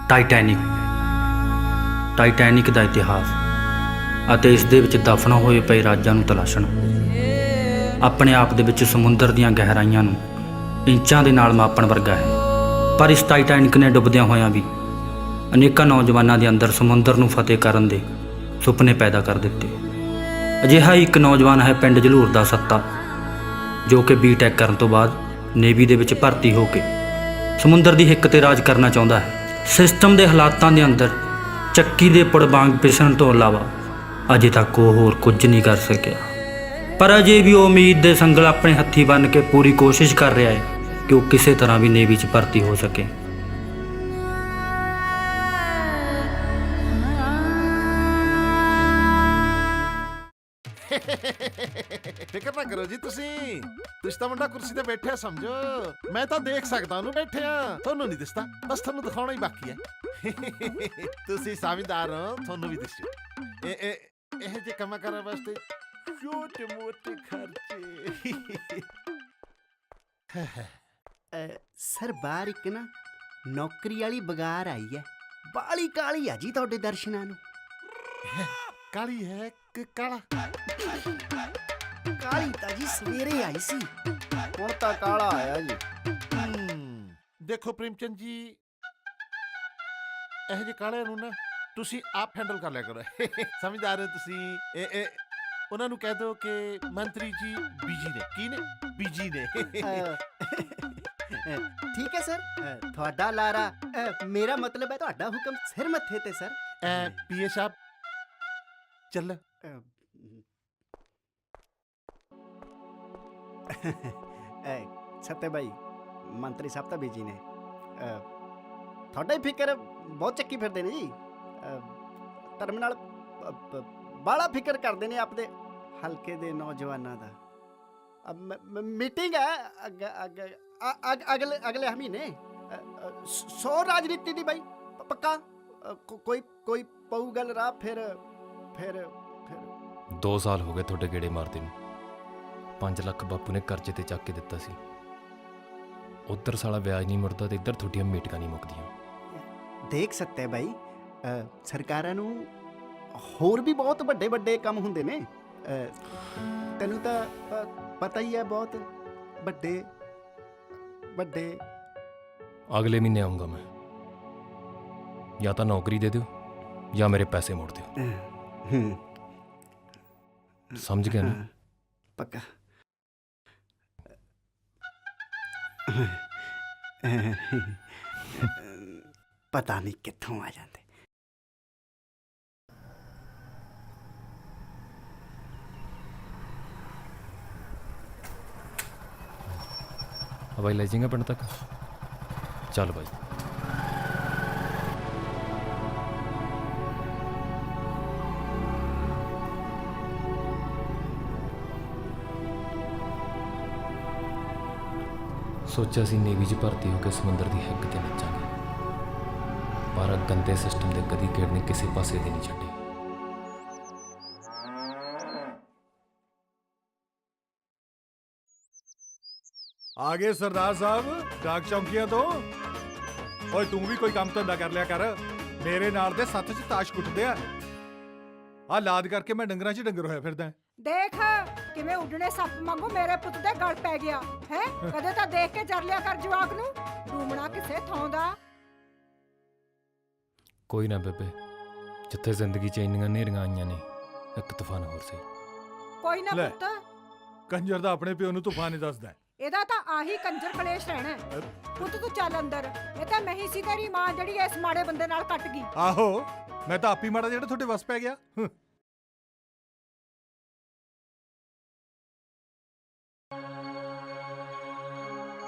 Titanic Titanic ਦਾ ਇਤਿਹਾਸ ਅਤੇ ਇਸ ਦੇ ਵਿੱਚ ਦਫਨ ਹੋਏ ਪਏ ਰਾਜਾਂ ਨੂੰ ਤਲਾਸ਼ਣਾ ਆਪਣੇ ਆਪ ਦੇ ਵਿੱਚ ਸਮੁੰਦਰ ਦੀਆਂ ਗਹਿਰਾਈਆਂ ਨੂੰ ਇੰਚਾਂ ਦੇ ਨਾਲ ਮਾਪਣ ਵਰਗਾ ਹੈ। ਪਰ ਇਸ ਟਾਈਟੈਨਿਕ ਨੇ ਡੁੱਬਦਿਆਂ ਹੋਇਆਂ ਵੀ ਅਨੇਕਾਂ ਨੌਜਵਾਨਾਂ ਦੇ ਅੰਦਰ ਸਮੁੰਦਰ ਨੂੰ ਫਤਿਹ ਕਰਨ ਦੇ ਸੁਪਨੇ ਪੈਦਾ ਕਰ ਦਿੱਤੇ। ਅਜਿਹਾ ਹੀ ਇੱਕ ਨੌਜਵਾਨ ਹੈ ਪਿੰਡ ਜਲੂਰ ਦਾ ਸੱਤਾ, ਜੋ ਕਿ ਬੀਟੈਕ ਕਰਨ ਤੋਂ ਬਾਅਦ ਨੇਵੀ ਦੇ ਵਿੱਚ ਭਰਤੀ ਹੋ ਕੇ ਸਮੁੰਦਰ ਦੀ ਹਿੱਕ ਤੇ ਰਾਜ ਕਰਨਾ ਚਾਹੁੰਦਾ ਹੈ। ਸਿਸਟਮ ਦੇ ਹਾਲਾਤਾਂ ਦੇ ਅੰਦਰ ਚੱਕੀ ਦੇ ਪੁੜ ਵਾਂਗ ਪਿਸਣ ਤੋਂ ਇਲਾਵਾ ਅਜੇ ਤੱਕ ਉਹ ਹੋਰ ਕੁਝ ਨਹੀਂ ਕਰ ਸਕਿਆ। ਪਰ ਅਜੇ ਵੀ ਉਹ ਉਮੀਦ ਦੇ ਸੰਗਲ ਆਪਣੇ ਹੱਥੀਂ ਬੰਨ੍ਹ ਕੇ ਪੂਰੀ ਕੋਸ਼ਿਸ਼ ਕਰ ਰਿਹਾ ਹੈ ਕਿ ਉਹ ਕਿਸੇ ਤਰ੍ਹਾਂ ਵੀ ਨੇਵੀ 'ਚ ਭਰਤੀ ਹੋ ਸਕੇ। ਫਿਕਰ ਨਾ ਕਰੋ ਜੀ, ਤੁਸੀਂ ਤਾਂ ਮੁੰਡਾ ਕੁਰਸੀ ਤੇ ਬੈਠਿਆ ਸਮਝੋ, ਮੈਂ ਤਾਂ ਦੇਖ ਸਕਦਾ ਉਹਨੂੰ ਬੈਠਿਆ, ਤੁਹਾਨੂੰ ਨਹੀਂ ਦਿਸਦਾ, ਬਸ ਤੁਹਾਨੂੰ ਦਿਖਾਉਣਾ ਹੀ ਬਾਕੀ ਹੈ। ਤੁਸੀਂ ਸਮਝਦਾਰ ਹੋ, ਤੁਹਾਨੂੰ ਵੀ ਦਿਸੂ। ਇਹ ਜੇ ਕੰਮਾਂ ਕਰਨ ਵਾਸਤੇ ਛੋਟੇ ਮੋਟੇ ਖਰਚੇ। ਸਰ ਬਾਹਰ ਇੱਕ ਨਾ ਨੌਕਰੀ ਵਾਲੀ ਬਗਾਰ ਆਈ ਹੈ, ਬਾਲੀ ਕਾਲੀ ਆ ਜੀ ਤੁਹਾਡੇ ਦਰਸ਼ਨਾਂ ਨੂੰ। ਕਾਲੀ ਹੈ ਕਿ ਕਾਲਾ? ਕਾਲੀ ਤਾਂ ਜੀ ਸਵੇਰੇ ਆਈ ਸੀ, ਹੁਣ ਤਾਂ ਕਾਲਾ ਆਇਆ ਜੀ। ਦੇਖੋ ਪ੍ਰੇਮਚੰਦ ਜੀ, ਇਹ ਜੇ ਕਾਲਿਆਂ ਨੂੰ ਨਾ ਤੁਸੀਂ ਆਪ ਹੈਂਡਲ ਕਰ ਲਿਆ ਕਰੋ। ਸਮਝਦਾਰ ਹੋ ਤੁਸੀਂ। ਉਹਨਾਂ ਨੂੰ ਕਹਿ ਦਿਓ ਕਿ ਮੰਤਰੀ ਜੀ ਬੀਜੀ ਨੇ। ਕੀ ਨੇ? ਬੀਜੀ ਨੇ। ਠੀਕ ਹੈ ਸਰ, ਤੁਹਾਡਾ ਲਾਰਾ, ਮੇਰਾ ਮਤਲਬ ਹੈ ਤੁਹਾਡਾ ਹੁਕਮ ਸਿਰ ਮੱਥੇ ਤੇ ਸਰ। ਪੀਏ ਸਾਹਿਬ ਚੱਲ। ਸੱਤੇ ਭਾਈ, ਮੰਤਰੀ ਸਾਹਿਬ ਤਾਂ ਬੀਜੀ ਨੇ, ਤੁਹਾਡਾ ਹੀ ਫਿਕਰ ਬਹੁਤ ਚੱਕੀ ਫਿਰਦੇ ਨੇ ਜੀ। ਧਰਮ ਨਾਲ ਬਾਲਾ ਫਿਕਰ ਕਰਦੇ ਨੇ ਆਪਦੇ ਹਲਕੇ ਦੇ ਨੌਜਵਾਨਾਂ ਦਾ। ਮੀਟਿੰਗ ਹੈ ਅਗਲੇ ਮਹੀਨੇ। 100 ਰਾਜਨੀਤੀ ਦੀ ਬਾਈ ਪੱਕਾ। ਕੋਈ ਪਊ ਗੱਲ ਰਾਹ। ਫਿਰ 2 ਸਾਲ ਹੋ ਗਏ ਤੁਹਾਡੇ ਗੇੜੇ ਮਾਰਦੇ ਨੂੰ। 5 ਲੱਖ ਬਾਪੂ ਨੇ ਕਰਜ਼ੇ ਤੇ ਚੱਕ ਕੇ ਦਿੱਤਾ ਸੀ। ਉੱਧਰ ਸਾਲਾ ਵਿਆਜ ਨਹੀਂ ਮੁੜਦਾ ਤੇ ਇੱਧਰ ਤੁਹਾਡੀਆਂ ਮੀਟਿੰਗਾਂ ਨਹੀਂ ਮੁੱਕਦੀਆਂ। ਦੇਖ ਸੱਤੇ ਬਾਈ, ਸਰਕਾਰਾਂ ਨੂੰ ਹੋਰ ਵੀ ਬਹੁਤ ਵੱਡੇ ਵੱਡੇ ਕੰਮ ਹੁੰਦੇ ਨੇ। ਤੈਨੂੰ ਤਾਂ ਪਤਾ ਹੀ ਹੈ, ਬਹੁਤ ਵੱਡੇ। ਅਗਲੇ ਮਹੀਨੇ ਆਉਂਗਾ ਮੈਂ। ਜਾਂ ਤਾਂ ਨੌਕਰੀ ਦੇ ਦਿਓ ਜਾਂ ਮੇਰੇ ਪੈਸੇ ਮੋੜ ਦਿਓ। ਸਮਝ ਗਿਆ ਨਾ? ਪੱਕਾ। ਪਤਾ ਨਹੀਂ ਕਿੱਥੋਂ ਆ ਜਾਂਦੇ। ਹਵਾਈ ਲੈ ਜਾਏਗਾ ਪਿੰਡ ਤੱਕ? ਚੱਲ ਬਾਈ। ਸੋਚਿਆ ਸੀ ਨੇਵੀ 'ਚ ਭਰਤੀ ਹੋ ਕੇ ਸਮੁੰਦਰ ਦੀ ਹਿੱਕ ਤੇ ਨੱਚਾਂਗੇ, ਪਰ ਗੰਦੇ ਸਿਸਟਮ ਦੇ ਕਦੀ ਗੇੜ ਨੇ ਕਿਸੇ ਪਾਸੇ ਦੇ ਨਹੀਂ ਛੱਡੇ। ਆ ਗਏ ਸਰਦਾਰ ਸਾਹਿਬ ਡਾਕ ਚੌਂਕੀਆਂ ਤੋਂ। ਓਏ ਤੂੰ ਵੀ ਕੋਈ ਕੰਮ ਧੰਦਾ ਕਰ ਲਿਆ ਕਰ, ਮੇਰੇ ਨਾਲ ਦੇ ਸੱਥ 'ਚ ਤਾਸ਼ ਕੁੱਟਦੇ ਆ ਲਾਦ ਕਰਕੇ ਮੈਂ ਡੰਗਰਾਂ 'ਚ ਡੰਗਰ ਹੋਇਆ ਫਿਰਦਾ। ਦੇਖ ਕਿਵੇਂ ਉੱਡਣੇ ਸੱਪ ਵਾਂਗੂ ਮੇਰੇ ਪੁੱਤ ਦੇ ਗਲ ਪੈ ਗਿਆ ਹੈ। ਕਦੇ ਤਾਂ ਦੇਖ ਕੇ ਜਰ ਲਿਆ ਕਰ ਜਵਾਕ ਨੂੰ, ਡੂਮਣਾ ਕਿਸੇ ਥਾਂ ਦਾ। ਕੋਈ ਨਾ ਬੇਬੇ, ਜਿੱਥੇ ਜ਼ਿੰਦਗੀ 'ਚ ਇੰਨੀਆਂ ਨੇਰੀਆਂ ਆਈਆਂ ਨੇ, ਇੱਕ ਤੂਫਾਨ ਹੋਰ ਸੀ। ਕੋਈ ਨਾ ਲੈ। ਪੁੱਤ, ਕੰਜਰ ਦਾ ਆਪਣੇ ਪਿਓ ਨੂੰ ਤੂਫਾਨ ਹੀ ਦੱਸਦਾ। ਇਹਦਾ ਤਾਂ ਆਹੀ ਕੰਜਰ ਕਲੇਸ਼ ਰਹਿਣਾ ਹੈ। ਪੁੱਤ ਤੂੰ ਚੱਲ ਅੰਦਰ, ਇਹ ਤਾਂ ਮੈਂ ਹੀ ਸੀ ਤੇਰੀ ਮਾਂ ਜਿਹੜੀ ਇਸ ਮਾੜੇ ਬੰਦੇ ਨਾਲ ਕੱਟ ਗਈ। ਆਹੋ, ਮੈਂ ਤਾਂ ਆਪੀ ਮਾੜਾ ਜਿਹੜਾ ਤੁਹਾਡੇ ਵੱਸ ਪੈ ਗਿਆ।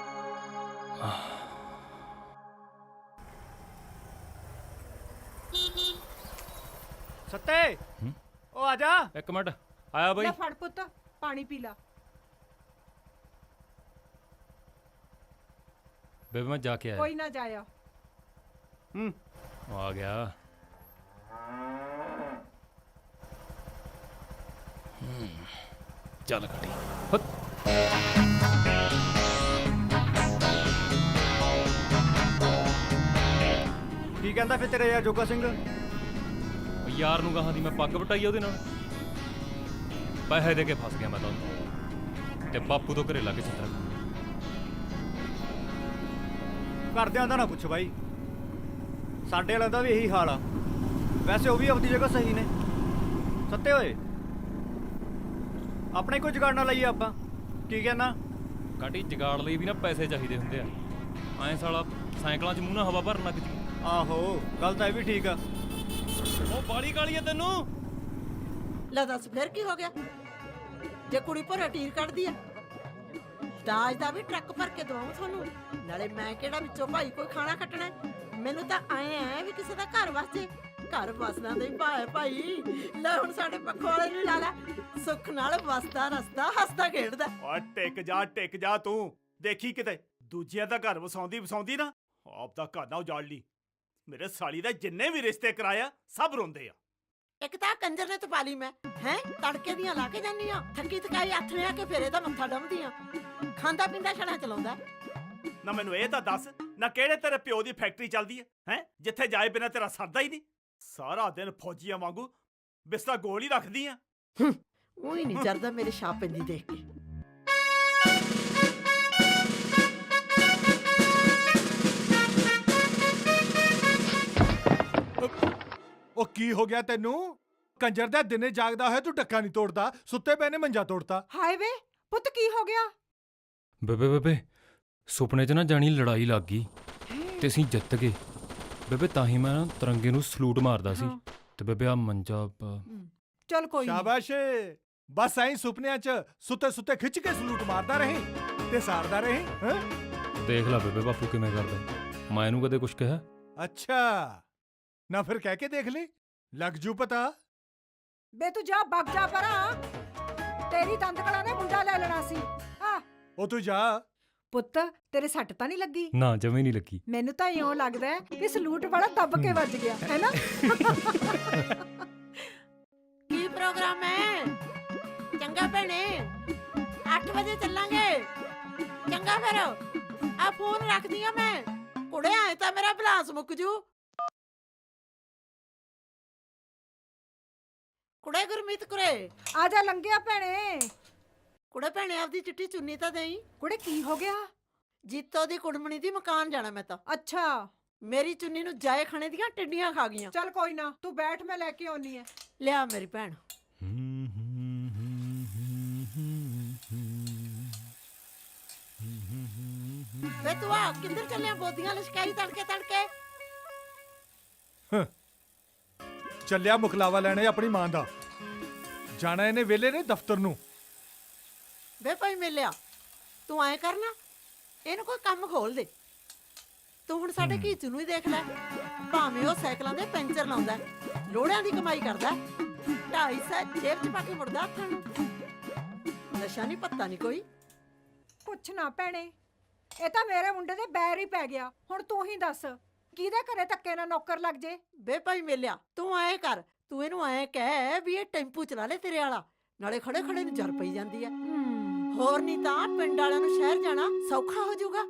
ਸੱਤੇ, ਉਹ ਆ ਜਾ। ਇੱਕ ਮਿੰਟ ਆਇਆ ਬਾਈ। ਲੈ ਫੜ ਪੁੱਤ, ਪਾਣੀ ਪੀ ਲਾ। ਬੇਬੇ ਮੈਂ ਜਾ ਕੇ ਆਇਆ। ਕੋਈ ਨਾ ਜਾਇਆ। ਆ ਗਿਆ। ਚੱਲ ਗੱਡੀ। ਕੀ ਕੀ ਕਹਿੰਦਾ ਫਿਰ ਤੇਰਾ ਯਾਰ ਜੋਗਾ ਸਿੰਘ? ਉਹ ਯਾਰ ਨੂੰ ਗਾਹਾਂ ਦੀ ਮੈਂ ਪੱਗ ਵਟਾਈ ਉਹਦੇ ਨਾਲ, ਪੈਸੇ ਦੇ ਕੇ ਫਸ ਗਿਆ ਮੈਂ ਤਾਂ ਉਹਨੂੰ, ਤੇ ਬਾਪੂ ਤੋਂ ਘਰੇ ਲੱਗ ਚਿੱਤਰ। ਘਰਦਿਆਂ ਦਾ ਨਾ ਪੁੱਛ ਬਾਈ, ਸਾਡੇ ਵਾਲਿਆਂ ਦਾ ਵੀ ਇਹੀ ਹਾਲ ਆ। ਵੈਸੇ ਉਹ ਵੀ ਆਪਣੀ ਜਗ੍ਹਾ ਸਹੀ ਨੇ। ਸੱਤੇ ਹੋਏ ਆਪਣੇ ਕੋਈ ਜੁਗਾੜ ਨਾ ਲਈਏ ਆਪਾਂ, ਕੀ ਕਹਿਣਾ? ਕਾਟੀ ਜਗਾੜ ਲਈ ਵੀ ਨਾ ਪੈਸੇ ਚਾਹੀਦੇ ਹੁੰਦੇ ਆ। ਐਂ ਸਾਲਾ ਸਾਈਕਲਾਂ 'ਚ ਮੂੰਹ ਨਾਲ ਹਵਾ ਭਰਨ ਲੱਗ ਜੀ। ਆਹੋ ਗੱਲ ਤਾਂ ਇਹ ਵੀ ਠੀਕ ਆ। ਉਹ ਬਾਲੀ ਕਾਲੀ ਆ ਤੈਨੂੰ। ਲੈ ਦੱਸ ਫਿਰ ਕੀ ਹੋ ਗਿਆ? ਜੇ ਕੁੜੀ ਭਰਾ ਟੀਰ ਕੱਢਦੀ ਆ, ਦਾਜ ਦਾ ਵੀ ਟਰੱਕ ਭਰ ਕੇ ਦਵਾਉਂ ਤੁਹਾਨੂੰ। ਨਾਲੇ ਮੈਂ ਕਿਹੜਾ ਵਿੱਚੋਂ ਭਾਈ ਕੋਈ ਖਾਣਾ ਕੱਟਣਾ ਹੈ? ਮੈਨੂੰ ਤਾਂ ਐ ਐ ਵੀ ਕਿਸੇ ਦਾ ਘਰ ਵਸਦੇ, ਘਰ ਵਸਦਾ ਦੇ ਭਾਈ। ਲੈ ਹੁਣ ਸਾਡੇ ਪੱਖੋਂ ਵਾਲੇ ਨੂੰ ਲਾ ਲੈ, ਸੁੱਖ ਨਾਲ ਵਸਦਾ ਰਸਦਾ ਹੱਸਦਾ ਖੇਡਦਾ। ਓ ਟਿਕ ਜਾ ਤੂੰ। ਦੇਖੀ ਕਿਤੇ ਦੂਜਿਆਂ ਦਾ ਘਰ ਵਸਾਉਂਦੀ ਨਾ, ਆਪ ਦਾ ਘਰ ਨਾ ਉਜਾੜ ਲਈ। ਮੇਰੇ ਸਾਲੀ ਦਾ ਜਿੰਨੇ ਵੀ ਰਿਸ਼ਤੇ ਕਰਾਇਆ ਸਭ ਰੋਂਦੇ ਆ। ਇੱਕ ਤਾਂ ਕੰਜਰ ਨੇ ਤਪਾ ਲਈ ਮੈਂ, ਹੈ ਤੜਕੇ ਦੀਆਂ ਲਾ ਕੇ ਜਾਂਦੀ ਆ, ਥੱਕੀ ਥਕਾਈ ਹੱਥ ਨੇ ਆ ਕੇ ਫੇਰੇ ਦਾ ਮੱਥਾ ਡੰਮਦੀ ਆ। ਖਾਂਦਾ ਪੀਂਦਾ ਛੜਾ ਚਲਾਉਂਦਾ। ਨਾ ਮੈਨੂੰ ਇਹ ਤਾਂ ਦੱਸ, ਨਾ ਕਿਹੜੇ ਤੇਰੇ ਪਿਓ ਦੀ ਫੈਕਟਰੀ ਚੱਲਦੀ ਹੈ ਜਿੱਥੇ ਜਾਏ ਬਿਨਾ ਤੇਰਾ ਸਰਦਾ ਹੀ ਨਹੀਂ। ਸਾਰਾ ਦਿਨ ਫੌਜੀਆਂ ਵਾਂਗੂ ਬਿਸਤਰਾ ਗੋਲ ਹੀ ਰੱਖਦੀ ਆ। ਉਹੀ ਨਹੀਂ ਚੜਦਾ ਮੇਰੇ ਛਾਪ ਪੈਂਦੀ ਦੇਖ ਕੇ। ਉਹ ਕੀ ਹੋ ਗਿਆ ਤੈਨੂੰ? ਕੰਜਰ ਦਾ ਦਿਨੇ ਜਾਗਦਾ ਹੋਇਆ ਤੂੰ ਡੱਕਾ ਨਹੀਂ ਤੋੜਦਾ, ਸੁੱਤੇ ਪਏ ਨੇ ਮੰਜਾ ਤੋੜਤਾ। ਹਾਏ ਵੇ ਪੁੱਤ ਕੀ ਹੋ ਗਿਆ? ਬੇਬੇ ਸੁਪਨੇ 'ਚ ਨਾ ਜਾਣੀ ਲੜਾਈ ਲੱਗ ਗਈ ਤੇ ਅਸੀਂ ਜਿੱਤ ਗਏ ਬੇਬੇ। ਤਾਂ ਹੀ ਮੈਂ ਨਾ ਤਿਰੰਗੇ ਨੂੰ ਸਲੂਟ ਮਾਰਦਾ ਸੀ। ਤੇ ਬੇਬੇ ਆ ਮੰਜਾ ਚਲ ਕੋਈ ਨੀ। ਸ਼ਾਬਾਸ਼, ਬਸ ਐਂ ਸੁਪਨਿਆਂ 'ਚ ਸੁੱਤੇ ਖਿੱਚ ਕੇ ਸਲੂਟ ਮਾਰਦਾ ਰਹੀਂ ਤੇ ਸਾਰਦਾ ਰਹੀਂ। ਦੇਖ ਲੈ ਬੇਬੇ ਬਾਪੂ ਕਿਵੇਂ ਕਰਦਾ। ਮੈਂ ਇਹਨੂੰ ਕਦੇ ਕੁਛ ਕਿਹਾ? ਅੱਛਾ ਨਾ ਫਿਰ ਕਹਿ ਕੇ ਦੇਖ ਲਈ, ਲੱਗ ਜੂ ਪਤਾ। ਬੇ ਤੂੰ ਜਾ ਵਗ ਜਾ ਪਰਾਂ, ਤੇਰੀ ਦੰਦਕੜਾ ਨੇ ਮੁੰਡਾ ਲੈ ਲੈਣਾ ਸੀ। ਹਾਂ ਉਹ ਤੂੰ ਜਾ। ਪੁੱਤ ਤੇਰੇ ਸੱਟ ਤਾਂ ਨਹੀਂ ਲੱਗੀ? ਨਾ ਜਮੇ ਨਹੀਂ ਲੱਗੀ। ਮੈਨੂੰ ਤਾਂ ਇਉਂ ਲੱਗਦਾ ਹੈ ਕਿ ਸਲੂਟ ਵਾਲਾ ਦੱਬ ਕੇ ਵੱਜ ਗਿਆ ਹੈ ਨਾ। ਕੀ ਪ੍ਰੋਗਰਾਮ ਹੈ? ਚੰਗਾ ਭੈਣੇ, 8 ਵਜੇ ਚੱਲਾਂਗੇ। ਚੰਗਾ ਫਿਰ ਆ ਫੋਨ ਰੱਖਦੀ ਆ ਮੈਂ। ਕੁੜੇ ਆਏ ਤਾਂ ਮੇਰਾ ਬਲਾਸ ਮੁੱਕ ਜੂ। ਕੁੜੇ ਗੁਰਮੀਤ ਕੁੜੇ ਆ ਜਾ ਲੰਘਿਆ ਭੈਣੇ। ਕੁੜੇ ਭੈਣੇ ਆਪਦੀ ਚਿੱਟੀ ਚੁੰਨੀ ਤਾਂ ਦੇਈ। ਕੁੜੇ ਕੀ ਹੋ ਗਿਆ? ਜੀਤੋ ਦੀ ਕੁੜਮਣੀ ਦੀ ਮਕਾਨ ਜਾਣਾ ਮੈਂ ਤਾਂ। ਅੱਛਾ ਮੇਰੀ ਚੁੰਨੀ ਨੂੰ ਜਾਏ ਖਾਣੇ ਦੀਆਂ ਟਿੱਡੀਆਂ ਖਾ ਗਈਆਂ। ਚਲ ਕੋਈ ਨਾ, ਤੂੰ ਬੈਠ ਮੈਂ ਲੈ ਕੇ ਆਉਣੀ ਹੈ। ਲਿਆ ਮੇਰੀ ਭੈਣ। ਵੇ ਤੂੰ ਆ ਕਿੱਧਰ ਚੱਲਿਆ? ਬੋਦੀਆਂ ਲਸ਼ਕਾਈ ਤੜਕੇ ਤੜਕੇ। ਚੱਲਿਆ ਮੁਖਲਾਵਾ ਲੈਣੇ ਆਪਣੀ ਮਾਂ ਦਾ। ਜਾਣਾ ਇਹਨੇ ਵੇਲੇ ਨੇ ਦਫ਼ਤਰ ਨੂੰ। ਵੇ ਭਾਈ ਮਿਲਿਆ, ਤੂੰ ਐ ਕਰਨਾ, ਇਹਨੂੰ ਕੋਈ ਕੰਮ ਖੋਲ ਦੇ। ਤੂੰ ਹੁਣ ਸਾਡੇ ਘੀਚੂ ਨੂੰ ਹੀ ਦੇਖ ਲੈ, ਭਾਵੇਂ ਉਹ ਸਾਈਕਲਾਂ ਦੇ ਪੈਂਚਰ ਲਾਉਂਦਾ, ਲੋੜਿਆਂ ਦੀ ਕਮਾਈ ਕਰਦਾ, 250 ਜੇਬ 'ਚ ਪਾ ਕੇ ਮੁੜਦਾ ਹੱਥਾਂ ਨੂੰ। ਨਸ਼ਾ ਨਹੀਂ ਪੱਤਾ ਨਹੀਂ ਕੋਈ। ਪੁੱਛ ਨਾ ਭੈਣੇ, ਇਹ ਤਾਂ ਮੇਰੇ ਮੁੰਡੇ ਦੇ ਬੈਰ ਹੀ ਪੈ ਗਿਆ। ਹੁਣ ਤੂੰ ਹੀ ਦੱਸ ਕਿਹਦੇ ਘਰੇ ਧੱਕੇ ਨਾਲ ਨੌਕਰ ਲੱਗ ਜੇ? ਵੇ ਭਾਈ ਮਿਲਿਆ, ਤੂੰ ਐ ਕਰ, ਤੂੰ ਇਹਨੂੰ ਐ ਕਹਿ ਵੀ ਇਹ ਟੈਂਪੂ ਚਲਾ ਲੈ ਤੇਰੇ ਵਾਲਾ, ਨਾਲੇ ਖੜੇ ਖੜੇ ਨੂੰ ਜਰ ਪਈ ਜਾਂਦੀ ਐ। ਹੋਰ ਨਹੀਂ ਤਾਂ ਪਿੰਡ ਵਾਲਿਆਂ ਨੂੰ ਸ਼ਹਿਰ ਜਾਣਾ ਸੌਖਾ ਹੋ ਜਾਊਗਾ।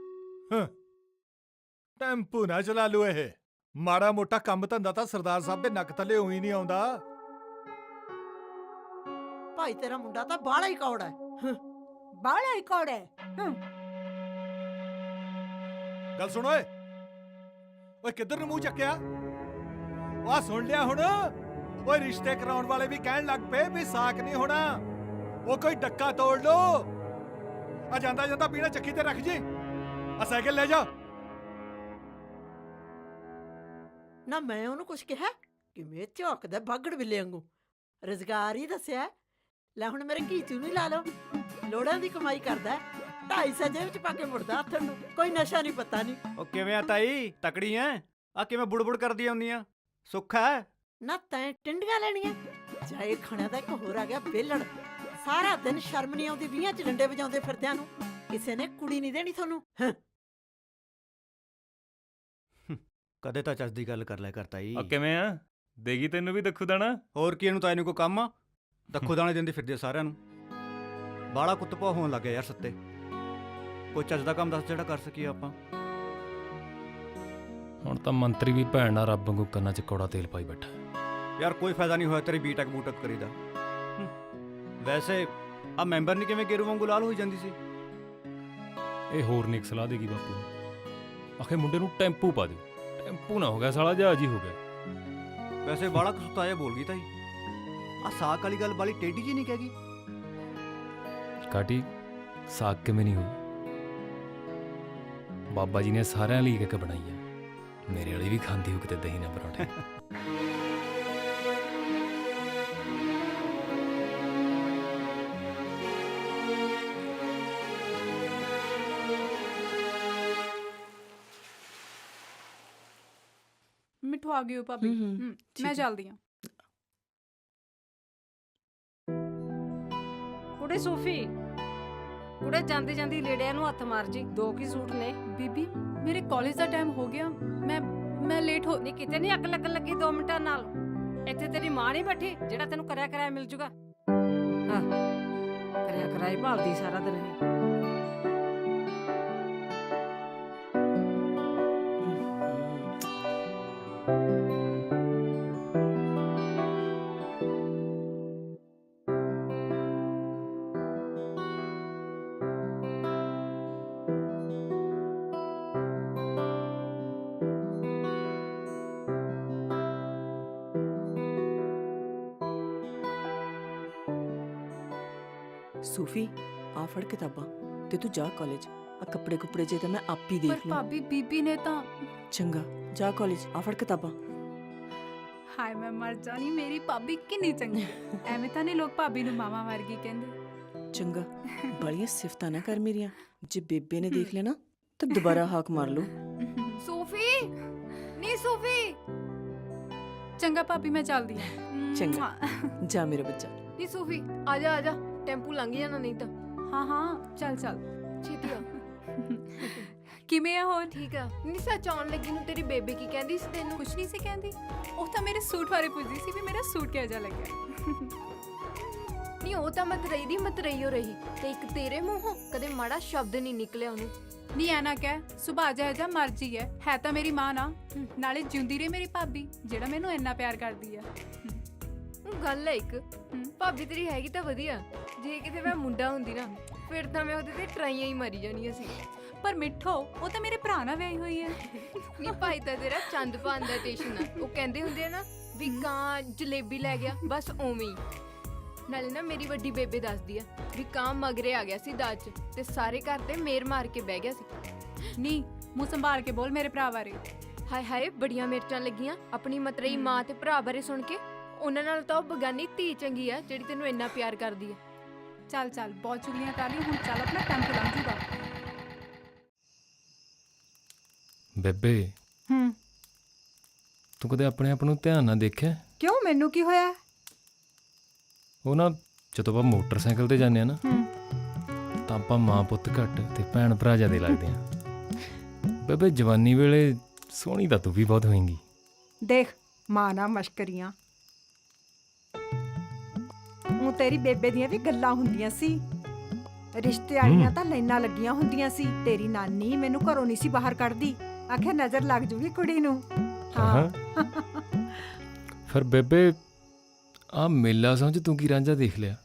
ਟੈਂਪੂ ਨਾ ਚਲਾ ਲੂ। ਇਹ ਮਾੜਾ ਮੋਟਾ ਕੰਮ ਧੰਦਾ ਤਾਂ ਸਰਦਾਰ ਸਾਹਿਬ ਦੇ ਨੱਕ ਥੱਲੇ ਉਹੀ ਨਹੀਂ ਆਉਂਦਾ। ਭਾਈ ਤੇਰਾ ਮੁੰਡਾ ਤਾਂ ਬਾਹਲਾ ਹੀ ਕੌੜਾ ਹੈ। ਬਾਹਲਾ ਹੀ ਕੌੜਾ ਹੈ। ਗੱਲ ਸੁਣ ਓਏ, ਓਏ ਕਿੱਧਰ ਨੂੰ ਮੂੰਹ ਚੱਕਿਆ? ਆ ਸੁਣ ਲਿਆ ਹੁਣ? ਓਏ ਰਿਸ਼ਤੇ ਕਰਾਉਣ ਵਾਲੇ ਵੀ ਕਹਿਣ ਲੱਗ ਪਏ ਵੀ ਸਾਕ ਨਹੀਂ ਹੋਣਾ, ਉਹ ਕੋਈ ਡੱਕਾ ਤੋੜ ਲੋ। ਆ ਜਾਂਦਾ ਜਾਂਦਾ ਪੀਣਾ ਚੱਕੀ ਤੇ ਰੱਖ ਜੀ, ਆ ਸਾਈਕਲ ਲੈ ਜਾ। ਨਾ ਮੈਂ ਉਹਨੂੰ ਕੁਛ ਕਿਹਾ? ਕਿਵੇਂ ਝੋਕਦਾ ਬਾਗੜ ਬਿੱਲੇ ਵਾਂਗੂ। ਰੁਜ਼ਗਾਰ ਹੀ ਦੱਸਿਆ। ਲੈ ਹੁਣ ਮੇਰੇ ਘੀਚੂ ਨੂੰ ਹੀ ਲਾ ਲਓ, ਲੋੜਾਂ ਦੀ ਕਮਾਈ ਕਰਦਾ, 250 ਜੇਬ 'ਚ ਪਾ ਕੇ ਮੁੜਦਾ ਹੱਥ ਨੂੰ। ਕੋਈ ਨਸ਼ਾ ਨਹੀਂ ਪਤਾ ਨਹੀਂ। ਉਹ ਕਿਵੇਂ ਆ ਤਾਈ, ਤਕੜੀ ਐ? ਆ ਕਿਵੇਂ ਬੁੜਬੁੜ ਕਰਦੀ ਆਉਂਦੀਆਂ? ਸੁੱਖ ਹੈ? ਨਾ ਤੈਂ ਟਿੰਡੀਆਂ ਲੈਣੀਆਂ? ਜਾਏ ਖਾਣਾ ਦਾ ਇੱਕ ਹੋਰ ਆ ਗਿਆ ਬੇਲੜ। ਸਾਰਾ ਦਿਨ ਸ਼ਰਮ ਨਹੀਂ ਆਉਂਦੀ 20 'ਚ ਡੰਡੇ ਵਜਾਉਂਦੇ ਫਿਰਦਿਆਂ ਨੂੰ। ਕਿਸੇ ਨੇ ਕੁੜੀ ਨਹੀਂ ਦੇਣੀ ਤੁਹਾਨੂੰ। ਕਦੇ ਤਾਂ ਚੱਜ ਦੀ ਗੱਲ ਕਰ ਲਿਆ ਕਰ ਤਾਈ। ਆ ਕਿਵੇਂ ਆ? ਦੇਗੀ ਤੈਨੂੰ ਵੀ ਦੱਖੂ ਦਾਣਾ? ਹੋਰ ਕੀ ਇਹਨੂੰ ਤਾਈ ਨੂੰ ਕੋਈ ਕੰਮ ਆ? ਦੱਖੋ ਦਾਣੇ ਦਿੰਦੀ ਫਿਰਦੇ ਸਾਰਿਆਂ ਨੂੰ। ਬਾਲਾ ਕੁੱਤਪਾ ਹੋਣ ਲੱਗ ਗਿਆ ਯਾਰ ਸੱਤੇ। ਕੋਈ ਚੱਜ ਦਾ ਕੰਮ ਦੱਸ ਜਿਹੜਾ ਕਰ ਸਕੀਏ ਆਪਾਂ। ਹੁਣ ਤਾਂ ਮੰਤਰੀ ਵੀ ਭੈਣ ਨਾਲ ਰੱਬ ਵਾਂਗੂ ਕੰਨਾਂ 'ਚ ਕੌੜਾ ਤੇਲ ਪਾਈ ਬੈਠਾ। ਯਾਰ ਕੋਈ ਫਾਇਦਾ ਨਹੀਂ ਹੋਇਆ ਤੇਰੀ ਬੀਟੈਕ ਬੂਟਕ ਕਰੀਦਾ। ਵੈਸੇ ਆ ਮੈਂਬਰ ਨਹੀਂ ਕਿਵੇਂ ਗੇਰੂ ਵਾਂਗੂ ਲਾਲ ਹੋਈ ਜਾਂਦੀ ਸੀ। ਇਹ ਹੋਰ ਨਹੀਂ ਸਲਾਹ ਦੇਗੀ ਬਾਪੂ ਨੂੰ। ਆਖੇ ਮੁੰਡੇ ਨੂੰ ਟੈਂਪੂ ਪਾ ਦੇ। ਟੈਂਪੂ ਨਾ ਹੋ ਗਿਆ ਸਾਲਾ, ਜਹਾਜ਼ ਹੀ ਹੋ ਗਿਆ। ਵੈਸੇ ਬਾਲਾ ਕਸੂਤਾ ਜਿਹਾ ਬੋਲ ਗਈ ਤਾਈ। ਆ ਸਾਕ ਵਾਲੀ ਗੱਲ ਬਾਲੀ ਟੇਢੀ ਜੀ ਨਹੀਂ ਕਹਿ ਗਈ। ਕਾਟੀ ਸਾਗ ਕਿਵੇਂ ਨਹੀਂ ਹੋਈ? ਬਾਬਾ ਜੀ ਨੇ ਸਾਰਿਆਂ ਲਈ ਇੱਕ ਬਣਾਈ ਆ। ਮੇਰੇ ਵਾਲੀ ਵੀ ਖਾਂਦੀ ਹੋ ਕਿਤੇ ਦਹੀਂ ਨਾਲ ਪਰੌਂਠੇ। ਮਿੱਠੂ ਆ ਗਿਓ ਭਾਬੀ। ਮੈਂ ਚੱਲਦੀ ਆ। ਕੁੜੇ ਸੂਫੀ, ਕੁੜੇ ਜਾਂਦੀ ਜਾਂਦੀ ਲੇੜਿਆਂ ਨੂੰ ਹੱਥ ਮਾਰ ਜੀ। 2 ਕੀ ਸੂਟ ਨੇ। ਬੀਬੀ ਮੇਰੇ ਕਾਲਜ ਦਾ ਟਾਈਮ ਹੋ ਗਿਆ। ਮੈਂ ਲੇਟ ਹੋ ਨਹੀਂ ਕਿਤੇ ਨਹੀਂ ਅੱਗ ਲੱਗਣ ਲੱਗੀ 2 ਮਿੰਟਾਂ ਨਾਲ। ਇੱਥੇ ਤੇਰੀ ਮਾਂ ਨਹੀਂ ਬੈਠੀ ਜਿਹੜਾ ਤੈਨੂੰ ਕਰਿਆ ਕਰਾਇਆ ਮਿਲ ਜੂਗਾ। ਹਾਂ, ਕਰਿਆ ਕਰਾਈ ਭਾਲਦੀ ਸਾਰਾ ਦਿਨ ਇਹ। ਸੂਫੀ ਆ ਫੜ ਕਿਤਾਬਾਂ ਤੇ ਤੂੰ ਜਾ ਕਾਲਜ। ਆ ਕੱਪੜੇ ਕੁਪੜੇ ਜੇ ਤਾਂ ਮੈਂ ਆਪ ਹੀ ਪਰ ਦੇਖ ਲੂੰ। ਭਾਬੀ ਬੀਬੀ ਨੇ ਤਾਂ ਚੰਗਾ ਜਾ ਕਾਲਜ। ਆ ਫੜ ਕਿਤਾਬਾਂ। ਹਾਏ ਮੈਂ ਮਰ ਜਾਣੀ। ਮੇਰੀ ਭਾਬੀ ਕਿੰਨੀ ਚੰਗੀ ਹੈ। ਐਵੇਂ ਤਾਂ ਨਹੀਂ ਲੋਕ ਭਾਬੀ ਨੂੰ ਮਾਮਾ ਵਰਗੀ ਕਹਿੰਦੇ। ਚੰਗਾ ਬੜੀਆਂ ਸਿਫਤਾਂ ਨਾ ਕਰ ਮੇਰੀਆਂ। ਜੇ ਬੇਬੇ ਨੇ ਦੇਖ ਲਿਆ ਨਾ ਤਾਂ ਦੁਬਾਰਾ ਹਾਕ ਮਾਰ ਲੂ। ਸੂਫੀ ਨੀ ਸੂਫੀ। ਚੰਗਾ ਭਾਬੀ ਮੈਂ ਚੱਲਦੀ ਆ। ਚੰਗਾ ਜਾ ਮੇਰਾ ਬੱਚਾ। ਨੀ ਸੂਫੀ ਆ ਜਾ ਆ ਜਾ, ਟੈਂਪੂ ਲੰਘ ਜਾਣਾ ਨਹੀਂ ਤਾਂ। ਹਾਂ ਚੱਲ ਛੇਤੀ ਆ। ਕਿਵੇਂ ਆ ਹੋਰ? ਠੀਕ ਆ। ਨੀ ਸੱਚ ਆਉਣ ਲੱਗੀ ਨੂੰ ਤੇਰੀ ਬੇਬੇ ਕੀ ਕਹਿੰਦੀ ਸੀ ਤੈਨੂੰ? ਕੁਛ ਨਹੀਂ ਸੀ ਕਹਿੰਦੀ। ਉਹ ਤਾਂ ਮੇਰੇ ਸੂਟ ਬਾਰੇ ਪੁੱਛਦੀ ਸੀ ਵੀ ਮੇਰਾ ਸੂਟ ਕਿਹੋ ਜਿਹਾ ਲੱਗਿਆ। ਨਹੀਂ ਉਹ ਤਾਂ ਮਤਰਈ ਦੀ ਮਤਰਈਓ ਰਹੀ ਤੇ ਇੱਕ ਤੇਰੇ ਮੂੰਹੋਂ ਕਦੇ ਮਾੜਾ ਸ਼ਬਦ ਨਹੀਂ ਨਿਕਲਿਆ ਉਹਨੂੰ। ਨਹੀਂ ਐ ਨਾ ਕਹਿ। ਸੁਭਾਅ ਜਿਹਾ ਜਾਂ ਮਰਜ਼ੀ ਹੈ ਤਾਂ ਮੇਰੀ ਮਾਂ ਨਾ। ਨਾਲੇ ਜਿਉਂਦੀ ਰਹੇ ਮੇਰੀ ਭਾਬੀ ਜਿਹੜਾ ਮੈਨੂੰ ਇੰਨਾ ਪਿਆਰ ਕਰਦੀ ਆ। ਉਹ ਗੱਲ ਹੈ ਇੱਕ, ਭਾਬੀ ਤੇਰੀ ਹੈਗੀ ਤਾਂ ਵਧੀਆ। ਜੇ ਕਿਤੇ ਮੈਂ ਮੁੰਡਾ ਹੁੰਦੀ ਨਾ ਫਿਰ ਤਾਂ ਮੈਂ ਉਹਦੇ ਤੇ ਟਰਾਈਆਂ ਹੀ ਮਾਰੀ ਜਾਣੀਆਂ ਸੀ। ਪਰ ਮਿੱਠੋ ਉਹ ਤਾਂ ਮੇਰੇ ਭਰਾ ਨਾਲ ਵਿਆਹੀ ਹੋਈ ਹੈ। ਨਹੀਂ ਭਾਈ ਤਾਂ ਤੇਰਾ ਚੰਦ ਪਾਣ ਦਾ ਟੇਸ਼ਨ ਆ। ਉਹ ਕਹਿੰਦੇ ਹੁੰਦੇ ਆ ਨਾ ਵੀ ਕਾਂ ਜਲੇਬੀ ਲੈ ਗਿਆ, ਬਸ ਉਵੇਂ ਹੀ। ਨਾਲੇ ਨਾ ਮੇਰੀ ਵੱਡੀ ਬੇਬੇ ਦੱਸਦੀ ਆ ਵੀ ਕਾਂ ਮਗਰੇ ਆ ਗਿਆ ਸੀ ਦਾਜ 'ਚ ਤੇ ਸਾਰੇ ਘਰ ਤੇ ਮੇਰ ਮਾਰ ਕੇ ਬਹਿ ਗਿਆ ਸੀ। ਨਹੀਂ ਮੂੰਹ ਸੰਭਾਲ ਕੇ ਬੋਲ ਮੇਰੇ ਭਰਾ ਬਾਰੇ। ਹਾਏ ਹਾਏ ਬੜੀਆਂ ਮਿਰਚਾਂ ਲੱਗੀਆਂ ਆਪਣੀ ਮਤਰਈ ਮਾਂ ਤੇ ਭਰਾ ਬਾਰੇ ਸੁਣ ਕੇ। ਉਹਨਾਂ ਨਾਲ ਤਾਂ ਉਹ ਬਗਾਨੀ ਧੀ ਚੰਗੀ ਆ ਜਿਹੜੀ ਤੈਨੂੰ ਇੰਨਾ ਪਿਆਰ ਕਰਦੀ ਆ। ਚੱਲ ਬਹੁਤ ਚੁਗਲੀਆਂ ਕਰ ਲਈ। ਹੁਣ ਚੱਲ ਆਪਣਾ ਟੈਂਪੂ ਲੰਘ ਜੂਗਾ। ਬੇਬੇ ਤੂੰ ਕਦੇ ਆਪਣੇ ਆਪ ਨੂੰ ਧਿਆਨ ਨਾਲ ਦੇਖਿਆ? ਕਿਉਂ ਮੈਨੂੰ ਕੀ ਹੋਇਆ? ਉਹ ਨਾ ਜਦੋਂ ਆਪਾਂ ਮੋਟਰਸਾਈਕਲ ਤੇ ਜਾਂਦੇ ਆ ਨਾ ਤਾਂ ਆਪਾਂ ਮਾਂ ਪੁੱਤ ਘੱਟ ਤੇ ਭੈਣ ਭਰਾ ਜਿਆਦੇ ਲੱਗਦੇ ਆ। ਬੇਬੇ ਜਵਾਨੀ ਵੇਲੇ ਸੋਹਣੀ ਤਾਂ ਤੂੰ ਵੀ ਬਹੁਤ ਹੋਏਂਗੀ। ਦੇਖ ਮਾਂ ਨਾਲ ਮਸ਼ਕਰੀਆਂ। ਉਹ ਤੇਰੀ ਬੇਬੇ ਦੀਆਂ ਵੀ ਗੱਲਾਂ ਹੁੰਦੀਆਂ ਸੀ। ਰਿਸ਼ਤੇ ਵਾਲੀਆਂ ਤਾਂ ਲਾਈਨਾਂ ਲੱਗੀਆਂ ਹੁੰਦੀਆਂ ਸੀ। ਤੇਰੀ ਨਾਨੀ ਮੈਨੂੰ ਘਰੋਂ ਨਹੀਂ ਸੀ ਬਾਹਰ ਕੱਢਦੀ। ਆਖੇ ਨਜ਼ਰ ਲੱਗ ਜੂਗੀ ਕੁੜੀ ਨੂੰ। ਹਾਂ ਫਿਰ ਬੇਬੇ ਆ ਮੇਲਾ ਸਮਝ ਤੂੰ ਕੀ ਰਾਂਝਾ ਦੇਖ ਲਿਆ?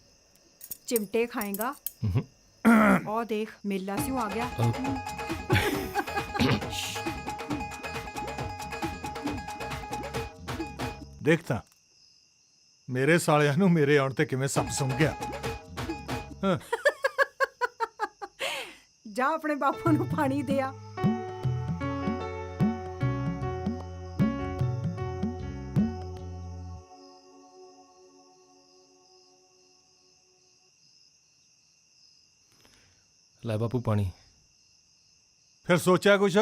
ਚਿਮਟੇ ਖਾਏਗਾ। ਉਹ ਦੇਖ ਮੇਲਾ ਸਿਉ ਆ ਗਿਆ। ਦੇਖ ਤਾਂ ਮੇਰੇ ਸਾਲਿਆਂ ਨੂੰ ਮੇਰੇ ਆਉਣ ਤੇ ਕਿਵੇਂ ਸੱਪ ਸੁੰਘ ਗਿਆ। ਜਾ ਆਪਣੇ ਬਾਪੂ ਨੂੰ ਪਾਣੀ ਦੇ ਆ। ਲੈ ਬਾਪੂ ਪਾਣੀ। ਫਿਰ ਸੋਚਿਆ ਕੁਛ?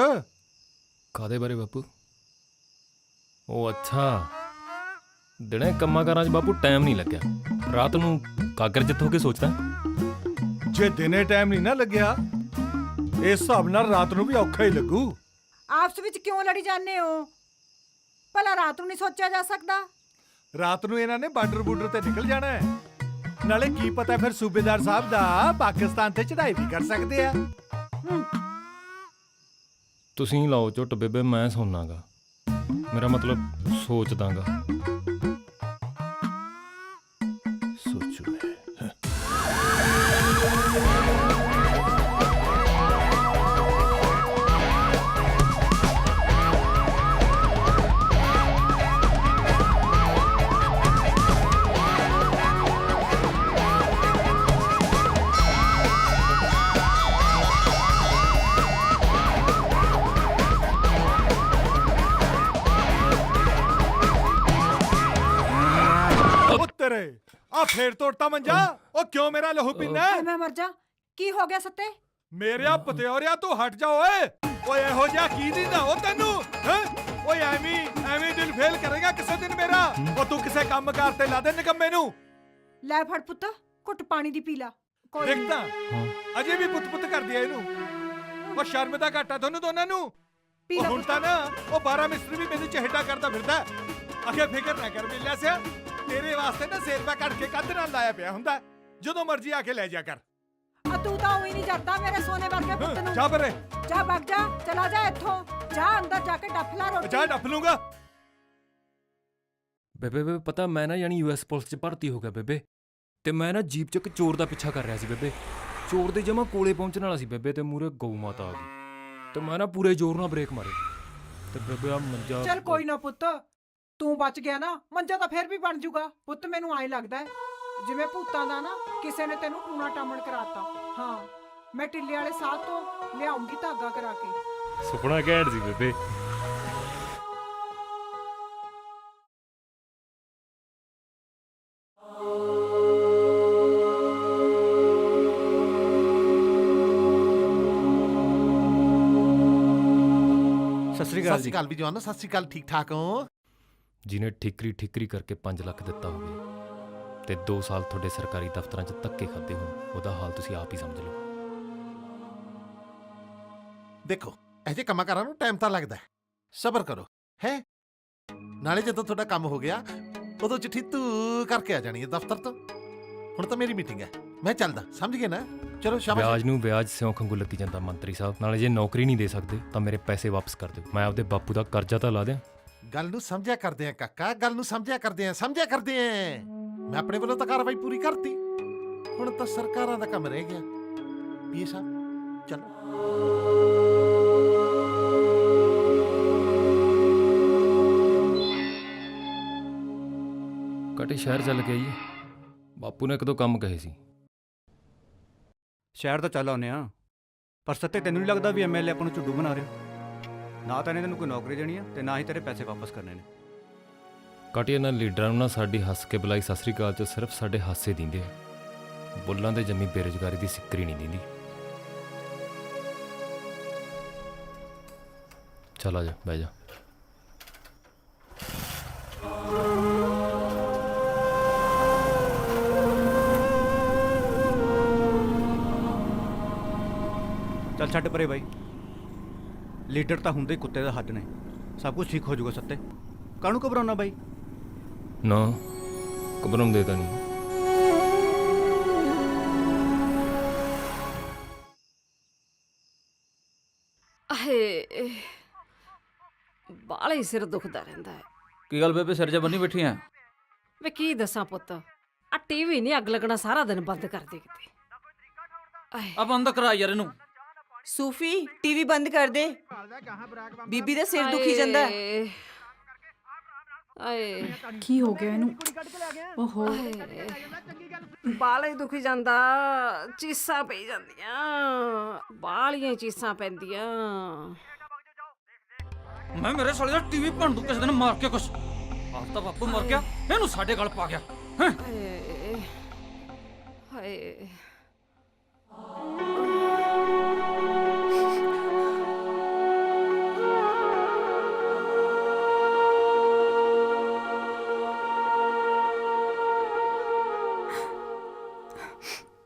ਕਾਦੇ ਬਾਰੇ ਬਾਪੂ? ਉਹ ਅੱਛਾ, ਦਿਨੇ ਕੰਮਾਂ ਕਾਰਾਂ 'ਚ ਬਾਪੂ ਟਾਈਮ ਨਹੀਂ ਲੱਗਿਆ। ਰਾਤ ਨੂੰ ਕਾਗਰ ਜਿੱਤ ਹੋ ਕੇ ਸੋਚਦਾ। ਜੇ ਦਿਨੇ ਟਾਈਮ ਨਹੀਂ ਨਾ ਲੱਗਿਆ ਇਸ ਹਿਸਾਬ ਨਾਲ ਰਾਤ ਨੂੰ ਵੀ ਔਖਾ ਹੀ ਲੱਗੂ। ਆਪਸ ਵਿੱਚ ਕਿਉਂ ਲੜੀ ਜਾਂਦੇ ਹੋ? ਭਲਾ ਰਾਤ ਨੂੰ ਨਹੀਂ ਸੋਚਿਆ ਜਾ ਸਕਦਾ? ਰਾਤ ਨੂੰ ਇਹਨਾਂ ਨੇ ਬਾਰਡਰ ਤੇ ਨਿਕਲ ਜਾਣਾ ਹੈ। ਨਾਲੇ ਕੀ ਪਤਾ ਫਿਰ ਸੂਬੇਦਾਰ ਸਾਹਿਬ ਦਾ ਪਾਕਿਸਤਾਨ ਤੇ ਚੜ੍ਹਾਈ ਵੀ ਕਰ ਸਕਦੇ ਆ। ਤੁਸੀਂ ਲਾਓ ਝੁੱਟ ਬੇਬੇ, ਮੈਂ ਸੌਣਾਗਾ। ਮੇਰਾ ਮਤਲਬ ਸੋਚਦਾਗਾ। ਸੋਚੋ ਉਹ ਤੇਰੇ ਆ ਫੇਰ ਤੋੜਤਾ ਮੰਜਾ। ਉਹ ਕਿਉਂ ਮੇਰਾ ਲਹੂ ਪੀਨਾ ਹਾਏ ਮੈਂ ਮਰ ਜਾ। ਕੀ ਹੋ ਗਿਆ ਸੱਤੇ? ਮੇਰਿਆ ਪਤਿਓਰਿਆ ਤੂੰ ਹਟ ਜਾ ਓਏ। ਓਏ ਇਹੋ ਜਿਹਾ ਕੀ ਦਿੰਦਾ ਉਹ ਤੈਨੂੰ ਹੈ? ਓਏ ਐਵੇਂ ਦਿਲ ਫੇਲ ਕਰੇਗਾ ਕਿਸੇ ਦਿਨ ਮੇਰਾ। ਉਹ ਤੂੰ ਕਿਸੇ ਕੰਮ ਕਾਰ ਤੇ ਲਾ ਦੇ ਨਿਕੰਮੇ ਨੂੰ। ਲੈ ਫੜ ਪੁੱਤ, ਘੁੱਟ ਪਾਣੀ ਦੀ ਪੀ ਲਾ। ਕੋਈ ਨੀ। ਦੇਖਦਾ ਅਜੇ ਵੀ ਪੁੱਤ ਕਰਦੀ ਐ ਇਹਨੂੰ। ਉਹ ਸ਼ਰਮ ਦਾ ਘਾਟਾ ਤੁਹਾਨੂੰ ਦੋਨਾਂ ਨੂੰ। ਪੀ ਉਹ ਲਾ ਹੁਣ ਤਾਂ ਨਾ ਉਹ 12 ਮਿਸਤਰੀ ਵੀ ਮੈਨੂੰ ਚਿਹੜਾ ਕਰਦਾ ਫਿਰਦਾ। ਅਖੇ ਫਿਕਰ ਨਾ ਕਰ ਮਿਲਿਆ ਸਿਆ, ਤੇਰੇ ਵਾਸਤੇ ਨਾ ਸੇਰਵਾ ਕੱਢ ਕੇ ਕੰਧ ਨਾਲ ਲਾਇਆ ਪਿਆ ਹੁੰਦਾ। ਜਦੋਂ ਮਰਜ਼ੀ ਆ ਕੇ ਲੈ ਜਾ ਕਰ। ਆ ਤੂੰ ਤਾਂ ਉਹੀ ਨਹੀਂ ਜਰਦਾ ਮੇਰੇ ਸੋਨੇ ਵਰਗੇ ਪੁੱਤ ਨੂੰ। ਜਾ ਪਰੇ, ਜਾ ਭੱਗ ਜਾ, ਚਲਾ ਜਾ ਇੱਥੋਂ। ਜਾ ਅੰਦਰ ਜਾ ਕੇ ਡੱਫ ਲਾ ਰੋਟੀ। ਜਾ ਡੱਫ ਲੂੰਗਾ। ਬੇਬੇ ਪਤਾ ਮੈਂ ਨਾ ਯਾਨੀ ਯੂਐਸ ਪੁਲਿਸ 'ਚ ਭਰਤੀ ਹੋ ਗਿਆ ਬੇਬੇ। ਤੇ ਮੈਂ ਨਾ ਜੀਪ 'ਚ ਇੱਕ ਚੋਰ ਦਾ ਪਿੱਛਾ ਕਰ ਰਿਹਾ ਸੀ ਬੇਬੇ। ਚੋਰ ਦੇ ਜਮਾ ਕੋਲੇ ਪਹੁੰਚਣ ਵਾਲਾ ਸੀ ਬੇਬੇ, ਤੇ ਮੂਰੇ ਗਊ ਮਾਤਾ ਆ ਗਈ। ਤੇ ਮੈਂ ਨਾ ਪੂਰੇ ਜ਼ੋਰ ਨਾਲ ਬ੍ਰੇਕ ਮਾਰੇ ਤੇ ਬੇਬੇ ਆ ਮੰਜਾ। ਚੱਲ ਕੋਈ ਨਾ ਪੁੱਤ, ਤੂੰ ਬਚ ਗਿਆ ਨਾ। ਮੰਜਾ ਤਾਂ ਫੇਰ ਵੀ ਬਣ ਜੂਗਾ ਪੁੱਤ। ਮੈਨੂੰ ਐਂ ਲੱਗਦਾ ਹੈ ਜਿਵੇਂ ਭੂਤਾਂ ਦਾ ਨਾ ਕਿਸੇ ਨੇ ਤੈਨੂੰ ਟੂਣਾ ਟਾਮਣ ਕਰਾਤਾ। ਹਾਂ, ਮੈਂ ਟਿੱਲੇ ਵਾਲੇ ਸਾਹ ਤੋਂ ਲਿਆਉਂਗੀ ਧਾਗਾ ਕਰਾ ਕੇ। ਸੁਪਨਾ ਘੈਂਟ ਸੀ ਬੇਬੇ। ਸਤਿ ਸ੍ਰੀ ਸਤਿ ਅਕਾਲ ਸ਼੍ਰੀ ਜੀ। ਅਕਾਲ ਵੀ ਜਵਾਨੋ, ਸਤਿ ਸ਼੍ਰੀ ਅਕਾਲ। ਠੀਕ ਠਾਕ ਹੋ? ਜਿਹਨੇ ਠਿਕਰੀ ਕਰਕੇ 5 ਲੱਖ ਦਿੱਤਾ ਹੋਵੇ ਤੇ 2 ਸਾਲ ਤੁਹਾਡੇ ਸਰਕਾਰੀ ਦਫ਼ਤਰਾਂ 'ਚ ਧੱਕੇ ਖਾਦੇ ਹੋਣ, ਉਹਦਾ ਹਾਲ ਤੁਸੀਂ ਆਪ ਹੀ ਸਮਝ ਲਓ। ਦੇਖੋ ਇਹ ਜੇ ਕੰਮਾਂ ਕਾਰਾਂ ਨੂੰ ਟਾਈਮ ਤਾਂ ਲੱਗਦਾ ਹੈ, ਸਬਰ ਕਰੋ ਹੈ। ਨਾਲੇ ਜਦੋਂ ਤੁਹਾਡਾ ਕੰਮ ਹੋ ਗਿਆ ਉਦੋਂ ਚਿੱਠੀ ਤੂੰ ਕਰਕੇ ਆ ਜਾਣੀ ਹੈ ਦਫ਼ਤਰ ਤੋਂ। ਹੁਣ ਤਾਂ ਮੇਰੀ ਮੀਟਿੰਗ ਹੈ, ਮੈਂ ਚੱਲਦਾ। ਸਮਝ ਗਏ ਨਾ? ਚਲੋ ਸ਼ਾਬਾਸ਼। ਵਿਆਜ ਨੂੰ ਵਿਆਜ ਸਿਉਂ ਖੰਗੂ ਲੱਗੀ ਜਾਂਦਾ ਮੰਤਰੀ ਸਾਹਿਬ। ਨਾਲੇ ਜੇ ਨੌਕਰੀ ਨਹੀਂ ਦੇ ਸਕਦੇ ਤਾਂ ਮੇਰੇ ਪੈਸੇ ਵਾਪਸ ਕਰ ਦਿਓ। ਮੈਂ ਆਪਦੇ ਬਾਪੂ ਦਾ ਕਰਜ਼ਾ ਤਾਂ ਲਾ ਦਿਆਂ। ਗੱਲ ਨੂੰ ਸਮਝਿਆ ਕਰਦੇ ਆ ਕਾਕਾ, ਗੱਲ ਨੂੰ ਸਮਝਿਆ ਕਰਦੇ ਆ। ਮੈਂ ਆਪਣੇ ਵੱਲੋਂ ਤਾਂ ਕਾਰਵਾਈ ਪੂਰੀ ਕਰਤੀ। ਹੁਣ ਤਾਂ ਸਰਕਾਰਾਂ ਦਾ ਕੰਮ ਰਹਿ ਗਿਆ। ਪੀਏ ਸਾਹਿਬ ਚਲੋ। ਕਟੇ ਸ਼ਹਿਰ ਚੱਲ ਕੇ ਆਈਏ। ਬਾਪੂ ਨੇ ਕਦੋਂ ਕੰਮ ਕਹੇ ਸੀ। ਸ਼ਹਿਰ ਤਾਂ ਚੱਲ ਆਉਂਦੇ ਆ, ਪਰ ਸੱਤੇ ਤੈਨੂੰ ਨਹੀਂ ਲੱਗਦਾ ਵੀ ਐਮਐਲਏ ਆਪਾਂ ਨੂੰ ਝੁੱਡੂ ਬਣਾ ਰਿਹਾ? ਨਾ ਤਾਂ ਇਹਨੇ ਤੈਨੂੰ ਕੋਈ ਨੌਕਰੀ ਦੇਣੀ ਆ ਤੇ ਨਾ ਹੀ ਤੇਰੇ ਪੈਸੇ ਵਾਪਸ ਕਰਨੇ ਨੇ। ਕਟੇ ਇਹਨਾਂ ਲੀਡਰਾਂ ਨੂੰ ਨਾ ਸਾਡੀ ਹੱਸ ਕੇ ਬੁਲਾਈ ਸਤਿ ਸ੍ਰੀ ਅਕਾਲ 'ਚ ਸਿਰਫ ਸਾਡੇ ਹਾਸੇ ਦਿੰਦੇ ਆ। ਬੁੱਲਾਂ ਦੇ ਜੰਮੀ ਬੇਰੁਜ਼ਗਾਰੀ ਦੀ ਸਿੱਕਰੀ ਨਹੀਂ ਦਿੰਦੀ। ਚੱਲ ਆ ਜਾ, ਬਹਿ ਜਾ। ਚੱਲ ਛੱਡ ਪਰੇ ਬਾਈ, ਲੀਡਰ ਤਾਂ ਹੁੰਦੇ ਹੀ ਕੁੱਤੇ ਦਾ ਹੱਦ ਨੇ। ਸਭ ਕੁਝ ਠੀਕ ਹੋ ਜਾਊਗਾ ਸੱਤੇ, ਕਾਹਨੂੰ ਘਬਰਾਉਣਾ ਬਾਈ? ਨਾ ਘਬਰਾਉਂਦੇ ਤਾਂ ਨਹੀਂ। ਆਹੇ ਬਾਲਾ ਹੀ ਸਿਰ ਦੁਖਦਾ ਰਹਿੰਦਾ ਹੈ। ਕੀ ਗੱਲ ਬੇਬੇ, ਸਿਰ 'ਚ ਬੰਨੀ ਬੈਠੀ ਆ? ਵੇ ਕੀ ਦੱਸਾਂ ਪੁੱਤ, ਆ ਟੀਵੀ ਨਹੀਂ ਅੱਗ ਲੱਗਣਾ ਸਾਰਾ ਦਿਨ ਬੰਦ ਕਰਦੇ ਕਿਤੇ। ਆ ਬੰਦ ਕਰਾ ਯਾਰ ਇਹਨੂੰ। ਸੂਫੀ ਟੀਵੀ ਬੰਦ ਕਰ ਦੇ, ਬੀਬੀ ਦਾ ਸਿਰ ਦੁਖੀ ਜਾਂਦਾ। ਆਏ ਕੀ ਹੋ ਗਿਆ ਇਹਨੂੰ? ਓਹੋ ਬਾਲਾ ਹੀ ਦੁਖੀ ਜਾਂਦਾ, ਚੀਸਾਂ ਪਈ ਜਾਂਦੀਆਂ, ਬਾਲੀਆਂ ਚੀਸਾਂ ਪੈਂਦੀਆਂ। ਮੈਂ ਮੇਰੇ ਸਾਲੇ ਦਾ ਟੀਵੀ ਭੰਨ ਦੂ ਕਿਸੇ ਦਿਨ ਮਾਰ ਕੇ ਕੁਛ। ਆਪ ਤਾਂ ਬਾਪੂ ਮਰ ਗਿਆ, ਇਹਨੂੰ ਸਾਡੇ ਗਲ ਪਾ ਗਿਆ। ਹਾਏ ਹਾਏ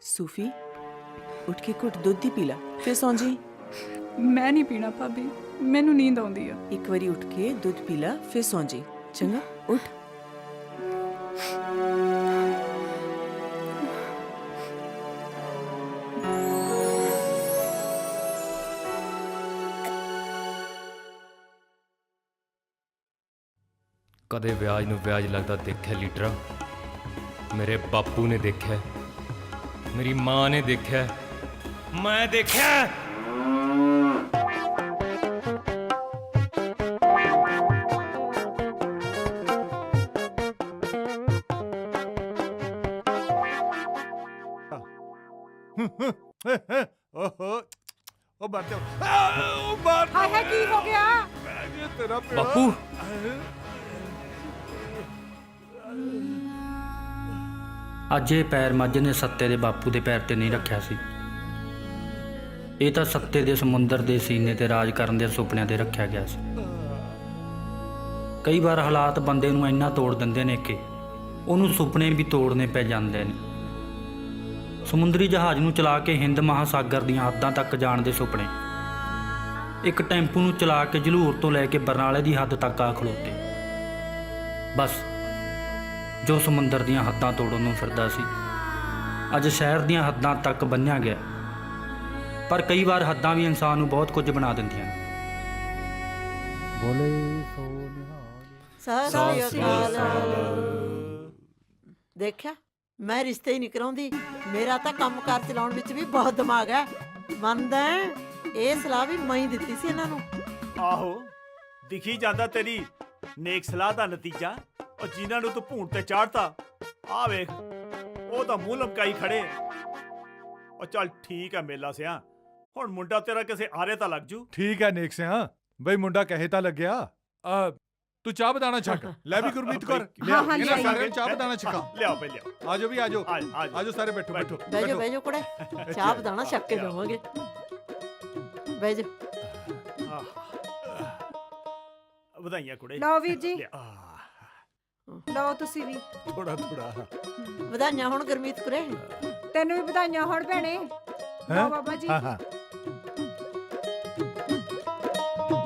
ਸੂਫੀ ਉੱਠ ਕੇ ਘੁੱਟ ਦੁੱਧ ਦੀ ਪੀ ਲੈ, ਫਿਰ ਸੌਂ ਜੀ। ਮੈਂ ਨਹੀਂ ਪੀਣਾ ਭਾਬੀ, ਮੈਨੂੰ ਨੀਂਦ ਆਉਂਦੀ ਆ। ਇੱਕ ਵਾਰੀ ਉੱਠ ਕੇ ਦੁੱਧ ਪੀ ਲੈ, ਫਿਰ ਸੌਂ ਜੀ। ਚੰਗਾ ਉੱਠ। ਕਦੇ ਵਿਆਜ ਨੂੰ ਵਿਆਜ ਲੱਗਦਾ ਦੇਖਿਆ ਲੀਡਰਾ। ਮੇਰੇ ਬਾਪੂ ਨੇ ਦੇਖਿਆ, ਮੇਰੀ ਮਾਂ ਨੇ ਦੇਖਿਆ, ਮੈਂ ਦੇਖਿਆ। ਓਹੋ ਉਹ ਮਰ ਜਾ ਉਹ ਮਰ ਹਾਏ ਹਾਏ ਕੀ ਹੋ ਗਿਆ? ਇਹ ਤੇਰਾ ਪਿਓ ਬਾਪੂ ਅੱਜ ਇਹ ਪੈਰ ਮੱਝ ਨੇ ਸੱਤੇ ਦੇ ਬਾਪੂ ਦੇ ਪੈਰ ਤੇ ਨਹੀਂ ਰੱਖਿਆ ਸੀ। ਇਹ ਤਾਂ ਸੱਤੇ ਦੇ ਸਮੁੰਦਰ ਦੇ ਸੀਨੇ ਤੇ ਰਾਜ ਕਰਨ ਦੇ ਸੁਪਨਿਆਂ ਤੇ ਰੱਖਿਆ ਗਿਆ ਸੀ। ਕਈ ਵਾਰ ਹਾਲਾਤ ਬੰਦੇ ਨੂੰ ਇੰਨਾ ਤੋੜ ਦਿੰਦੇ ਨੇ ਕਿ ਉਹਨੂੰ ਸੁਪਨੇ ਵੀ ਤੋੜਨੇ ਪੈ ਜਾਂਦੇ ਨੇ। ਸਮੁੰਦਰੀ ਜਹਾਜ਼ ਨੂੰ ਚਲਾ ਕੇ ਹਿੰਦ ਮਹਾਸਾਗਰ ਦੀਆਂ ਹੱਦਾਂ ਤੱਕ ਜਾਣ ਦੇ ਸੁਪਨੇ, ਇੱਕ ਟੈਂਪੂ ਨੂੰ ਚਲਾ ਕੇ ਜਲੂਰ ਤੋਂ ਲੈ ਕੇ ਬਰਨਾਲੇ ਦੀ ਹੱਦ ਤੱਕ ਆ ਖਲੋਤੇ। ਬਸ ਜੋ ਸਮੁੰਦਰ ਦੀਆਂ ਹੱਦਾਂ ਤੋੜਨ ਨੂੰ ਫਿਰਦਾ ਸੀ, ਅੱਜ ਸ਼ਹਿਰ ਦੀਆਂ ਹੱਦਾਂ ਤੱਕ ਬੰਨ੍ਹਿਆ ਗਿਆ। ਪਰ ਕਈ ਵਾਰ ਹੱਦਾਂ ਵੀ ਇਨਸਾਨ ਨੂੰ ਬਹੁਤ ਕੁਝ ਬਣਾ ਦਿੰਦੀਆਂ ਨੇ। ਸਤਿ ਸ੍ਰੀ ਅਕਾਲ। ਦੇਖਿਆ, ਮੈਂ ਰਿਸ਼ਤੇ ਹੀ ਨਹੀਂ ਕਰਾਉਂਦੀ। ਮੇਰਾ ਤਾਂ ਕੰਮਕਾਰ ਚਲਾਉਣ ਵਿੱਚ ਵੀ ਬਹੁਤ ਦਿਮਾਗ ਹੈ। ਮੰਨਦਾ ਹੈ, ਇਹ ਸਲਾਹ ਵੀ ਮੈਂ ਹੀ ਦਿੱਤੀ ਸੀ ਇਹਨਾਂ ਨੂੰ। ਆਹੋ, ਦਿਖੀ ਜਾਂਦਾ ਤੇਰੀ ਨੇਕ ਸਲਾਹ ਦਾ ਨਤੀਜਾ। ਉਹ ਜਿਨ੍ਹਾਂ ਨੂੰ ਤੂੰ ਭੂੰਡ ਤੇ ਚਾੜਤਾ, ਆ ਵੇਖ ਉਹ ਤਾਂ ਮੂੰਹ ਲਮਕਾਈ ਖੜੇ। ਉਹ ਚੱਲ ਠੀਕ ਹੈ ਮੇਲਾ ਸਿਆ, ਹੁਣ ਮੁੰਡਾ ਤੇਰਾ ਕਿਸੇ ਆਰੇ ਤਾਂ ਲੱਗ ਜੂ। ਠੀਕ ਹੈ ਨੇਕ ਸਿਆ, ਬਈ ਮੁੰਡਾ ਕਹੇ ਤਾਂ ਲੱਗਿਆ। ਤੂੰ ਚਾਹ ਬਦਾਣਾ ਛਕ ਲੈ ਵੀ ਗੁਰਮੀਤ ਕੌਰ, ਲਿਆ ਇਹਨਾਂ ਸਾਰਿਆਂ ਨੂੰ ਚਾਹ ਬਦਾਣਾ ਛਕਾ। ਲਿਆਓ ਬਈ ਲਿਆਓ। ਆਜੋ ਵੀ ਆਜੋ ਆਜੋ ਸਾਰੇ ਬੈਠੋ ਬੈਠੋ ਬਹਿ ਜਾਓ ਕੁੜੇ, ਚਾਹ ਬਦਾਣਾ ਛੱਕ ਕੇ ਜਾਵਾਂਗੇ। ਬਹਿ ਜਾ। ਵਧਾਈਆਂ ਕੁੜੇ। ਲਓ ਵੀਰ ਜੀ, ਲਿਆ। ਲਓ ਤੁਸੀਂ ਵੀ। ਥੋੜਾ ਥੋੜਾ ਵਧਾਈਆਂ ਹੁਣ ਗੁਰਮੀਤ ਕੁਰੇ। ਤੈਨੂੰ ਵੀ ਵਧਾਈਆਂ ਹੋਣ ਭੈਣੇ। ਲਓ ਬਾਬਾ ਜੀ। ਹਾਂ ਹਾਂ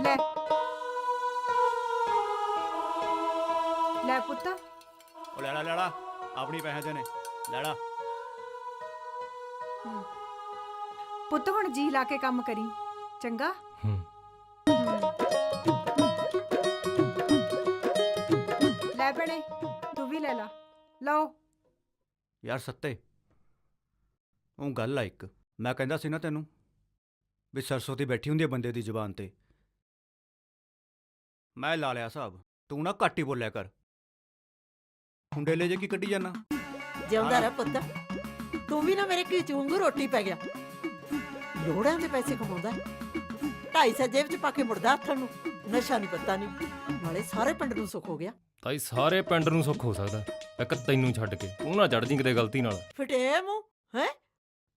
ਲੈ ਲੈ ਪੁੱਤ। ਉਹ ਲੈਣਾ ਆਪਣੀ ਪੈਸੇ ਨੇ ਲੈਣਾ। ਪੁੱਤ ਹੁਣ ਜੀ ਲਾ ਕੇ ਕੰਮ ਕਰੀ, ਚੰਗਾ? ਲੈ ਭੈਣੇ, ਤੂੰ ਵੀ ਲੈ ਲਾ। ਲਓ। ਯਾਰ ਸੱਤੇ, ਉਹ ਗੱਲ ਆ ਇੱਕ, ਮੈਂ ਕਹਿੰਦਾ ਸੀ ਨਾ ਤੈਨੂੰ ਵੀ ਸਰਸਵਤੀ ਬੈਠੀ ਹੁੰਦੀ ਹੈ ਬੰਦੇ ਦੀ ਜ਼ੁਬਾਨ ਤੇ। ਮੈਂ ਲਾ ਲਿਆ ਹਿਸਾਬ, ਤੂੰ ਨਾ ਘੱਟ ਹੀ ਬੋਲਿਆ ਕਰ। ਹੁੰਡੇ ਲੈ ਜੇ ਕੀ ਕੱਢੀ ਜਾਣਾ। ਜਿਉਂਦਾ ਰਹਿ ਪੁੱਤ, ਤੂੰ ਵੀ ਨਾ ਮੇਰੇ ਘੀ ਚ ਵਾਂਗੂ ਰੋਟੀ ਪੈ ਗਿਆ। ਲੋੜਾਂ ਦੇ ਪੈਸੇ ਕਮਾਉਂਦਾ, 250 ਜੇਬ ਚ ਪਾ ਕੇ ਮੁੜਦਾ ਹੱਥਾਂ ਨੂੰ। ਨਸ਼ਾ ਨਹੀਂ ਪਤਾ ਨਹੀਂ, ਨਾਲੇ ਸਾਰੇ ਪਿੰਡ ਨੂੰ ਸੁੱਖ ਹੋ ਗਿਆ। ਤਾਈ ਸਾਰੇ ਪਿੰਡ ਨੂੰ ਸੁੱਖ ਹੋ ਸਕਦਾ, ਇੱਕ ਤੈਨੂੰ ਛੱਡ ਕੇ। ਤੂੰ ਨਾ ਚੜ ਜੀ ਕਿਤੇ ਗਲਤੀ ਨਾਲ। ਫਟੇ ਮੂੰਹ ਹੈ,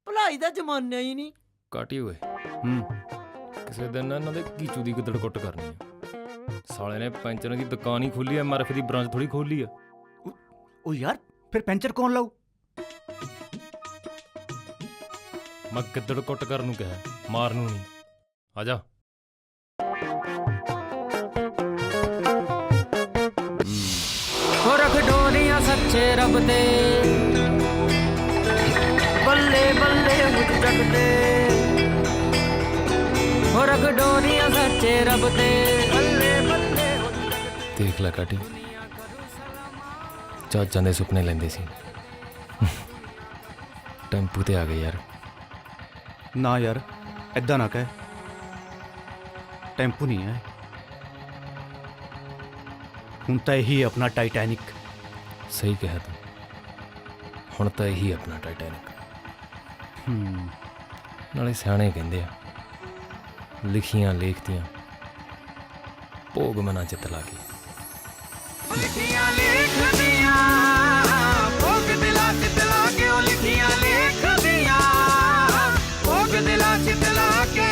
ਭਲਾਈ ਦਾ ਜ਼ਮਾਨਾ ਹੀ ਨਹੀਂ। ਕਾਟੀ ਓਏ। ਕਿਸੇ ਦਿਨ ਨਾ ਇਹਨਾਂ ਦੇ ਕੀਚੂ ਦੀ ਗਿੱਦੜ ਕੁੱਟ ਕਰਨੀ ਆ। ਸਾਲੇ ਨੇ ਪੈਂਚਰਾਂ ਦੀ ਦੁਕਾਨ ਹੀ ਖੋਲੀ ਆ, ਮਰਫ ਦੀ ਬ੍ਰਾਂਚ ਥੋੜੀ ਖੋਲੀ ਆ। ਉਹ ਯਾਰ ਫਿਰ ਪੈਂਚਰ ਕੌਣ ਲਾਊ? ਮੈਂ ਗਿੱਦੜ ਕੁੱਟ ਕਰਨ ਨੂੰ ਕਿਹਾ, ਮਾਰਨ ਨੂੰ ਨਹੀਂ। ਆ ਜਾ। ਹੋ ਰੱਖ ਡੋਰੀਆਂ ਸੱਚੇ ਰੱਬ ਦੇ, ਬੱਲੇ ਬੱਲੇ ਮੁਝ ਜਗ ਦੇ। ਹੋ ਰੱਖ ਡੋਰੀਆਂ ਸੱਚੇ ਰੱਬ ਦੇ, ਬੱਲੇ ਬੱਲੇ। ਦੇਖ ਲੈ ਕਾਟੀ, ਚਾਚਾਂ ਦੇ ਸੁਪਨੇ ਲੈਂਦੇ ਸੀ, ਟੈਂਪੂ ਤੇ ਆ ਗਏ ਯਾਰ। ਨਾ ਯਾਰ, ਐਦਾਂ ਨਾ ਕਹਿ। ਟੈਂਪੂ ਨਹੀਂ ਹੈ, ਹੁਣ ਤਾਂ ਇਹੀ ਆਪਣਾ ਟਾਈਟੈਨਿਕ। ਸਹੀ ਕਿਹਾ ਤੂੰ, ਹੁਣ ਤਾਂ ਇਹੀ ਆਪਣਾ ਟਾਈਟੈਨਿਕ। ਨਾਲੇ ਸਿਆਣੇ ਕਹਿੰਦੇ ਆ, ਲਿਖੀਆਂ ਲੇਖਤੀਆਂ ਭੋਗ ਮਨਾ ਚਿੱਤ ਲਾ ਕੇ। ਲਿਖੀਆਂ ਲੇਖਦੀਆਂ ਭੋਗ ਦਿਲਾਂ ਚਿੱਤ ਲਾ ਕੇ, ਉਹ ਲਿਖੀਆਂ ਲੇਖਦੀਆਂ ਭੋਗ ਦਿਲਾਂ ਚਿੱਤ ਲਾ ਕੇ।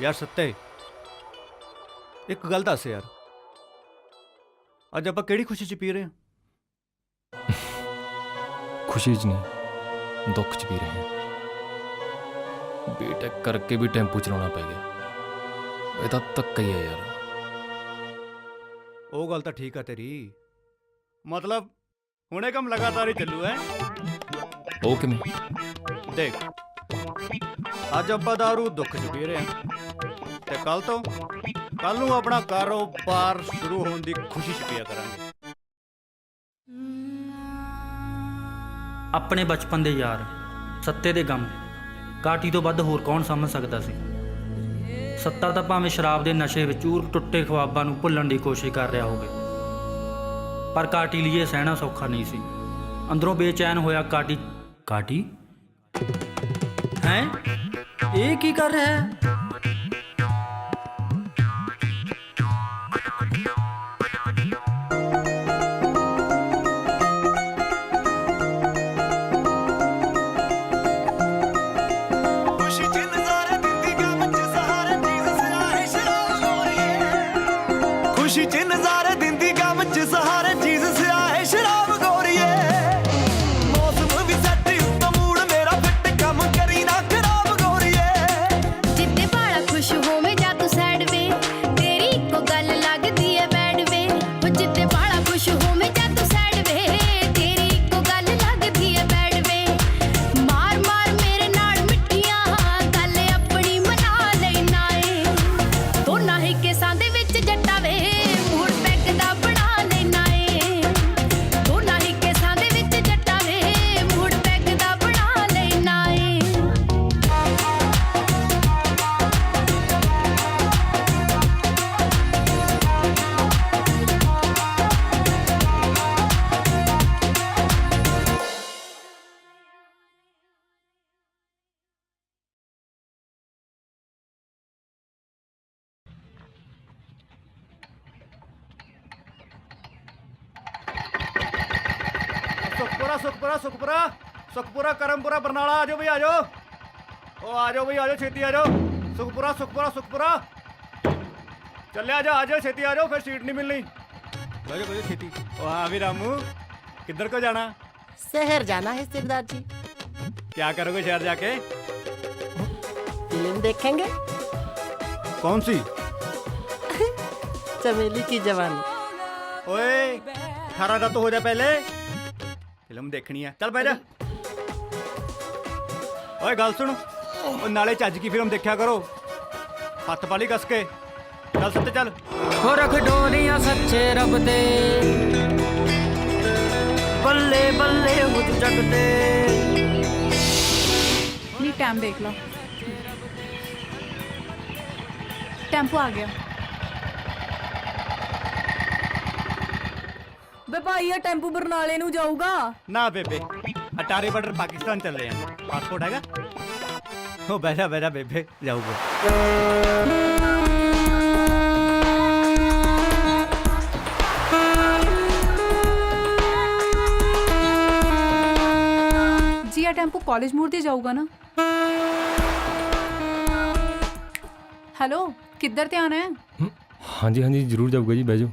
ਯਾਰ ਸੱਤੇ, ਇੱਕ ਗੱਲ ਦੱਸ ਯਾਰ, ਅੱਜ ਆਪਾਂ ਕਿਹੜੀ ਖੁਸ਼ੀ 'ਚ ਪੀ ਰਹੇ ਹਾਂ? ਖੁਸ਼ੀ 'ਚ ਨਹੀਂ, ਦੁੱਖ 'ਚ ਪੀ ਰਹੇ ਹਾਂ। ਬੀਟੈਕ ਕਰਕੇ ਵੀ ਟੈਂਪੂ ਚਲਾਉਣਾ ਪੈ ਗਿਆ। ਇਹ ਤਾਂ ਧੱਕਾ ਹੀ ਹੈ ਯਾਰ। ਉਹ ਗੱਲ ਤਾਂ ਠੀਕ ਆ ਤੇਰੀ, ਮਤਲਬ ਹੁਣੇ ਕੰਮ ਲਗਾਤਾਰ ਹੀ ਚੱਲੂ ਹੈ। ਉਹ ਕਿਵੇਂ? ਦੇਖ ਅੱਜ ਆਪਾਂ ਦਾਰੂ ਦੁੱਖ ਚ ਪੀ ਰਹੇ ਹਾਂ ਤੇ ਕੱਲ ਨੂੰ ਆਪਣਾ ਕਾਰੋਬਾਰ ਸ਼ੁਰੂ ਹੋਣ ਦੀ ਖੁਸ਼ੀ ਚ ਪੀਆ ਕਰਾਂਗੇ। ਆਪਣੇ ਬਚਪਨ ਦੇ ਯਾਰ ਸੱਤੇ ਦੇ ਗਮ ਕਾਟੀ ਤੋਂ ਵੱਧ ਹੋਰ ਕੌਣ ਸਮਝ ਸਕਦਾ ਸੀ। ਸੱਤਾ ਤਾਂ ਭਾਵੇਂ ਸ਼ਰਾਬ ਦੇ ਨਸ਼ੇ ਵਿੱਚ ਊਰ ਟੁੱਟੇ ਖੁਆਬਾਂ ਨੂੰ ਭੁੱਲਣ ਦੀ ਕੋਸ਼ਿਸ਼ ਕਰ ਰਿਹਾ ਹੋਵੇ, ਪਰ ਕਾਟੀ ਲਈ ਇਹ ਸਹਿਣਾ ਸੌਖਾ ਨਹੀਂ ਸੀ। ਅੰਦਰੋਂ ਬੇਚੈਨ ਹੋਇਆ ਕਾਟੀ ਹੈਂ, ਇਹ ਕੀ ਕਰ ਰਿਹਾ ਹੈ? ਖੁਸ਼ੀ ਚ ਨਜ਼ਾਰੇ ਦਿੰਦੀ ਗਮ ਚ ਸਹਾਰੇ ਚੀਜ਼ ਸਿਆਹੇ ਸ਼ਰਾਬ ਗੋਰੀਏ ਮੌਸਮ ਵੀ ਸੱਟ ਉੱਤੋਂ ਮੂਡ ਮੇਰਾ ਫਿੱਟ ਕੰਮ ਕਰੀ ਨਾ ਖਰਾਬ ਗੋਰੀਏ ਜਿੱਦੇ ਬਾਲਾ ਖੁਸ਼ ਹੋਵੇਂ ਜਾਂ ਤੂੰ ਸੈਡ ਵੇ ਤੇਰੀ ਇੱਕੋ ਗੱਲ ਲੱਗਦੀ ਐ ਬੈਡ ਵੇ ਉਹ ਜਿੱਦੇ ਬਾਲਾ ਖੁਸ਼ ਹੋਵੇਂ ਜਾਂ ਤੂੰ ਸੈਡ ਵੇ ਤੇਰੀ ਇੱਕੋ ਗੱਲ ਲੱਗਦੀ ਐ ਬੈਡ ਵੇ ਮਾਰ ਮਾਰ ਮੇਰੇ ਨਾਲ ਮਿੱਠੀਆਂ ਗੱਲ ਆਪਣੀ ਮਨਾ ਲੈਣਾ ਏ ਦੋਨਾਂ ਹੀ ਕੇਸਾਂ ਦੇ ਵਿੱਚ ਜੱਟਾ ਵੇ ਮੂਡ ਪੈਕ ਦਾ ਬਣਾ ਲੈਣਾ ਏ ਦੋਨਾਂ ਹੀ ਕੇਸਾਂ ਦੇ ਵਿੱਚ ਜੱਟਾ ਵੇ ਮੂਡ ਪੈਕ ਦਾ ਬਣਾ ਲੈਣਾ ਏ ਸੁਖਪੁਰਾ ਕਰਮਪੁਰਾ ਬਰਨਾਲਾ ਆ ਜਾਓ ਬਈ ਆ ਜਾਓ। ਉਹ ਆ ਜਾਓ ਬਈ ਆ ਜਾਓ ਛੇਤੀ ਆ ਜਾਓ। ਸੁਖਪੁਰਾ ਚੱਲਿਆ ਆ ਜਾਓ ਛੇਤੀ ਆ ਜਾਓ ਫਿਰ ਸੀਟ ਨਹੀਂ ਮਿਲਣੀ। ਬਹਿ ਜਾਓ ਛੇਤੀ। ਉਹ ਹਾਂ ਵੀ ਰਾਮੂ किधर को जाना? शहर जाना है सरदार जी। क्या करोगे शहर जाके? फिल्म देखेंगे। कौन सी? चमेली की जवानी। ओए 18 ਦਾ तो हो जा पहले। फिल्म देखनी है चल बह जा। ओए गल सुन ਉਹ ਨਾਲੇ ਚੱਜ ਕੀ ਫਿਲਮ ਦੇਖਿਆ ਕਰੋ ਹੱਥ ਪਾਲੀ ਕੱਸ ਕੇ ਚੱਲ ਸੱਤੇ ਚੱਲ ਹੋ ਰੱਖ ਡੋਰੀਆਂ ਸੱਚੇ ਰੱਬ ਦੇ ਬੱਲੇ ਬੱਲੇ ਹੋ ਜਗ ਦੇ ਨੀ ਟਾਈਮ ਦੇਖ ਲਓ ਟੈਂਪੋ ਆ ਗਿਆ ਬੇ ਭਾਈ ਇਹ ਟੈਂਪੂ ਬਰਨਾਲੇ ਨੂੰ ਜਾਊਗਾ ਨਾ ਬੇਬੇ ਅਟਾਰੇ ਬਾਰਡਰ ਪਾਕਿਸਤਾਨ ਚੱਲੇ ਆ ਪਾਸਪੋਰਟ ਹੈਗਾ ਉਹ ਬੈਠਾ ਬੇਬੇ ਜਾਊਗਾ ਜੀ ਆ ਟੈਂਪੂ ਕਾਲਜ ਮੋੜ ਤੇ ਜਾਊਗਾ ਨਾ ਹੈਲੋ ਕਿੱਧਰ ਤੇ ਆਣਾ ਹੈ ਹਾਂਜੀ ਜ਼ਰੂਰ ਜਾਊਗਾ ਜੀ ਬਹਿ ਜਾਓ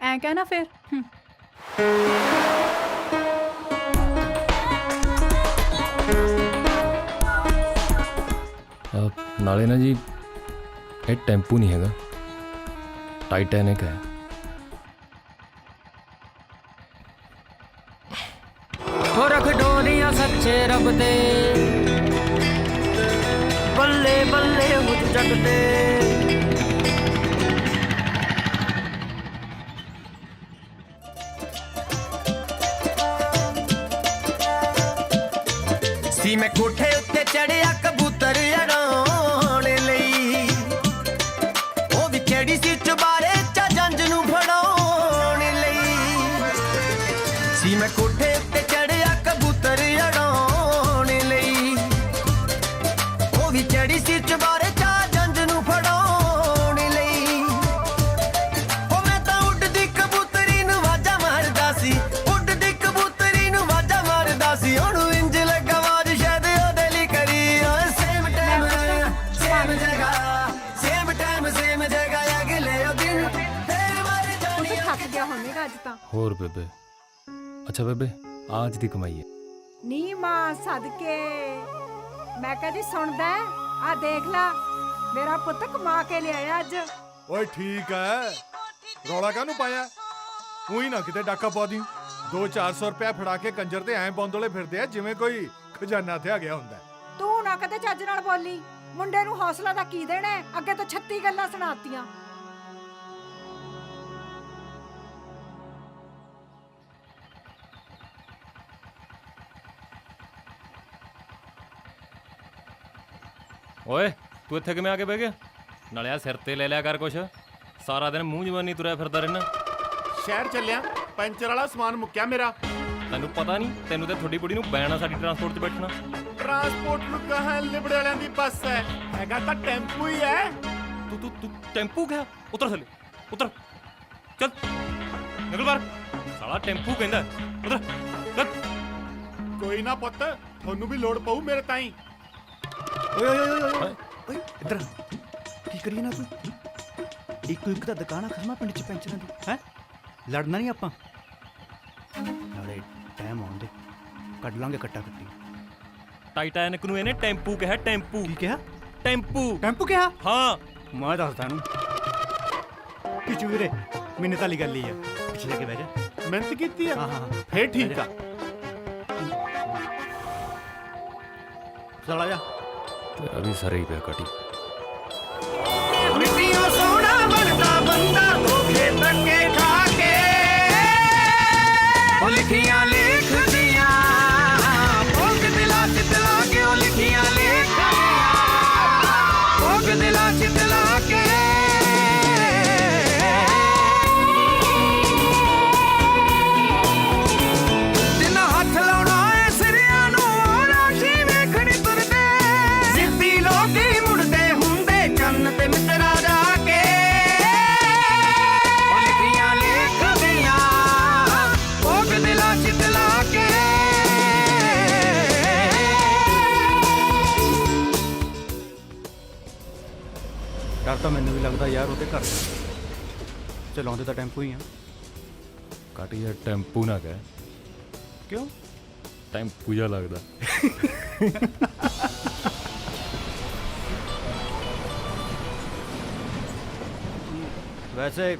ਐ ਕਹਿਣਾ ਫਿਰ ਨਾਲੇ ਨਾ ਜੀ ਇਹ ਟੈਂਪੂ ਨਹੀਂ ਹੈਗਾ ਟਾਈਟੈਨਿਕ ਹੈ ਹੋ ਰੱਖ ਡੋਰੀਆਂ ਸੱਚੇ ਰੱਬ ਦੇ ਬੱਲੇ ਬੱਲੇ ਹੋ ਜਗ ਦੇ ਸੀ ਮੈਂ ਕੋਠੇ ਉੱਤੇ ਚੜਿਆ ਕਬੂਤਰ ਅੜਾਉਣ ਲਈ ਉਹ ਵੀ ਕਿਹੜੀ ਸੀ ਚੁਬਾਰੇ ਚਾ ਜੰਜ ਨੂੰ ਫੜਾਉਣ ਲਈ ਸੀ ਮੈਂ ਕੋਠੇ ਉੱਤੇ ਚੜਿਆ ਕਬੂਤਰ ਅੜਾਉਣ ਲਈ ਉਹ ਵੀ ਕਿਹੜੀ ਸੀ ਚੁਬਾਰੇ ਚਾ ਜੰਜ ਨੂੰ ਫੜਾਉਣ ਲਈ ਉਹ ਮੈਂ ਤਾਂ ਉੱਡਦੀ ਕਬੂਤਰੀ ਨੂੰ ਵਾਜਾ ਮਾਰਦਾ ਸੀ ਉੱਡਦੀ ਕਬੂਤਰੀ ਨੂੰ ਵਾਜਾ ਮਾਰਦਾ ਸੀ ਉਹਨੂੰ ਹੋਰ ਬੇਬੇ ਅੱਛਾ ਬੇਬੇ ਆਜ ਦੀ ਕਮਾਈ ਹੈ ਨੀ ਮਾਂ ਸਦਕੇ ਮੈਂ ਕਦੀ ਸੁਣਦਾ ਆ ਦੇਖ ਲਾ ਮੇਰਾ ਪੁੱਤ ਕਮਾ ਕੇ ਲਿਆਇਆ ਅੱਜ ਓਏ ਠੀਕ ਹੈ ਰੌਲਾ ਕਾਹਨੂੰ ਪਾਇਆ ਉਹੀ ਨਾ ਕਿਤੇ ਡਾਕਾ ਪਾ ਦੀ 200-400 ਰੁਪਇਆ ਫੜਾ ਕੇ ਕੰਜਰ ਤੇ ਐਂ ਬੌਂਦਲੇ ਫਿਰਦੇ ਆ ਜਿਵੇਂ ਕੋਈ ਖਜ਼ਾਨਾ ਤੇ ਆ ਗਿਆ ਹੁੰਦਾ। ਤੂੰ ਨਾ ਕਦੇ ਚੱਜ ਨਾਲ ਬੋਲੀ। ਮੁੰਡੇ ਨੂੰ ਹੌਸਲਾ ਦਾ ਕੀ ਦੇਣਾ ਹੈ? ਅੱਗੇ ਤੋਂ 36 ਗੱਲਾਂ ਸੁਣਾਤੀਆਂ। ਓਏ ਤੂੰ ਇੱਥੇ ਕਿਵੇਂ ਆ ਕੇ ਬਹਿ ਗਿਆ? ਨਾਲੇ ਆ ਸਿਰ ਤੇ ਲੈ ਲਿਆ ਕਰ ਕੁਛ, ਸਾਰਾ ਦਿਨ ਮੂੰਹ ਜਵਾਨੀ ਤੁਰਿਆ ਫਿਰਦਾ ਰਹਿਣਾ। ਸ਼ਹਿਰ ਚੱਲਿਆ, ਪੈਂਚਰ ਵਾਲਾ ਸਮਾਨ ਮੁੱਕਿਆ ਮੇਰਾ। ਤੈਨੂੰ ਪਤਾ ਨਹੀਂ, ਤੈਨੂੰ ਤੇ ਤੁਹਾਡੀ ਬੁੜੀ ਨੂੰ ਬੈਨ ਆ ਸਾਡੀ ਟਰਾਂਸਪੋਰਟ 'ਚ ਬੈਠਣਾ। ਟਰਾਂਸਪੋਰਟ ਨੂੰ ਕਹਾਂ ਲਿਬੜੇ ਵਾਲਿਆਂ ਦੀ ਬੱਸ ਹੈ, ਹੈਗਾ ਤਾਂ ਟੈਂਪੂ ਹੀ ਹੈ। ਤੂੰ ਟੈਂਪੂ ਗਿਆ? ਉਤਰ ਥੱਲੇ, ਉਤਰ, ਚੱਲ ਨਿਕਲ ਬਾਹਰ। ਸਾਲਾ ਟੈਂਪੂ ਕਹਿੰਦਾ, ਉਤਰ ਚੱਲ। ਕੋਈ ਨਾ ਪੁੱਤ, ਤੁਹਾਨੂੰ ਵੀ ਲੋੜ ਪਊ ਮੇਰੇ ਤਾਈਂ। ਓਏ ਓਏ ਓਏ ਓਏ ਓਏ ਇੱਧਰ ਕੀ ਕਰੀਏ ਨਾ ਤੂੰ? ਇੱਕੋ ਇੱਕ ਤਾਂ ਦੁਕਾਨ ਖਸਮਾ ਪਿੰਡ ਚ ਪੈਂਚਰਾਂ ਦੀ ਹੈ। ਲੜਨਾ ਨਹੀਂ ਆਪਾਂ, ਨਾਲੇ ਟਾਈਮ ਆਉਣ ਦੇ, ਕੱਢ ਲਾਂਗੇ ਕੱਟਾ ਕੱਟੀ। ਟਾਈਟੈਨਿਕ ਨੂੰ ਇਹਨੇ ਟੈਂਪੂ ਕਿਹਾ। ਟੈਂਪੂ ਕੀ ਕਿਹਾ? ਟੈਂਪੂ। ਟੈਂਪੂ ਕਿਹਾ? ਹਾਂ ਮੈਂ ਦੱਸਦਾ ਇਹਨੂੰ। ਕੀ ਵੀਰੇ, ਮੈਨੂੰ ਤਾਂ ਗੱਲ ਹੀ ਆ, ਪਿੱਛੇ ਜਾ ਕੇ ਬਹਿ ਜਾ। ਮਿਹਨਤ ਕੀਤੀ ਆ? ਹਾਂ ਹਾਂ ਫੇਰ ਠੀਕ ਆ। ਚਲ ਆ ਜਾ। ਤੇਰਾ ਵੀ ਸਾਰੇ ਹੀ ਪਿਆ ਕਟੀ। ਮਿੱਟੀਆਂ ਸੋਹਣਾ ਬਣਦਾ ਬੰਦਾ ਧੋਖੇ ਧੱਕੇ ਖਾ ਕੇ, ਉਹ ਲਿਖੀਆਂ ਲਿਖਦੀਆਂ ਭੋਗ ਦਿਲਾਂ ਚ ਦਿਲਾ ਕੇ, ਉਹ ਲਿਖੀਆਂ ਲਿਖਦੀਆਂ ਭੋਗ ਦਿਲਾਂ ਚ ਦਿਲਾ ਕੇ। ਜਿੰਨਾ ਹੱਥ ਲਾਉਣਾ ਏ ਸਿਰਿਆਂ ਨੂੰ, ਉਹ ਰਾਸ਼ੀ ਵੇਖਣੀ ਤੁਰਦੇ, ਸਿੱਧੀ ਲੋਕੀ ਮੁੜਦੇ ਹੁੰਦੇ ਚੰਨ ਤੇ ਮਿੱਤਰਾ ਜਾ ਕੇ। ਉਹ ਲਿਖੀਆਂ ਲਿਖਦੀਆਂ ਭੋਗ ਦਿਲਾਂ ਚ ਦਿਲਾ ਕੇ। ਡਰ ਤਾਂ ਮੈਨੂੰ ਵੀ ਲੱਗਦਾ ਯਾਰ ਉਹਦੇ ਘਰ। ਚਲਾਉਂਦੇ ਤਾਂ ਟੈਂਪੂ ਹੀ ਆ। ਕਟੀ ਯਾਰ ਟੈਂਪੂ ਨਾ ਕਹਿ। ਕਿਉਂ? ਟੈਂਪੂ ਜਿਹਾ ਲੱਗਦਾ। ਵੈਸੇ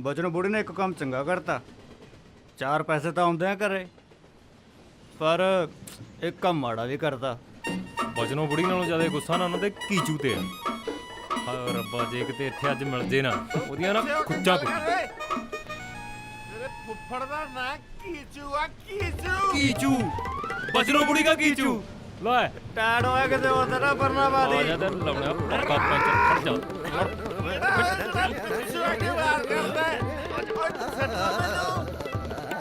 ਬਚਨ ਬੁੜੀ ਨੇ ਇੱਕ ਕੰਮ ਚੰਗਾ ਕਰਤਾ, 4 ਪੈਸੇ ਤਾਂ ਆਉਂਦੇ ਆ ਘਰੇ, ਪਰ ਇੱਕ ਕੰਮ ਮਾੜਾ ਵੀ ਕਰਤਾ। ਬਚਨੋਂ ਬੁੜੀ ਨਾਲੋਂ ਜ਼ਿਆਦਾ ਗੁੱਸਾ ਨਾ ਉਹਨਾਂ ਦੇ ਕੀਚੂ ਤੇ ਆ। ਹਾਏ ਰੱਬਾ, ਜੇ ਕਿਤੇ ਇੱਥੇ ਅੱਜ ਮਿਲ ਜੇ ਨਾ, ਉਹਦੀਆਂ ਨਾ ਖੁੱਚਾਂ ਤੇ। ਤੇਰੇ ਫੁੱਫੜ ਦਾ ਨਾਂ ਕੀਚੂ ਆ, ਕੀਚੂ। ਕੀਚੂ, ਬਚਨੋਂ ਬੁੜੀ ਦਾ ਕੀਚੂ। ਲੈ ਟੈਡ ਹੋਇਆ ਕਿਤੇ ਹੋਰ ਤਾਂ ਨਾ ਪਰਨਾ ਆ ਬਾਦੀ। ਜਾ ਤੇ ਲਾਉਣਾ ਪੱਕਾ ਪੈਂਚਰ। ਖੜ ਜਾ। ਕੀਚੂ ਆ ਕੇ ਵਾਰ ਕਰਦਾ ਹੈ।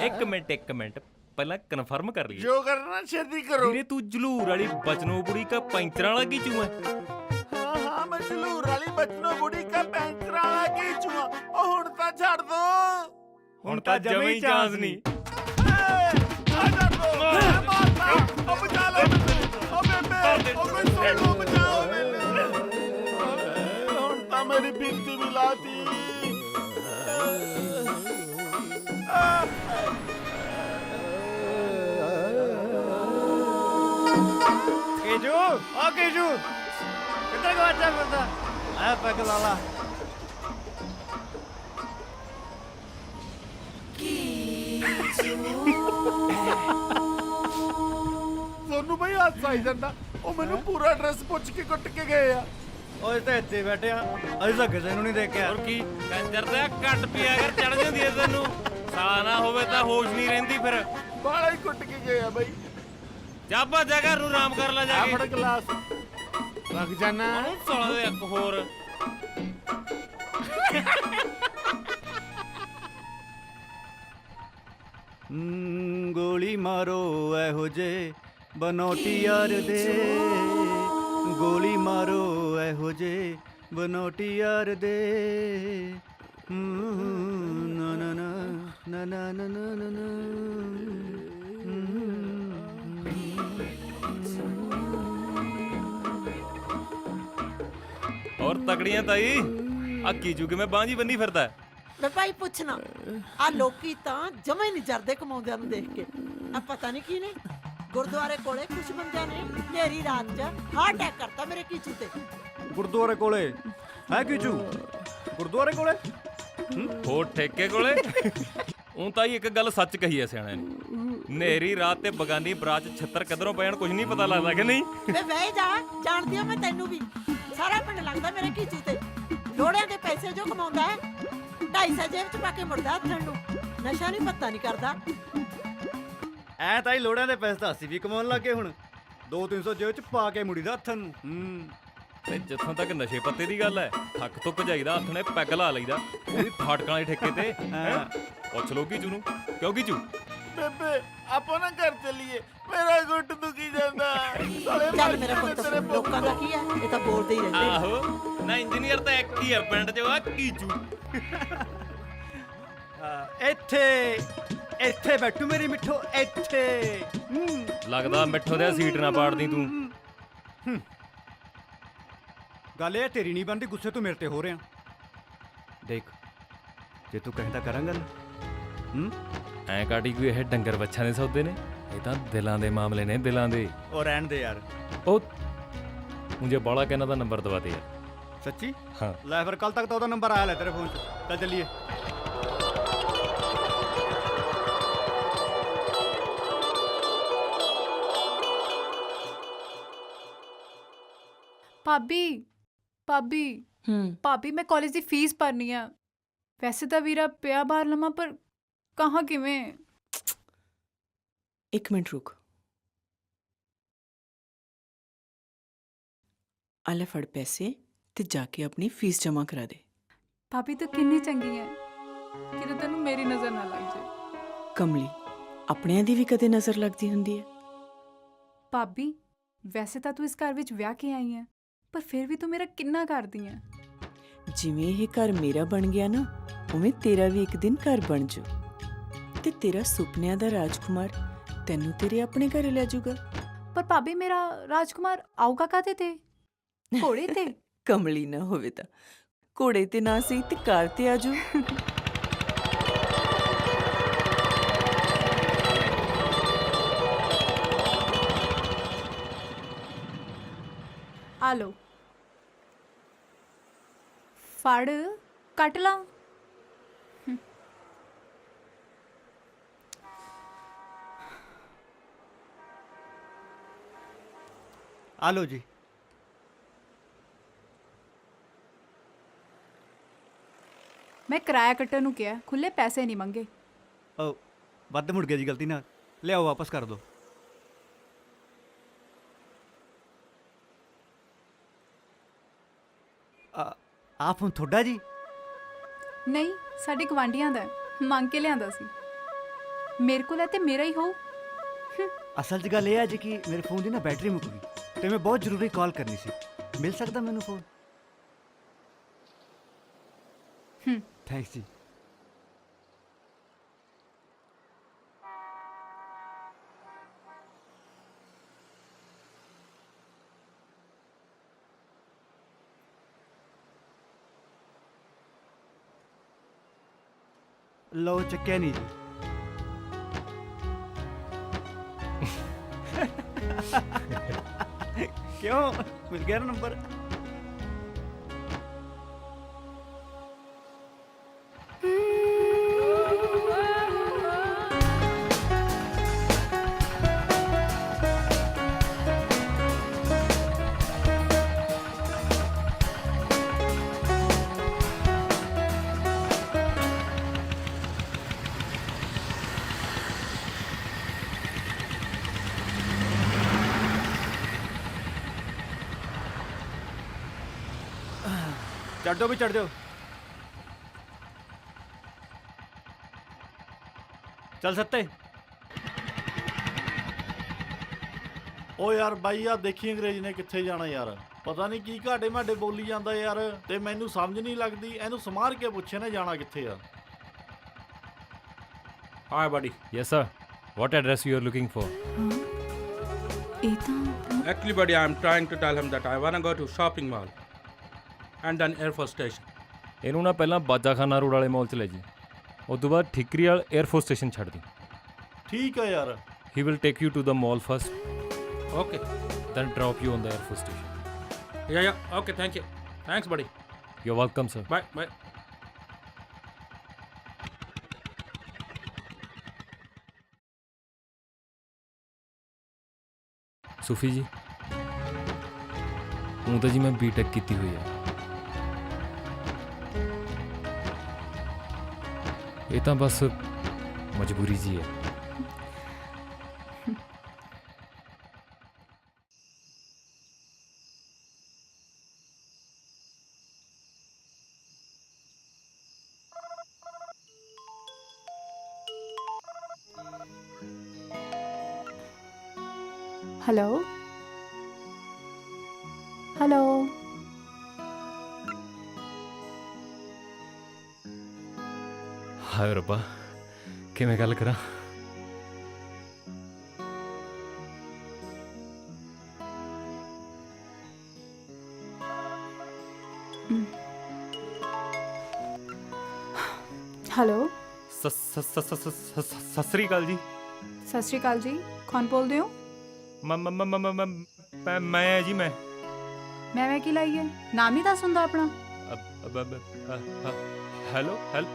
ਇੱਕ ਮਿੰਟ ਪਹਿਲਾਂ ਕਨਫਰਮ ਕਰ ਲਈਏ। ਜੋ ਕਰਨਾ ਛੇਤੀ ਕਰੋ। ਵੀਰੇ ਤੂੰ ਜਲੂਰ ਵਾਲੀ ਬਚਨੋਂ ਬੁੜੀ ਦਾ ਪੈਂਚਰਾਂ ਵਾਲਾ ਕੀਚੂ ਹੈ? ਹਾਂ ਹਾਂ, ਮੈਂ ਜਲੂਰ ਵਾਲੀ ਬਚਨੋ ਬੁੜੀ ਕਾ ਪੈਂਚਰਾਂ ਵਾਲਾ ਕੀਚੂ ਆ। ਉਹ ਹੁਣ ਤਾਂ ਛੱਡ ਦੋ। ਹੁਣ ਤਾਂ ਜਮੇ ਹੀ ਚਾਂਸ ਨਹੀਂ। ਆ ਛੱਡ ਦੋ। ਮੈਂ ਮਾਰਦਾ। ਉਹ ਬਚਾ ਲਓ ਮੈਨੂੰ। ਉਹ ਬੇਬੇ, ਉਹ ਕੋਈ ਸੁਣ ਲਓ, ਬਚਾਓ ਮੈਨੂੰ। ਹੁਣ ਤਾਂ ਮੇਰੀ ਬਿੰਤੀ ਵੀ ਲਾਤੀ। ਕੀਜੂ, ਆ ਕੀਜੂ ਕਿੱਧਰ ਗਵਾਚਾ ਫਿਰਦਾ? ਆ ਪੈਗ ਲਾ ਲਾ। ਸੋਨੂੰ ਬਈ ਹੱਥ ਆਈ ਜਾਂਦਾ। ਉਹ ਮੈਨੂੰ ਪੂਰਾ ਐਡਰੈਸ ਪੁੱਛ ਕੇ ਕੁੱਟ ਕੇ ਗਏ ਆ। ਓਏ ਤਾਂ ਇੱਥੇ ਬੈਠੇ ਆ, ਅਸੀਂ ਤਾਂ ਕਿਸੇ ਨੂੰ ਨਹੀਂ ਦੇਖਿਆ। ਹੋਰ ਕੀ ਕੰਜਰ ਦਾ ਕੱਟ ਪਿਆ ਕਰ ਚੜ ਜਾਂਦੀ ਐ ਤੈਨੂੰ। ਸਾਲਾ ਨਾ ਹੋਵੇ ਤਾਂ ਹੋਸ਼ ਨਹੀਂ ਰਹਿੰਦੀ ਫਿਰ। ਬਾਲਾ ਹੀ ਕੁੱਟ ਕੇ ਗਏ ਆ ਬਈ। ਜਾਬਾ ਜਗ੍ਹਾ ਨੂੰ ਆਰਾਮ ਕਰ ਲੈ ਜਾ ਆ ਕੇ। ਫੜ ਗਲਾਸ ਰੱਖ ਜਾਣਾ। ਉਹਨੂੰ ਸਾਲਾ ਦੇ ਇੱਕ ਹੋਰ। ਗੋਲੀ ਮਾਰੋ ਇਹੋ ਜੇ ਬਨੋਟੀ ਯਾਰ ਦੇ, ਗੋਲੀ ਮਾਰੋ ਇਹੋ ਜੇ ਬਨੋਟੀ ਯਾਰ ਦੇ। ਨਾ ਨਾ ਨਾ ਨਾ ਨਾ ਨਾ ਨਾ ਨਾ। ਹੋਰ ਤਕੜੀਆਂ ਤਾਈ, ਆ ਕੀਚੂ ਕਿਵੇਂ ਬਾਂਝੀ ਬੰਨੀ ਫਿਰਦਾ ਹੈ? ਵੇ ਭਾਈ ਪੁੱਛਣਾ, ਆ ਲੋਕੀ ਤਾਂ ਜਮਾ ਹੀ ਨਹੀਂ ਜਰਦੇ ਕਮਾਉਂਦਿਆਂ ਨੂੰ ਦੇਖ ਕੇ। ਆ ਪਤਾ ਨਹੀਂ ਕੀ ਨੇ, ਗੁਰਦੁਆਰੇ ਕੋਲੇ ਕੁਝ ਬੰਦਿਆਂ ਨੇ ਨੇਰੀ ਰਾਤ 'ਚ ਹਾਰਟ ਅਟੈਕ ਕਰਤਾ ਮੇਰੇ ਕੀਚੂ ਤੇ। ਗੁਰਦੁਆਰੇ ਕੋਲੇ ਹੈ ਕੀਚੂ? ਗੁਰਦੁਆਰੇ ਕੋਲੇ? ਹੋਰ ਠੇਕੇ ਕੋਲੇ? ਉਹ ਤਾਂ ਹੀ ਇੱਕ ਗੱਲ ਸੱਚ ਕਹੀ ਐ ਸਿਆਣਿਆਂ ਨੇ, ਨੇਰੀ ਰਾਤ ਤੇ ਬਗਾਨੀ ਬਰਾਤ 'ਚ ਛੱਤਰ ਕਦਰੋਂ ਪੈਣ ਕੁਝ ਨਹੀਂ ਪਤਾ ਲੱਗਦਾ ਕਿ ਨਹੀਂ। ਵੇ ਵਹਿ ਜਾ, ਜਾਣਦੀ ਹਾਂ ਮੈਂ ਤੈਨੂੰ ਵੀ। ਸਾਰਾ ਪਿੰਡ ਲੱਗਦਾ ਮੇਰੇ ਕੀਚੂ ਤੇ। ਲੋੜਿਆਂ ਦੇ ਪੈਸੇ ਜੋ ਕਮਾਉਂਦਾ ਹੈ 250 ਜੇਬ 'ਚ ਪਾ ਕੇ ਮੁੜਦਾ ਹੱਥਣ ਨੂੰ। ਨਸ਼ਾ ਨਹੀਂ ਪੱਤਾ ਨਹੀਂ ਕਰਦਾ। ਐ ਤਾਂ ਹੀ ਲੋੜਾਂ ਦੇ ਪੈਸੇ ਤਾਂ ਅਸੀਂ ਵੀ ਕਮਾਉਣ ਲੱਗੇ ਹੁਣ। 2-300 ਜੇਬ ਚ ਪਾ ਕੇ ਮੁੜੀ ਦਾ ਹੱਥਾਂ ਨੂੰ। ਤੇ ਜਿੱਥੋਂ ਤੱਕ ਨਸ਼ੇ ਪੱਤੇ ਦੀ ਗੱਲ ਐ, ਥੱਕ ਤੋਂ ਭਜਾਈਦਾ ਹੱਥ ਨੇ ਪੈਗ ਲਾ ਲਈਦਾ, ਉਹ ਵੀ ਫਾਟਕਾਂ ਵਾਲੇ ਠੇਕੇ ਤੇ। ਪੁੱਛ ਲੋ ਕੀਚੂ ਨੂੰ, ਕਿਉਂ ਕੀਚੂ? ਬੇਬੇ ਆਪਾਂ ਨਾ ਘਰ ਚੱਲੀਏ, ਮੇਰਾ ਗੁੱਟ ਦੁਖੀ ਜਾਂਦਾ। ਚੱਲ ਮੇਰਾ ਪੁੱਤ, ਲੋਕਾਂ ਦਾ ਕੀ ਹੈ, ਇਹ ਤਾਂ ਬੋਲਦੇ ਹੀ ਰਹਿੰਦੇ। ਆਹੋ ਨਾ, ਇੰਜੀਨੀਅਰ ਤਾਂ ਇੱਕ ਹੀ ਆ ਪਿੰਡ 'ਚ, ਆ ਕੀਚੂ। ਇੱਥੇ ਬੈਠੂ ਮੇਰੀ ਮਿੱਠੋ, ਇੱਥੇ। ਲੱਗਦਾ ਮਿੱਠੋ ਦੇ ਸੀਟ ਨਾ ਪਾੜਦੀ ਤੂੰ। ਗੱਲ ਇਹ ਤੇਰੀ ਨਹੀਂ ਬਣਦੀ, ਗੁੱਸੇ ਤੂੰ ਮੇਰੇ ਤੇ ਹੋ ਰਿਹਾ। ਦੇਖ ਜੇ ਤੂੰ ਕਹਿੰਦਾ ਕਰਾਂਗਾ ਨਾ। ਐ ਕਾਟੀ ਕੋਈ ਇਹ ਡੰਗਰ ਬੱਛਾ ਦੇ ਸੌਦੇ ਨੇ, ਇਹ ਤਾਂ ਦਿਲਾਂ ਦੇ ਮਾਮਲੇ ਨੇ, ਦਿਲਾਂ ਦੇ। ਉਹ ਰਹਿਣ ਦੇ ਯਾਰ। ਉਹ ਮੁਝੇ ਬਾਲਾ ਕਹਿਣਾ ਦਾ ਨੰਬਰ ਦਵਾ ਦੇ ਯਾਰ। ਸੱਚੀ? ਹਾਂ ਲੈ ਫਿਰ ਕੱਲ ਤੱਕ ਤਾਂ ਉਹਦਾ ਨੰਬਰ ਆਇਆ ਲੈ ਤੇਰੇ ਫੋਨ 'ਚ। ਚੱਲ ਚੱਲੀਏ। ਭਾਬੀ ਭਾਬੀ ਭਾਬੀ, ਮੈਂ ਕਾਲਜ ਦੀ ਫੀਸ ਭਰਨੀ ਆ। ਵੈਸੇ ਤਾਂ ਵੀਰਾ ਪਿਆ ਬਾਹਰ ਲਵਾਂ, ਪਰ ਕਹਾਂ ਕਿਵੇਂ? ਇੱਕ ਮਿੰਟ ਰੁਕ। ਆ ਲੈ ਫੜ ਪੈਸੇ ਤੇ ਜਾ ਕੇ ਆਪਣੀ ਫੀਸ ਜਮ੍ਹਾਂ ਕਰਾ ਦੇ। ਭਾਬੀ ਤੂੰ ਕਿੰਨੀ ਚੰਗੀ ਹੈ, ਕਿਤੇ ਤੈਨੂੰ ਮੇਰੀ ਨਜ਼ਰ ਨਾ ਲੱਗ ਜਾਏ। ਕਮਲੀ, ਆਪਣਿਆਂ ਦੀ ਵੀ ਕਦੇ ਨਜ਼ਰ ਲੱਗਦੀ ਹੁੰਦੀ ਹੈ। ਭਾਬੀ ਵੈਸੇ ਤਾਂ ਤੂੰ ਇਸ ਘਰ ਵਿੱਚ ਵਿਆਹ ਕੇ ਆਈ ਹੈ, ਪਰ ਫਿਰ ਵੀ ਤੂੰ ਮੇਰਾ ਕਿੰਨਾ ਕਰਦੀ ਹੈ। ਜਿਵੇਂ ਇਹ ਘਰ ਮੇਰਾ ਬਣ ਗਿਆ ਨਾ, ਉਵੇਂ ਤੇਰਾ ਵੀ ਇੱਕ ਦਿਨ ਘਰ ਬਣ ਜਾਊ ਤੇ ਤੇਰਾ ਸੁਪਨਿਆਂ ਦਾ ਰਾਜਕੁਮਾਰ ਤੈਨੂੰ ਤੇਰੇ ਆਪਣੇ ਘਰੇ ਲੈ ਜਾਊਗਾ। ਪਰ ਭਾਬੀ ਮੇਰਾ ਰਾਜਕੁਮਾਰ ਆਊਗਾ ਕਾਹਦੇ ਤੇ? ਘੋੜੇ ਤੇ? ਕਮਲੀ ਨਾ ਹੋਵੇ ਤਾਂ ਘੋੜੇ ਤੇ ਨਾ ਸਹੀ ਤੇ ਕਾਰ ਤੇ ਆ ਜਾਊ। ਆ ਲੋ, ਫੜ, ਕੱਟ ਲਾ। ਆ ਲੋ ਜੀ। ਮੈਂ ਕਿਰਾਇਆ ਕੱਟਣ ਨੂੰ ਕਿਹਾ, ਖੁੱਲੇ ਪੈਸੇ ਨਹੀਂ ਮੰਗੇ। ਉਹ ਵੱਧ ਮੁੜ ਗਿਆ ਜੀ ਗਲਤੀ ਨਾਲ। ਲਿਆਓ ਵਾਪਸ ਕਰ ਦਿਓ। ਆ ਫੋਨ ਤੁਹਾਡਾ ਜੀ? ਨਹੀਂ, ਸਾਡੇ ਗਵਾਂਢੀਆਂ ਦਾ ਹੈ, ਮੰਗ ਕੇ ਲਿਆਂਦਾ ਸੀ। ਮੇਰੇ ਕੋਲ ਹੈ ਤੇ ਮੇਰਾ ਹੀ ਹੋਊ। ਅਸਲ 'ਚ ਗੱਲ ਇਹ ਹੈ ਜੀ ਕਿ ਮੇਰੇ ਫੋਨ ਦੀ ਨਾ ਬੈਟਰੀ ਮੁੱਕ ਗਈ ਤੇ ਮੈਂ ਬਹੁਤ ਜ਼ਰੂਰੀ ਕਾਲ ਕਰਨੀ ਸੀ। ਮਿਲ ਸਕਦਾ ਮੈਨੂੰ ਫੋਨ? ਥੈਂਕਸ ਜੀ। ਲਓ ਚੱਕਿਆ ਨਹੀਂ ਜੀ। ਕਿਉਂ ਮਿਲ ਗਿਆ ਨਾ ਨੰਬਰ? चढ़ जाओ भी चढ़ जाओ। चल सकते। ਓ ਯਾਰ ਬਾਈ ਆ ਦੇਖੀ ਅੰਗਰੇਜ਼ ਨੇ ਕਿੱਥੇ ਜਾਣਾ ਯਾਰ, ਪਤਾ ਨਹੀਂ ਕੀ ਘਾਟੇ ਮਾਡੇ ਬੋਲੀ ਜਾਂਦਾ ਯਾਰ, ਤੇ ਮੈਨੂੰ ਸਮਝ ਨਹੀਂ ਲੱਗਦੀ ਇਹਨੂੰ ਸਮਾਰ ਕੇ ਪੁੱਛੇ ਨੇ ਜਾਣਾ ਕਿੱਥੇ ਆ। Hi buddy. Yes sir. What address you are looking for? ਇਹ ਤਾਂ Actually, buddy, I'm trying to tell him that I want to go to shopping mall and then Air Force Station. ਇਹਨੂੰ ਨਾ ਪਹਿਲਾਂ ਬਾਜਾਖਾਨਾ ਰੋਡ ਵਾਲੇ ਮਾਲ 'ਚ ਲੈ ਜੀ, ਉਸ ਤੋਂ ਬਾਅਦ ਠਿਕਰੀ ਵਾਲ 에ਅਰ ਫੋਰਸ ਸਟੇਸ਼ਨ ਛੱਡ ਦੀ। ਠੀਕ ਆ ਯਾਰ। He will take you to the mall first. Okay. Then drop you on the Air Force station. Yeah. Okay, thank you. Thanks, buddy. You're welcome, sir. Bye. ਸੁਫੀ ਜੀ ਉਹ ਤਾਂ ਜੀ ਮੈਂ ਬੀਟੈਕ ਕੀਤੀ ਹੋਈ ਹੈ। ਇਹ ਤਾਂ ਬਸ ਮਜਬੂਰੀ ਜੀ ਹੈ। हेलो हेलो ਹਾਏ ਰੱਬਾ ਕਿਵੇਂ ਗੱਲ ਕਰਾਂ। हेलो ਸਤਿ ਸ੍ਰੀ ਅਕਾਲ ਜੀ। सत श्री अकाल जी, कौन बोल रहे हो? ਮੈਂ ਜੀ मैं की लाई है, नाम ही दस हुंदा अपना। ਹੈਲੋ ਹੈਲੋ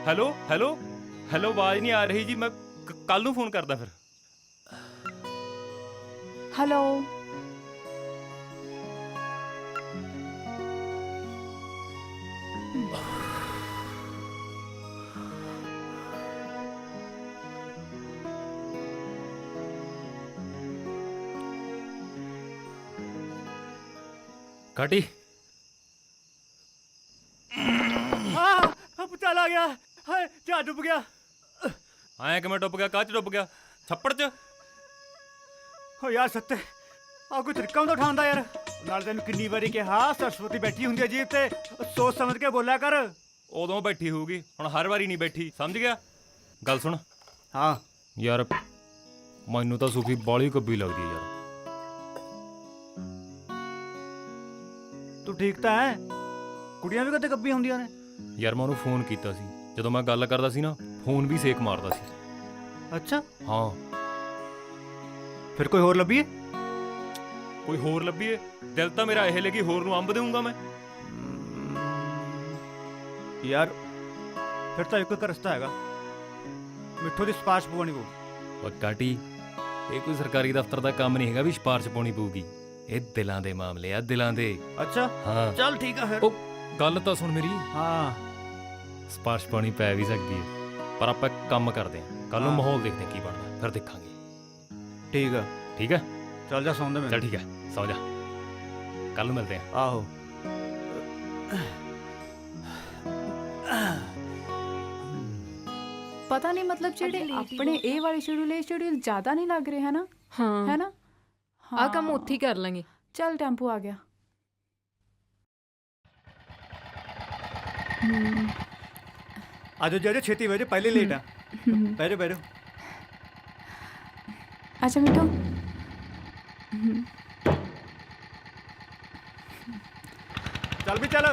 ਹੈਲੋ ਹੈਲੋ ਆਵਾਜ਼ ਨਹੀਂ ਆ ਰਹੀ ਜੀ। ਮੈਂ ਕੱਲ ਨੂੰ ਫੋਨ ਕਰਦਾ ਫਿਰ। हेलो ਕਾਟੀ ਚੱਲ ਆ ਗਿਆ। ਹਾਏ ਜਹਾਜ਼ ਡੁੱਬ ਗਿਆ। ਆਇਆ ਕਿਵੇਂ ਡੁੱਬ ਗਿਆ? ਕਾਹ 'ਚ ਡੁੱਬ ਗਿਆ? ਛੱਪੜ 'ਚ? ਓ ਯਾਰ ਸੱਤੇ ਆ ਕੋਈ ਤਰੀਕਾ ਹੁੰਦਾ ਉਠਾਉਣ ਯਾਰ। ਨਾਲ ਤੈਨੂੰ ਕਿੰਨੀ ਵਾਰੀ ਕਿਹਾ ਸਰਸਵਤੀ ਬੈਠੀ ਹੁੰਦੀ ਹੈ ਜੀਭ ਤੇ, ਸੋਚ ਸਮਝ ਕੇ ਬੋਲਿਆ ਕਰ। ਉਦੋਂ ਬੈਠੀ ਹੋਊਗੀ, ਹੁਣ ਹਰ ਵਾਰੀ ਨਹੀਂ ਬੈਠੀ, ਸਮਝ ਗਿਆ? ਗੱਲ ਸੁਣ। ਹਾਂ ਯਾਰ ਮੈਨੂੰ ਤਾਂ ਸੁਫੀ ਬਾਲੀ ਕੱਬੀ ਲੱਗਦੀ ਹੈ ਯਾਰ। ਤੂੰ ਠੀਕ ਤਾਂ ਹੈ? ਕੁੜੀਆਂ ਵੀ ਕਦੇ ਕੱਬੀ ਹੁੰਦੀਆਂ ਨੇ। ਯਾਰ ਮੈਂ ਉਹਨੂੰ ਫੋਨ ਕੀਤਾ ਸੀ, ਜਦੋਂ ਮੈਂ ਗੱਲ ਕਰਦਾ ਸੀ ਨਾ ਫੋਨ ਵੀ ਸੇਕ ਮਾਰਦਾ ਸੀ। ਅੱਛਾ ਹਾਂ ਫਿਰ ਕੋਈ ਹੋਰ ਲੱਭੀਏ? ਕੋਈ ਹੋਰ ਲੱਭੀਏ? ਦਿਲ ਤਾਂ ਮੇਰਾ ਇਹ ਲੱਗੀ ਹੋਰ ਨੂੰ ਅੰਬ ਦੇਊਂਗਾ ਮੈਂ। ਯਾਰ ਫਿਰ ਤਾਂ ਇੱਕੋ ਇੱਕ ਰਸਤਾ ਹੈਗਾ, ਮਿੱਠੂ ਦੀ ਸਿਫਾਰਿਸ਼ ਪਵਾਉਣੀ ਪਊ। ਉਹ ਕਾਟੀ ਇਹ ਕੋਈ ਸਰਕਾਰੀ ਦਫ਼ਤਰ ਦਾ ਕੰਮ ਨਹੀਂ ਹੈਗਾ ਵੀ ਸਿਫਾਰਿਸ਼ ਪਾਉਣੀ ਪਊਗੀ। ਇਹ ਦਿਲਾਂ ਦੇ ਮਾਮਲੇ ਆ, ਦਿਲਾਂ ਦੇ। ਅੱਛਾ ਹਾਂ ਚੱਲ ਠੀਕ ਆ ਫਿਰ। ਉਹ ਗੱਲ ਤਾਂ ਸੁਣ ਮੇਰੀ। ਹਾਂ ਸਿਫਾਰਿਸ਼ ਪਾਉਣੀ ਪੈ ਵੀ ਸਕਦੀ ਹੈ, ਪਰ ਆਪਾਂ ਇੱਕ ਕੰਮ ਕਰਦੇ ਹਾਂ, ਕੱਲ ਨੂੰ ਹਾਂ। ਮਾਹੌਲ ਦੇਖਦੇ ਹਾਂ ਕੀ ਬਣਦਾ, ਫਿਰ ਦੇਖਾਂਗੇ। ਠੀਕ ਆ ਠੀਕ ਹੈ ਚੱਲ ਜਾ ਸੌਂਦੇ ਮੈਂ। ਚੱਲ ਠੀਕ ਹੈ, ਸੌ ਜਾ, ਕੱਲ ਨੂੰ ਮਿਲਦੇ ਹਾਂ। ਆਹੋ पता नहीं मतलब जेडे अपने ए वाले शेड्यूल ज्यादा नहीं लग रहे है ना? ਹਾਂ है ना? ਆ ਕੰਮ ਉੱਥੇ ਹੀ ਕਰ ਲਾਂਗੇ। चल टेम्पो आ गया। ਆਜੋ ਜੀ, ਛੇਤੀ ਬਹਿ ਜਾਓ, ਪਹਿਲੇ ਲੇਟ ਆ। ਬਹਿ ਜਾਓ ਬਹਿ ਜਾਓ। अच्छा मिठू ਚੱਲ ਵੀ ਚੱਲ।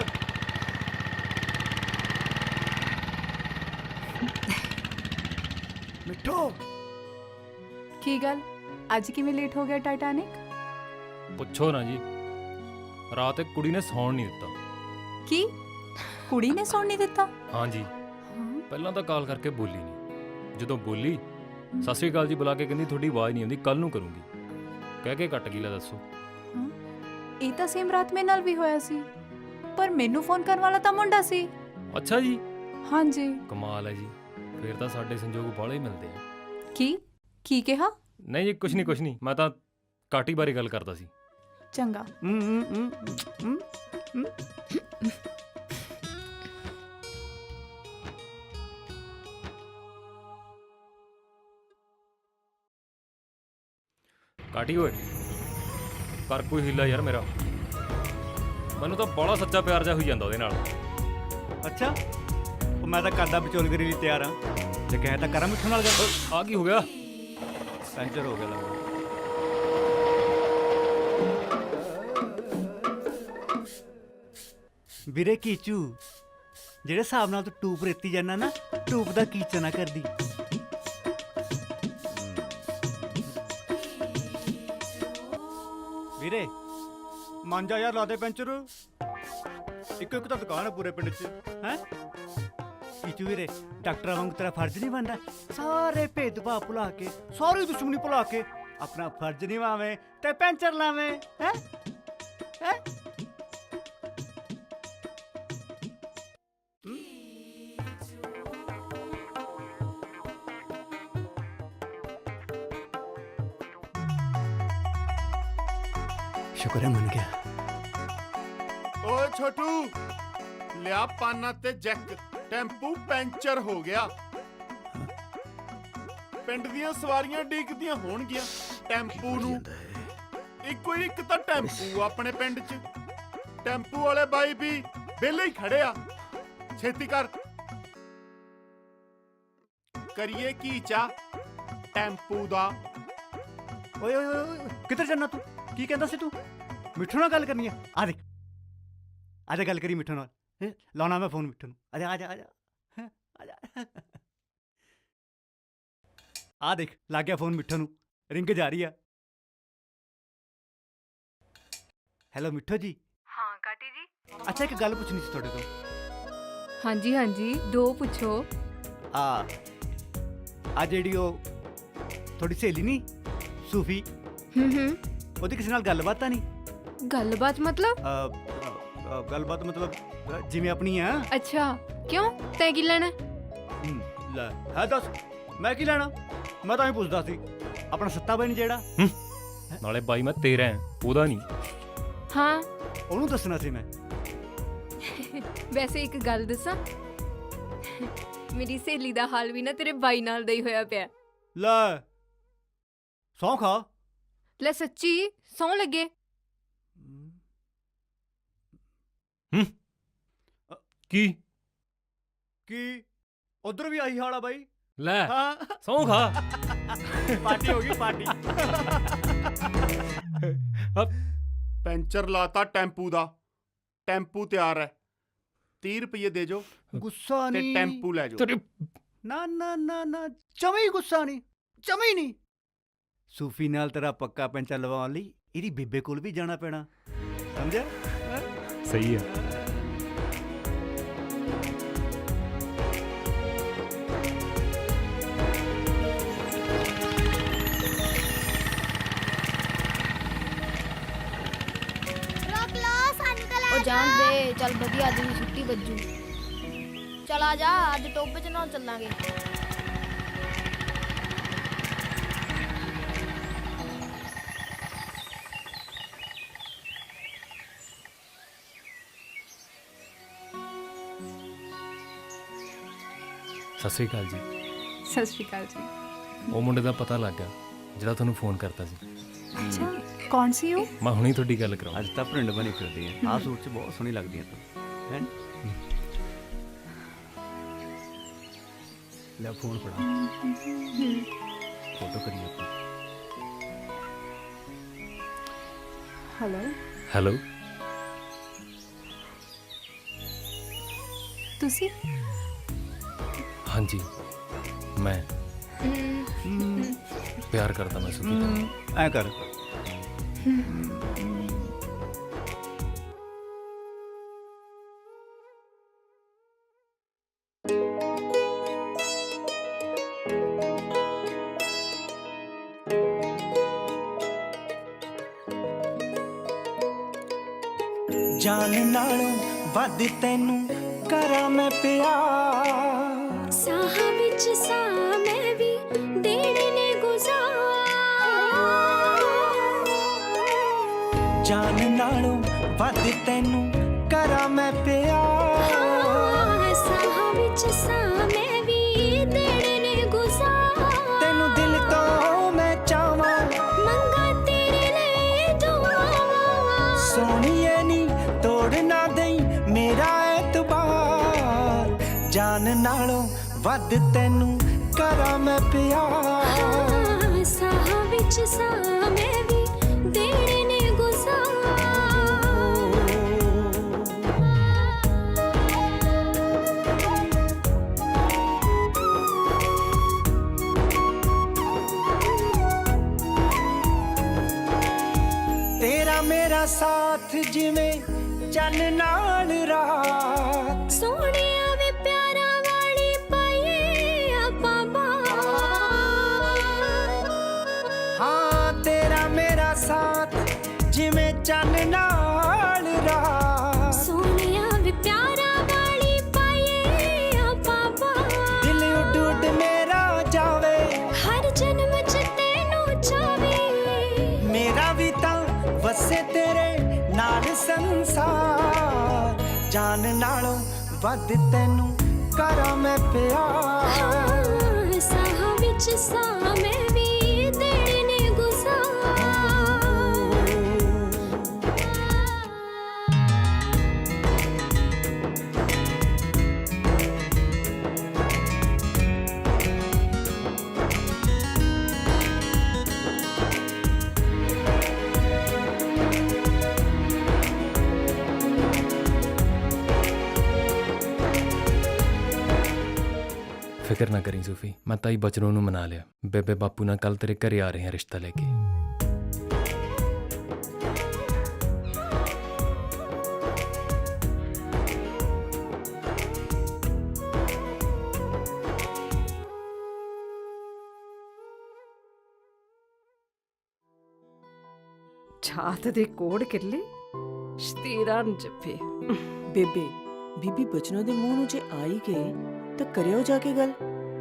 ਮਿੱਠੂ की गल अज किवें लेट हो गया टाइटैनिक? ਪੁੱਛੋ ਨਾ ਜੀ, ਰਾਤ ਇੱਕ ਕੁੜੀ ਨੇ ਸੌਣ ਨਹੀਂ ਦਿੱਤਾ। की कुड़ी ने सौण नहीं दिता? ਹਾਂ ਜੀ, ਪਹਿਲਾਂ ਤਾਂ ਕਾਲ ਕਰਕੇ ਬੋਲੀ ਨਹੀਂ, ਜਦੋਂ ਬੋਲੀ ਸਤਿ ਸ਼੍ਰੀ ਅਕਾਲ ਜੀ ਬੁਲਾ ਕੇ ਕਹਿੰਦੀ ਤੁਹਾਡੀ ਆਵਾਜ਼ ਨਹੀਂ ਆਉਂਦੀ, ਕੱਲ ਨੂੰ ਕਰੂੰਗੀ, ਕਹਿ ਕੇ ਕੱਟ ਗਈ। ਲੈ ਦੱਸੋ। ਇਹ ਤਾਂ ਸੇਮ ਰਾਤ ਮੇਰੇ ਨਾਲ ਵੀ ਹੋਇਆ ਸੀ, ਪਰ ਮੈਨੂੰ ਫੋਨ ਕਰਨ ਵਾਲਾ ਤਾਂ ਮੁੰਡਾ ਸੀ। ਅੱਛਾ ਜੀ, ਹਾਂਜੀ। ਕਮਾਲ ਹੈ ਜੀ, ਫਿਰ ਤਾਂ ਸਾਡੇ ਸੰਜੋਗ ਬਾਹਲੇ ਮਿਲਦੇ ਆ। ਕੀ ਕਿਹਾ? ਨਹੀਂ ਜੀ ਕੁਛ ਨਹੀਂ, ਮੈਂ ਤਾਂ ਕਾਟੀ ਬਾਰੇ ਗੱਲ ਕਰਦਾ ਸੀ। ਚੰਗਾ। ਕਾਟੀ ਓਏ ਕਰ ਕੋਈ ਹੀਲਾ ਯਾਰ ਮੇਰਾ, ਮੈਨੂੰ ਤਾਂ ਬੜਾ ਸੱਚਾ ਪਿਆਰ ਜਿਹਾ ਹੋਈ ਜਾਂਦਾ ਉਹਦੇ ਨਾਲ। ਅੱਛਾ ਉਹ ਮੈਂ ਤਾਂ ਕਰਦਾ ਵਿਚੋਲਗਰੀ ਲਈ ਤਿਆਰ ਆ, ਜੇ ਕਹੇ ਤਾਂ ਕਰਾਂ ਮਿੱਠੂ ਨਾਲ ਗੱਲ। ਆ ਕੀ ਹੋ ਗਿਆ? ਪੈਂਚਰ ਹੋ ਗਿਆ ਲੱਗਦਾ। ਵੀਰੇ ਕੀਚੂ, ਜਿਹੜੇ ਹਿਸਾਬ ਨਾਲ ਤੂੰ ਟੂਪ ਰੇਤੀ ਜਾਂਦਾ ਨਾ, ਟੂਪ ਦਾ ਕੀਚਾ ਨਾ ਕਰਦੀ। ਵੀਰੇ ਮੰਨ ਜਾ ਯਾਰ, ਲਾ ਦੇ ਪੈਂਚਰ। ਇੱਕ ਤਾਂ ਦੁਕਾਨ ਹੈ ਪੂਰੇ ਪਿੰਡ 'ਚ, ਹੈ ਕੀਚੂ ਵੀਰੇ। ਡਾਕਟਰਾਂ ਵਾਂਗ ਤੇਰਾ ਫਰਜ਼ ਨਹੀਂ ਬਣਦਾ ਸਾਰੇ ਭੇਦਭਾਵ ਭੁਲਾ ਕੇ, ਸਾਰੀ ਦੁਸ਼ਮਣੀ ਭੁਲਾ ਕੇ अपना फर्ज निभावे ते पेंचर लावे हैं हैं शुक्र है मन गया। ਓਏ ਛੋਟੂ ਲਿਆ ਪਾਨਾ ਤੇ ਜੈਕ ਟੈਂਪੂ ਪੈਂਚਰ ਹੋ ਗਿਆ ਪਿੰਡ ਦੀਆਂ ਸਵਾਰੀਆਂ ਡੀਕਦੀਆਂ ਹੋਣਗੀਆਂ ਟੈਂਪੂ ਨੂੰ ਇੱਕੋ ਹੀ ਇੱਕ ਤਾਂ ਟੈਂਪੂ ਆਪਣੇ ਪਿੰਡ 'ਚ ਟੈਂਪੂ ਵਾਲੇ ਬਾਈ ਵੀ ਵਿਹਲੇ ਹੀ ਖੜੇ ਆ ਛੇਤੀ ਕਰ ਕਰੀਏ ਕੀ ਚਾ ਟੈਂਪੂ ਦਾ ਓਏ ਓਏ ਓਏ ਕਿੱਧਰ ਜਾਣਾ ਤੂੰ ਕੀ ਕਹਿੰਦਾ ਸੀ ਤੂੰ ਮਿੱਠੂ ਨਾਲ ਗੱਲ ਕਰਨੀ ਆ ਆ ਦੇਖ ਆ ਜਾ ਗੱਲ ਕਰੀ ਮਿੱਠੂ ਨਾਲ ਲਾਉਣਾ ਮੈਂ ਫੋਨ ਮਿੱਠੂ ਨੂੰ ਆ ਜਾ ਆ ਜਾ ਆ ਜਾ ਆ ਜਾ ਆ ਦੇਖ ਲੱਗ ਗਿਆ ਫੋਨ ਮਿੱਠੂ ਨੂੰ ਰਿੰਗ ਜਾ ਰਹੀ ਆ ਹੈਲੋ ਮਿੱਠੂ ਜੀ ਹਾਂ ਕਾਟੀ ਜੀ ਅੱਛਾ ਇੱਕ ਗੱਲ ਪੁੱਛਣੀ ਸੀ ਤੁਹਾਡੇ ਤੋਂ ਹਾਂਜੀ ਹਾਂਜੀ ਦੋ ਪੁੱਛੋ ਆ ਜਿਹੜੀ ਉਹ ਤੁਹਾਡੀ ਸਹੇਲੀ ਨਹੀਂ ਸੂਫੀ ਉਹਦੀ ਕਿਸੇ ਨਾਲ ਗੱਲਬਾਤ ਤਾਂ ਨਹੀਂ ਗੱਲਬਾਤ ਮਤਲਬ ਗੱਲਬਾਤ ਮਤਲਬ ਜਿਵੇਂ ਆਪਣੀ ਆ ਅੱਛਾ ਕਿਉਂ ਤੈਂ ਕੀ ਲੈਣਾ ਲੈ ਹੈ ਦੱਸ ਮੈਂ ਕੀ ਲੈਣਾ ਮੈਂ ਤਾਂ ਹੀ ਪੁੱਛਦਾ ਸੀ ਆਪਣਾ ਸੱਤਾ ਬਣ ਜਿਹੜਾ ਨਾਲੇ ਬਾਈ ਮੈਂ ਤੇਰਾ ਹੈ ਉਹਦਾ ਨਹੀਂ। ਹਾਂ ਉਹਨੂੰ ਦੱਸਣਾ ਸੀ ਮੈਂ ਵੈਸੇ ਇੱਕ ਗੱਲ ਦੱਸਾਂ ਮੇਰੀ ਸਹੇਲੀ ਦਾ ਹਾਲ ਵੀ ਨਾ ਤੇਰੇ ਬਾਈ ਨਾਲ ਦਾ ਹੀ ਹੋਇਆ ਪਿਆ ਲੈ ਸੌਂ ਖਾ ਲੈ ਸੱਚੀ ਸੌਂ ਲੱਗੇ ਕੀ ਕੀ ਉਧਰ ਵੀ ਆਹੀ ਹਾਲ ਆ ਬਾਈ ਲੈ ਹਾਂ ਸੌਂ ਖਾ ਪਾਰਟੀ ਹੋ ਗਈ ਪਾਰਟੀ ਪੈਂਚਰ ਲਾਤਾ ਟੈਂਪੂ ਦਾ ਟੈਂਪੂ ਤਿਆਰ ਹੈ 30 ਰੁਪਏ ਦੇ ਜੋ ਗੁੱਸਾ ਤੇ ਨਹੀਂ ਟੈਂਪੂ ਲੈ ਜਾਓ ਨਾ ਨਾ ਨਾ ਨਾ ਜਮੀ ਗੁੱਸਾ ਨਹੀਂ ਜਮੀ ਨਹੀਂ ਸੂਫੀ ਨਾਲ ਤੇਰਾ ਪੱਕਾ ਪੈਂਚਰ ਲਵਾਉਣ ਲਈ ਇਹਦੀ ਬੇਬੇ ਕੋਲ ਵੀ ਜਾਣਾ ਪੈਣਾ ਸਮਝਿਆ ਸਹੀ ਹੈ ਉਹ ਜਾਣ ਦੇ ਚੱਲ ਵਧੀਆ ਅੱਜ ਦੀ ਛੁੱਟੀ ਵੱਜੂ ਚਲ ਆ ਜਾ ਅੱਜ ਟੋਬੇ ਚ ਨਾ ਚੱਲਾਂਗੇ ਸਤਿ ਸ੍ਰੀ ਅਕਾਲ ਜੀ। ਸਤਿ ਸ਼੍ਰੀ ਅਕਾਲ ਜੀ। ਉਹ ਮੁੰਡੇ ਦਾ ਪਤਾ ਲੱਗ ਗਿਆ ਜਿਹੜਾ ਤੁਹਾਨੂੰ ਫੋਨ ਕਰਤਾ ਸੀ। ਅੱਛਾ ਕੌਣ ਸੀ ਉਹ? ਮੈਂ ਹੁਣੀ ਤੁਹਾਡੀ ਗੱਲ ਕਰਾਉਂ। ਅੱਜ ਤਾਂ ਭਰਿੰਡ ਬਣੀ ਫਿਰਦੀ ਹੈ ਆਹ ਸੂਟ 'ਚ ਬਹੁਤ ਸੋਹਣੀ ਲੱਗਦੀ ਹੈ ਤੂੰ ਹੈ ਲੈ ਫੋਨ ਫੜਾ ਫੋਟੋ ਕਰੀਏ ਆਪਾਂ ਹੈਲੋ ਹੈਲੋ ਤੁਸੀਂ ਹਾਂਜੀ ਮੈਂ ਪਿਆਰ ਕਰਦਾ ਮੈਂ ਸੁਖੀ ਤੋਂ ਐ ਕਰ ਜਾਨ ਨਾਲੋਂ ਵੱਧ ਤੈਨੂੰ ਕਰਾਂ ਮੈਂ ਪਿਆਰ ਸਾਹ ਵਿੱਚ ਸਾਹ ਮੈਂ ਵੀ ਦੇਣੇ ਨੇ ਗੁਜ਼ਾਰ ਜਾਨ ਨਾਲੋਂ ਵੱਧ ਤੈਨੂੰ ਕਰਾਂ ਮੈਂ ਪਿਆਰ ਸਾਹ ਵਿੱਚ ਸਾਹ ਮੈਂ ਵੀ ਦੇਣੇ ਨੇ ਗੁਜ਼ਾਰ ਤੈਨੂੰ ਦਿਲ ਤੋਂ ਮੈਂ ਚਾਹਾਂ ਮੰਗਾ ਤੇਰੇ ਲਈ ਦੁਆਵਾਂ ਸੋਹਣੀਏ ਨੀ ਤੋੜ ਨਾ ਦੇਈ ਮੇਰਾ ਐਤਬਾਰ ਜਾਨ ਨਾਲੋਂ ਵੱਧ ਤੈਨੂੰ ਕਰਾਂ ਮੈਂ ਪਿਆਰ ਸਾਹ ਵਿੱਚ ਸਾਹ ਮੈਂ ਵੀ ਦੇਣੇ ਨੇ ਗੁਜ਼ਾਰ ਤੇਰਾ ਮੇਰਾ ਸਾਥ ਜਿਵੇਂ ਚੰਨ ਨਾਲ ਰਾਤ ਸੋਹਣਿਆ ਵੇ ਪਿਆਰਾ ਵਾਲੀ ਪਾਈਏ ਆਪਾਂ ਬਾਤ ਹਾਂ जान नालों वध तैनू करा मैं प्यार साह विच साह मैं भी देने ਫਿਕਰ ਨਾ ਕਰੀ ਸੂਫੀ, ਮੈਂ ਤਾਈ ਬਚਨੋਂ ਨੂੰ ਮਨਾ ਲਿਆ। ਬੇਬੇ ਬਾਪੂ ਨਾਲ ਕੱਲ ਤੇਰੇ ਘਰੇ ਆ ਰਹੇ ਹਾਂ ਰਿਸ਼ਤਾ ਲੈ ਕੇ। ਛਾਤ ਦੇ ਕੋੜ ਕਿੱਲੇ ਸ਼ਤੀਰਾਂ ਨੂੰ ਜੱਫੇ। ਬੇਬੇ ਬੀਬੀ ਬਚਨੋਂ ਦੇ ਮੂੰਹ ਨੂੰ ਜੇ ਆ ਹੀ ਗਏ ਤਾਂ ਕਰਿਓ ਜਾ ਕੇ ਗੱਲ।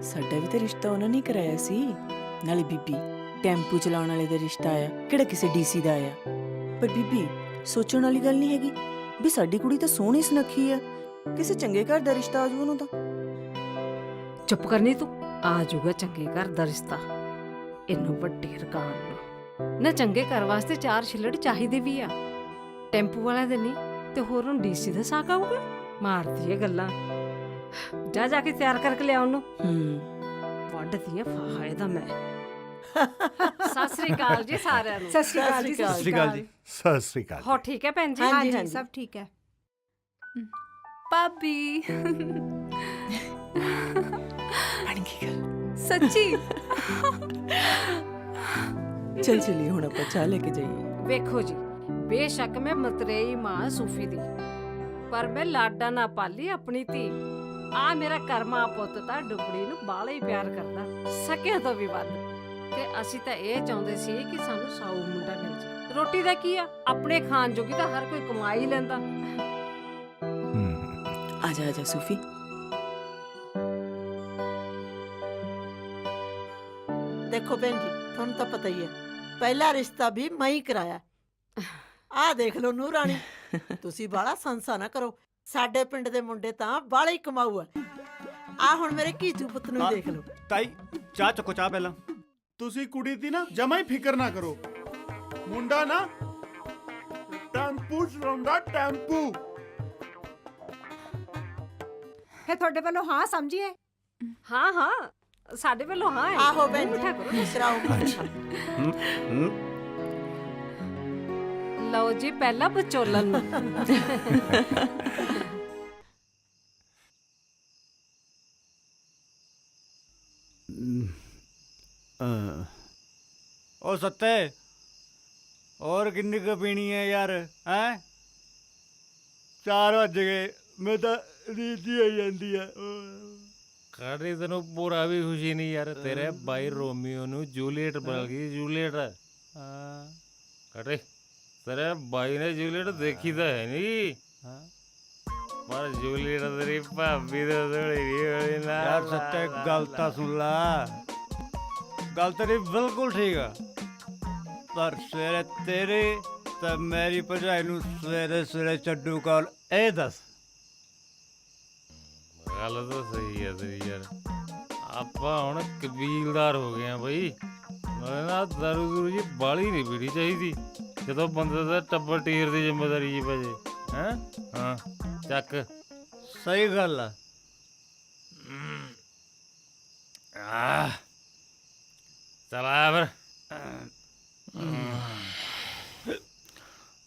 ਸਾਡਾ ਵੀ ਤਾਂ ਰਿਸ਼ਤਾ ਉਹਨਾਂ ਨੇ ਕਰਾਇਆ ਸੀ। ਨਾਲੇ ਬੀਬੀ ਟੈਂਪੂ ਚਲਾਉਣ ਵਾਲੇ ਦਾ ਰਿਸ਼ਤਾ ਆਇਆ, ਕਿਹੜਾ ਕਿਸੇ ਡੀਸੀ ਦਾ ਆਇਆ। ਪਰ ਬੀਬੀ ਸੋਚਣ ਵਾਲੀ ਗੱਲ ਨਹੀਂ ਹੈਗੀ ਵੀ ਸਾਡੀ ਕੁੜੀ ਤਾਂ ਸੋਹਣੀ ਸੁਨੱਖੀ ਆ, ਕਿਸੇ ਚੰਗੇ ਘਰ ਦਾ ਰਿਸ਼ਤਾ ਆ ਜੂ ਉਹਨੂੰ ਤਾਂ। ਚੁੱਪ ਕਰਨੀ ਤੂੰ, ਆ ਜਾਊਗਾ ਚੰਗੇ ਘਰ ਦਾ ਰਿਸ਼ਤਾ। ਇਹਨੂੰ ਵੱਡੇ ਰਕਾਨ ਨੂੰ ਨਾ ਚੰਗੇ ਘਰ ਵਾਸਤੇ 4 ਛਿੱਲੜ ਚਾਹੀਦੇ ਵੀ ਆ। ਟੈਂਪੂ ਵਾਲਾ ਦੇ ਨਹੀਂ ਤੇ ਹੋਰ ਨੂੰ ਡੀਸੀ ਦਾ ਸਾਕ ਆਊਗਾ। ਮਾਰਦੀ ਏ ਗੱਲਾਂ। ਜਾ ਜਾ ਕੇ ਤਿਆਰ ਕਰਕੇ ਲਿਆ ਉਹਨੂੰ। ਵੱਢਦੀ ਆ ਫਾਹਾ ਇਹਦਾ ਮੈਂ। ਸਤਿ ਸ੍ਰੀ ਅਕਾਲ ਜੀ ਸਾਰਿਆਂ ਨੂੰ। ਸਤਿ ਸ਼੍ਰੀ ਅਕਾਲ ਜੀ। ਸਤਿ ਸ਼੍ਰੀ ਅਕਾਲ ਜੀ। ਸਤਿ ਸ਼੍ਰੀ ਅਕਾਲ। ਹੋ ਠੀਕ ਹੈ ਭੈਣ ਜੀ? ਹਾਂਜੀ ਸਭ ਠੀਕ ਹੈ। ਭਾਬੀ ਬਣ ਗਈ ਗੱਲ ਸੱਚੀ। ਚਲ ਚਲੀਏ ਹੁਣ ਆਪਾਂ ਚਾਹ ਲੈ ਕੇ ਜਾਈਏ। ਵੇਖੋ ਜੀ, ਬੇਸ਼ੱਕ ਮੈਂ ਮਤਰੇਈ ਮਾਂ ਸੂਫੀ ਦੀ, ਪਰ ਮੈਂ ਲਾਡਾ ਨਾ ਪਾਲੀ ਆਪਣੀ ਧੀ। ਆ ਮੇਰਾ ਕਰਮਾ ਪੁੱਤ ਤਾਂ ਡੁੱਬੜੀ ਨੂੰ ਬਾਹਲਾ ਹੀ ਪਿਆਰ ਕਰਦਾ, ਸਕਿਆਂ ਤੋਂ ਵੀ ਵੱਧ। ਤੇ ਅਸੀਂ ਤਾਂ ਇਹ ਚਾਹੁੰਦੇ ਸੀ ਕਿ ਸਾਨੂੰ ਸਾਊ ਮੁੰਡਾ ਮਿਲ ਜੇ। ਰੋਟੀ ਦਾ ਕੀ ਆ, ਆਪਣੇ ਖਾਣ ਜੋਗੀ ਤਾਂ ਹਰ ਕੋਈ ਕਮਾ ਹੀ ਲੈਂਦਾ। ਆ ਜਾ ਸੂਫੀ। देखो बहन जी, ਤੁਹਾਨੂੰ ਤਾਂ ਪਤਾ ਹੀ ਹੈ, ਪਹਿਲਾ ਰਿਸ਼ਤਾ ਵੀ ਮੈਂ ਹੀ ਕਰਾਇਆ। ਆਹ ਦੇਖ ਲਓ ਨੂਰ ਰਾਣੀ, ਤੁਸੀਂ ਬਾਲਾ ਸੰਸਾ ਨਾ ਕਰੋ। ਸਾਡੇ ਪਿੰਡ ਦੇ ਮੁੰਡੇ ਤਾਂ ਬਾਲੇ ਹੀ ਕਮਾਊ ਆ। ਆ ਹੁਣ ਮੇਰੇ ਕੀਚੂ ਪੁੱਤ ਨੂੰ ਦੇਖ ਲਓ। ਤਾਈ ਚਾਹ ਚੱਕੋ, ਚਾਹ ਪਹਿਲਾਂ। ਤੁਸੀਂ ਕੁੜੀ ਦੀ ਨਾ ਜਮਾ ਹੀ ਫਿਕਰ ਨਾ ਕਰੋ। ਮੁੰਡਾ ਨਾ ਟੈਂਪੂ ਚਲਾਉਂਦਾ, ਟੈਂਪੂ। ਫੇ ਤੁਹਾਡੇ ਵੱਲੋਂ ਹਾਂ ਸਮਝੀਏ? ਹਾਂ ਹਾਂ, ਸਾਡੇ ਵੱਲੋਂ ਹਾਂ। ਆਹੋ ਭੈਣ ਜੀ, ਕਰਾਓ। ਲਓ ਜੀ ਪਹਿਲਾ ਵਿਚੋਲਨ ਨੂੰ। ओ सत्ते, और किन्नी क पीनी है यार? हैं 4 बज गए, मैं तो नींद ही आई जाती है। ਕਾੜੀ ਤੈਨੂੰ ਪੂਰਾ ਵੀ ਖੁਸ਼ੀ ਨਹੀਂ ਯਾਰ, ਤੇਰੇ ਬਾਈ ਰੋਮੀਓ ਨੂੰ ਜੂਲੀਅਟ ਬਣ ਗਈ। ਜੂਲੀਅਟ ਕਾੜੇ ਤੇਰੇ ਬਾਈ ਨੇ ਜੂਲੀਅਟ ਦੇਖੀ ਤਾਂ ਹੈ ਨਹੀਂ, ਪਰ ਜੂਲੀਅਟ ਤੇਰੀ ਭਾਬੀ ਦੇ ਥੋੜੀ ਨਹੀਂ ਹੋਣੀ ਨਾ। यार सत्ते गल तो सुन ला, गल तेरी बिल्कुल ठीक है, पर सवेरे तेरी तो मेरी भरजाई नूं सवेरे सवेरे छड्डू कौन, ए दस। ਗੱਲ ਤਾਂ ਸਹੀ ਹੈ ਤੇਰੀ ਯਾਰ। ਆਪਾਂ ਹੁਣ ਕਬੀਲਦਾਰ ਹੋ ਗਏ ਆ ਬਈ। ਨਾਲੇ ਨਾ ਦਾਰੂ ਦੂਰੂ ਜੀ ਬਾਲੀ ਨਹੀਂ ਪੀਣੀ ਚਾਹੀਦੀ ਜਦੋਂ ਬੰਦੇ ਦਾ ਟੱਬਰ ਟੀਰ ਦੀ ਜ਼ਿੰਮੇਵਾਰੀ ਜੀ ਪੈ ਜੇ। ਹੈਂ ਹਾਂ ਚੱਕ। सही गल है। चल आया फिर।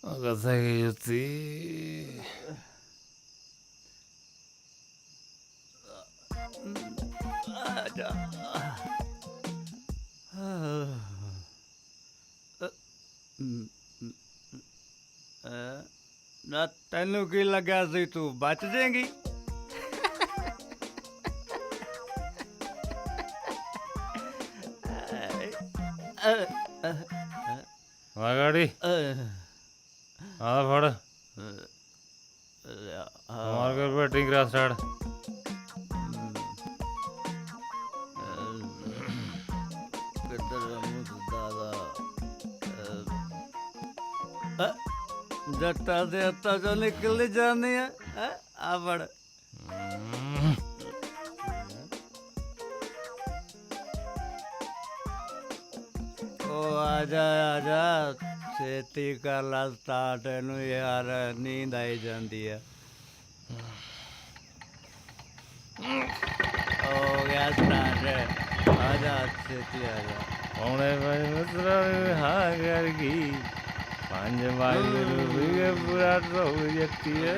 कथा की जुती ना तेनू की लगा सी तू बच जाएगी? गाड़ी हाँ फड़ मार कर बैटिंग करा स्टार्ट। ਜੱਟਾਂ ਦੇ ਹੱਥਾਂ ਚੋਂ ਨਿਕਲ ਜਾਂਦੇ ਆ ਆ ਫੜ ਉਹ ਆ ਜਾ ਛੇਤੀ ਕਰ ਲਾ ਸਟਾਰਟ ਇਹਨੂੰ ਯਾਰ ਨੀਂਦ ਆਈ ਜਾਂਦੀ ਆ ਹੋ ਗਿਆ ਸਟਾਰਟ ਆ ਜਾ ਛੇਤੀ ਆ ਜਾ ਹੁਣੇ ਮਿੱਤਰਾਂ ਨੂੰ ਹਾਂ ਕਰ ਗਈ 5 ਵਜੇ ਰੁਪਏ ਪੂਰਾ ਹੋ ਜਾਂਦੀ ਹੈ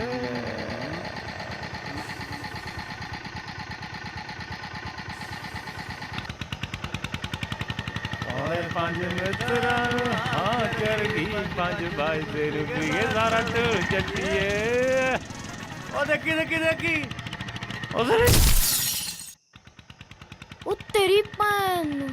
ਓਏ 5 ਮਿੱਤਰਾਂ ਨੂੰ ਹਾਂ ਕਰ ਗਈ 5 ਵਜੇ ਰੁਪਏ ਸਾਰਾ ਢੋਲ ਚੱਟੀਏ ਉਹ ਦੇਖੀ ਉਧਰ ਉਹ ਤੇਰੀ ਭੈਣ ਨੂੰ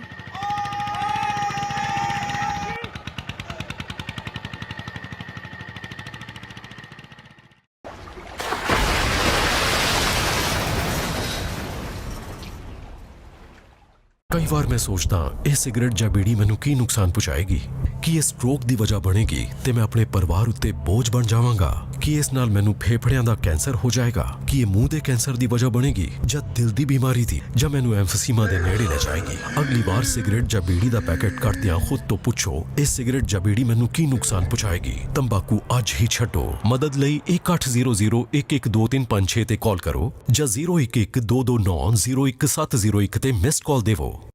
ਕਈ ਵਾਰ ਮੈਂ ਸੋਚਦਾ ਇਹ ਸਿਗਰਟ ਜਾਂ ਬੀੜੀ ਮੈਨੂੰ ਕੀ ਨੁਕਸਾਨ ਪਹੁੰਚਾਏਗੀ ਕੀ ਇਹ ਸਟ੍ਰੋਕ ਦੀ ਵਜ੍ਹਾ ਬਣੇਗੀ ਤੇ ਮੈਂ ਆਪਣੇ ਪਰਿਵਾਰ ਉੱਤੇ ਬੋਝ ਬਣ ਜਾਵਾਂਗਾ ਕੀ ਇਸ ਨਾਲ ਮੈਨੂੰ ਫੇਫੜਿਆਂ ਦਾ ਕੈਂਸਰ ਹੋ ਜਾਏਗਾ ਕੀ ਇਹ ਮੂੰਹ ਦੇ ਕੈਂਸਰ ਦੀ ਵਜ੍ਹਾ ਬਣੇਗੀ ਜਾਂ ਦਿਲ ਦੀ ਬਿਮਾਰੀ ਦੀ ਜਾਂ ਮੈਨੂੰ ਐਮਫੀਸੀਮਾ ਦੇ ਨੇੜੇ ਲੈ ਜਾਏਗੀ ਅਗਲੀ ਵਾਰ ਸਿਗਰਟ ਜਾਂ ਬੀੜੀ ਦਾ ਪੈਕੇਟ ਕੱਟਦਿਆਂ ਖੁਦ ਤੋਂ ਪੁੱਛੋ ਇਹ ਸਿਗਰਟ ਜਾਂ ਬੀੜੀ ਮੈਨੂੰ ਕੀ ਨੁਕਸਾਨ ਪਹੁੰਚਾਏਗੀ ਤੰਬਾਕੂ ਅੱਜ ਹੀ ਛੱਡੋ ਮਦਦ ਲਈ 1800112356 ਤੇ ਕਾਲ ਕਰੋ ਜਾਂ 011229010701 ਤੇ ਮਿਸ ਕਾਲ ਦੇਵੋ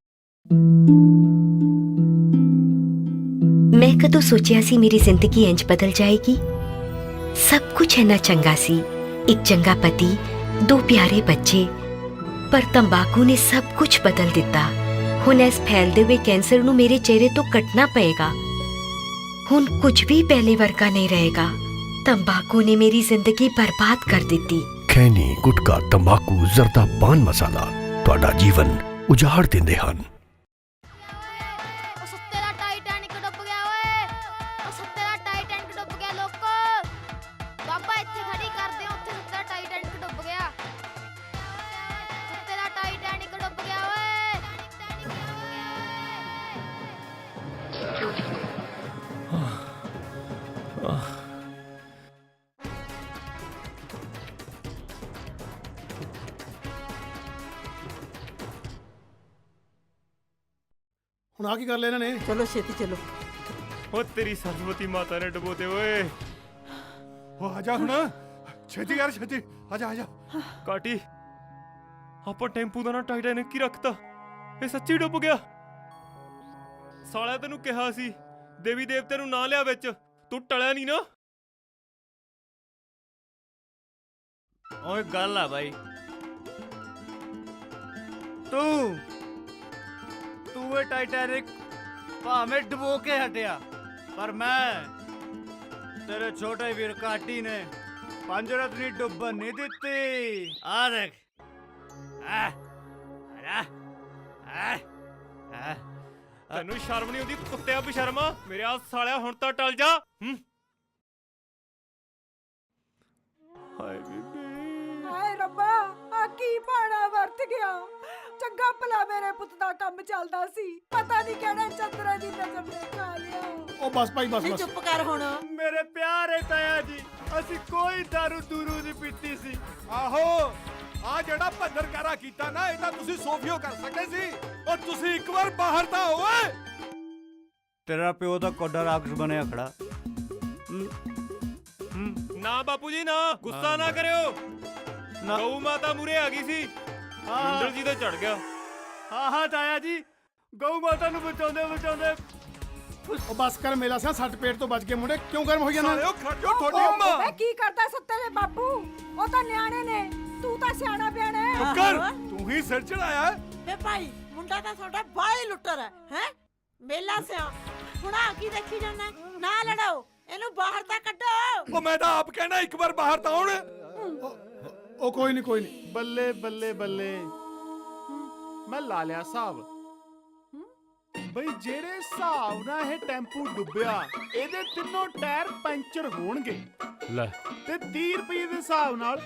मैं कदों सोचिया सी मेरी जिंदगी इंज बदल जाएगी सब कुछ इन्ना चंगा सी एक चंगा पति 2 प्यारे बच्चे पर तंबाकू ने सब कुछ बदल दिता हुण इस फैलदे हुए कैंसर नूं मेरे चेहरे तो कटना पएगा हुण कुछ भी पहले वर्गा नहीं रहेगा तंबाकू ने मेरी जिंदगी बर्बाद कर दिती खैनी गुटका तंबाकू जर्दा पान मसाला ਤੁਹਾਡਾ ਜੀਵਨ ਉਜਾੜ ਦਿੰਦੇ ਹਨ ਹੁਣ ਆ ਕੀ ਕਰ ਲਿਆ ਇਹਨਾਂ ਨੇ ਚਲੋ ਛੇਤੀ ਚਲੋ ਉਹ ਤੇਰੀ ਸਰਸਵਤੀ ਮਾਤਾ ਨੇ ਡਬੋਤੇ ਓਏ ਉਹ ਆ ਜਾ ਹੁਣ ਛੇਤੀ ਕਰ ਛੇਤੀ ਆ ਜਾ ਕਾਟੀ ਆਪਾਂ ਟੈਂਪੂ ਦਾ ਨਾ ਟਾਈਟੈਨਿਕ ਹੀ ਰੱਖਤਾ ਇਹ ਸੱਚੀ ਡੁੱਬ ਗਿਆ ਸਾਲਿਆ ਤੈਨੂੰ ਕਿਹਾ ਸੀ ਦੇਵੀ ਦੇਵਤੇ ਨੂੰ ਨਾ ਲਿਆ ਵਿੱਚ ਤੂੰ ਟਲਿਆ ਨਹੀਂ ਨਾ ਓਏ ਗੱਲ ਆ ਬਾਈ ਤੂੰ ਇਹ ਟਾਈਟੈਨਿਕ ਭਾਵੇਂ ਡੁਬੋ ਕੇ ਹਟਿਆ ਪਰ ਮੈਂ ਤੇਰੇ ਛੋਟੇ ਵੀਰ ਕਾਟੀ ਨੇ ਪੰਜਰਤ ਨਹੀਂ ਡੁੱਬਣ ਨਹੀਂ ਦਿੱਤੀ ਆ ਦੇਖ ਤੈਨੂੰ ਸ਼ਰਮ ਨਹੀਂ ਆਉਂਦੀ ਕੁੱਤਿਆ ਬਸ਼ਰਮਾ ਮੇਰੇ ਆ ਸਾਲਿਆ ਹੁਣ ਤਾਂ ਟਲ ਜਾ ਹਾਏ ਬੀਬੀ ਹਾਏ ਰੱਬਾ ਆ ਕੀ ਬਾਣਾ ਵਰਤ ਗਿਆ ਚੰਗਾ ਭਲਾ ਮੇਰੇ ਪੁੱਤ ਦਾ ਕੰਮ ਚੱਲਦਾ ਸੀ ਪਤਾ ਨਹੀਂ ਕਿਹੜੇ ਚੰਦਰਾਂ ਦੀ ਨਜ਼ਰ ਨੇ ਖਾ ਲਿਆ ਉਹ ਬਸ ਭਾਈ ਬਸ ਨਹੀਂ ਚੁੱਪ ਕਰ ਹੁਣ ਮੇਰੇ ਪਿਆਰੇ ਤਾਇਆ ਜੀ ਅਸੀਂ ਕੋਈ ਦਾਰੂ ਦੂਰੂ ਨਹੀਂ ਪੀਤੀ ਸੀ ਆਹੋ ਆ ਜਿਹੜਾ ਭੰਦਰਕਾਰਾ ਕੀਤਾ ਨਾ ਇਹ ਤਾਂ ਤੁਸੀਂ ਸੋਫੀਓ ਕਰ ਸਕਦੇ ਸੀ ਉਹ ਤੁਸੀਂ ਇੱਕ ਵਾਰ ਬਾਹਰ ਤਾਂ ਓਏ ਤੇਰਾ ਪਿਓ ਤਾਂ ਕੋਡਾ ਰਾਖਸ਼ ਬਣਿਆ ਖੜਾ ਨਾ ਬਾਪੂ ਜੀ ਨਾ ਗੁੱਸਾ ਨਾ ਕਰਿਓ ਗਊ ਮਾਤਾ ਮੂਰੇ ਆ ਗਈ ਸੀ ਮੰਡਲ ਜੀ ਤੇ ਚੜ ਗਿਆ ਹਾਂ ਤਾਇਆ ਜੀ ਗਊ ਮਾਤਾ ਨੂੰ ਬਚਾਉਂਦੇ ਉਹ ਬਸ ਕਰ ਮੇਲਾ ਸਿਆ ਸੱਟ ਪੇਟ ਤੋਂ ਬਚ ਕੇ ਮੁੰਡੇ ਕਿਉਂ ਗਰਮ ਹੋਈ ਜਾਂਦਾ ਸਾਲਿਓ ਖੜੋ ਤੁਹਾਡੀ ਅੰਮਾ ਮੈਂ ਕੀ ਕਰਦਾ ਸੱਤੇ ਦੇ ਬਾਪੂ ਉਹ ਤਾਂ ਨਿਆਣੇ ਨੇ ਤੂੰ ਤਾਂ ਸਿਆਣਾ ਬਿਆਣਾ ਹੈ ਕਰ ਤੂੰ ਹੀ ਸਿਰ ਚੜਾਇਆ ਵੇ ਭਾਈ ਮੁੰਡਾ ਤਾਂ ਤੁਹਾਡਾ ਬਾਹਲੀ ਲੁੱਟਰ ਹੈ ਮੇਲਾ ਸਿਆ ਹੁਣ ਆ ਕੀ ਦੇਖੀ ਜਾਂਦਾ ਨਾ ਲੜੋ ਇਹਨੂੰ ਬਾਹਰ ਤਾਂ ਕੱਢੋ ਉਹ ਮੈਂ ਤਾਂ ਆਪ ਕਹਿਣਾ ਇੱਕ ਵਾਰ ਬਾਹਰ ਤਾਂ ਆਉਣ ਉਹ ਕੋਈ ਨਹੀਂ ਬੱਲੇ ਮੈਂ ਲਾ ਲਿਆ ਹਿਸਾਬ ਬਈ ਜਿਹੜੇ ਹਿਸਾਬ ਨਾਲ ਇਹ ਟੈਂਪੂ ਡੁੱਬਿਆ ਇਹਦੇ ਤਿੰਨੋਂ ਟਾਇਰ ਪੈਂਚਰ ਹੋਣਗੇ ਲੈ ਤੇ 30 ਰੁਪਏ ਦੇ ਹਿਸਾਬ ਨਾਲ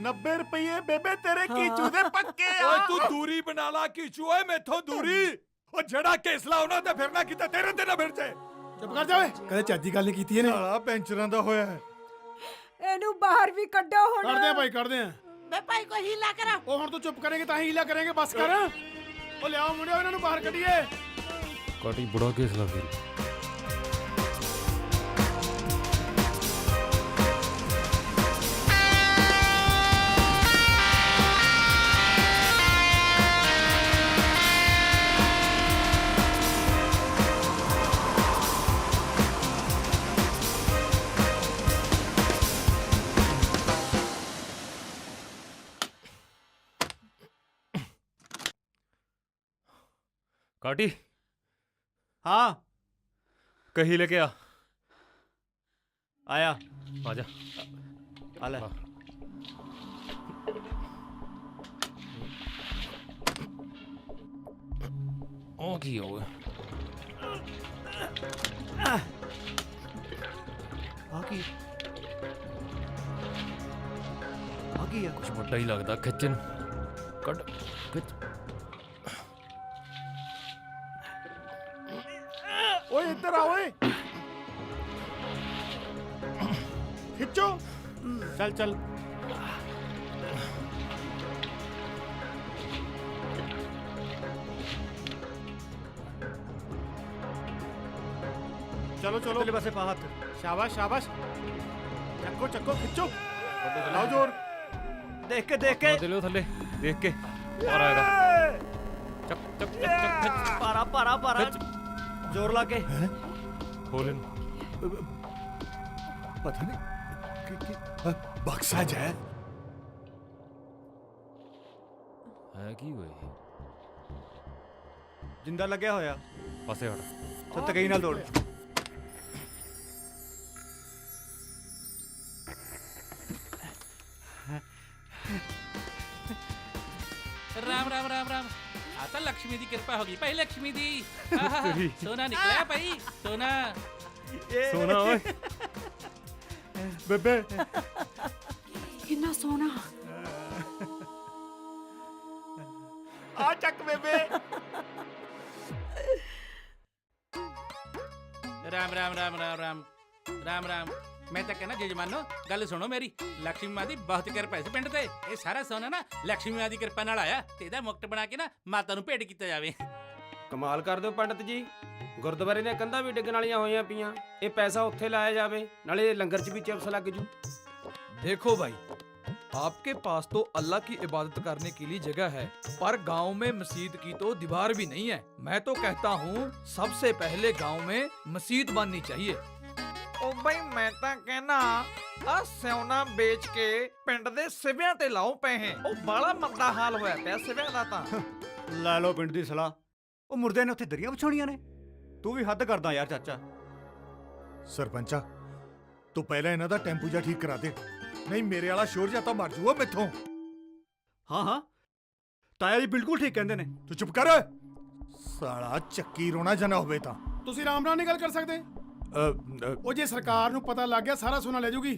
90 ਰੁਪਏ ਬੇਬੇ ਤੇਰੇ ਕੀਚੂ ਦੇ ਪੱਕੇ ਆ ਓਏ ਤੂੰ ਦੂਰੀ ਬਣਾ ਲਾ ਕੀਚੂ ਓਏ ਮੈਥੋਂ ਦੂਰੀ ਉਹ ਜਿਹੜਾ ਕੇਸਲਾ ਉਹਨਾਂ ਤੇ ਫਿਰਨਾ ਕੀਤਾ ਤੇਰੇ ਤੇ ਨਾ ਫਿਰ ਜੇ ਚੁੱਪ ਕਰ ਜਾ ਓਏ ਕਦੇ ਚੱਜ ਦੀ ਗੱਲ ਨਹੀਂ ਕੀਤੀ ਇਹਨੇ ਸਾਲਾ ਪੈਂਚਰਾਂ ਦਾ ਹੋਇਆ ਇਹਨੂੰ ਬਾਹਰ ਵੀ ਕੱਢੋ ਹੁਣ। ਕਰਦੇ ਆ ਭਾਈ ਕਰਦੇ ਆ। ਵੇ ਭਾਈ ਕੋਈ ਹੀਲਾ ਕਰਾ। ਉਹ ਹੁਣ ਤੂੰ ਚੁੱਪ ਕਰੇਂਗੇ ਤਾਂ ਹੀ ਹੀਲਾ ਕਰਾਂਗੇ, ਬਸ ਕਰ। ਉਹ ਲਿਆਓ ਮੁੰਡਿਓ ਇਹਨਾਂ ਨੂੰ ਬਾਹਰ ਕੱਢੀਏ। ਕਾਟੀ ਬੜਾ ਕੇਸ ਲੱਗ ਗਿਆ। काटी हाँ कहीं लेके आ। आया आजा। आला ओ की हो गया? आ कुछ बड़ा ही लगता। खिचन कट खिच। ਓਏ ਇੱਧਰ ਆ ਓਏ। ਖਿੱਚੋ। चल चल चलो चलो तेरे पासे पा हाथ। शाबाश शाबाश। ਚੱਕੋ ਚੱਕੋ खिंचो। लाओ जोर। देख के दे लो थल्ले देख के और आएगा। चक चक चक चक खिच। पारा पारा पारा जोर ला के खोल इन। पता नहीं बक्सा है की होए जिंदा लग्या होया। पासे हट। तो तकई ना दौड़। राम राम राम राम। आता लक्ष्मी दी कृपा होगी भाई, लक्ष्मी दी। सोना निकला भाई, सोना सोना ओए बेबे। कितना सोना। आ चक बेबे। राम राम राम राम राम राम राम। मैं तो कहना जजमानो गल सुनो मेरी, लक्ष्मी मां दी बहुत कृपा इस पिंड ते। ये सारा सोना ना लक्ष्मी मां दी कृपा नाल आया ते इहदा मुकट बना के ना माता नूं भेंट कीता जावे। ਕਮਾਲ ਕਰਦੇ ਹੋ ਪੰਡਤ ਜੀ। ਗੁਰਦੁਆਰੇ ਦੀਆਂ ਕੰਧਾਂ ਵੀ ਡਿੱਗਣ ਵਾਲੀਆਂ ਹੋਈਆਂ ਪਈਆਂ। ਇਹ ਪੈਸਾ ਉੱਥੇ ਲਾਇਆ ਜਾਵੇ, ਨਾਲੇ ਲੰਗਰ 'ਚ ਵੀ ਚਿਪਸ ਲੱਗ ਜੂ। देखो भाई, आपके पास तो अल्लाह की इबादत करने के लिए जगह है, पर गांव में मस्जिद की तो दीवार भी नहीं है। मैं तो कहता हूँ सबसे पहले गांव में मस्जिद बननी चाहिए। ओ भाई मैं तो कहना आ सोना बेच के पिंड दे सिवियां ते लाओ पैसे। ओ बड़ा मंदा हाल होया पिया सिवियां दा तां। ला लो पिंड दी सलाह। ओ मुर्दे ने उत्थे दरियां विछाउणियां ने। तू भी हद करदा यार चाचा। ਸਰਪੰਚਾ ਤੂੰ ਪਹਿਲਾਂ ਇਹਨਾਂ ਦਾ ਟੈਂਪੂ ਜਾ ਠੀਕ ਕਰਾ ਦੇ, ਨਹੀਂ ਮੇਰੇ ਵਾਲਾ ਸ਼ੋਰ ਜਾਂ ਤਾਂ ਮਰ ਜੂਗਾ ਮੈਥੋਂ। हाँ हाँ ਤਾਇਆ ਜੀ ਬਿਲਕੁਲ ਠੀਕ ਕਹਿੰਦੇ ਨੇ। ਤੂੰ ਚੁੱਪ ਕਰ ਸਾਲਾ, ਚੱਕੀ ਰੋਣਾ ਜਨਾ ਹੋਵੇ ਤਾਂ। ਤੁਸੀਂ ਆਰਾਮ ਨਾਲ ਨਹੀਂ ਗੱਲ ਕਰ ਸਕਦੇ? ਉਹ ਜੇ ਸਰਕਾਰ ਨੂੰ ਪਤਾ ਲੱਗ ਗਿਆ ਸਾਰਾ ਸੋਨਾ ਲੈ ਜੂਗੀ।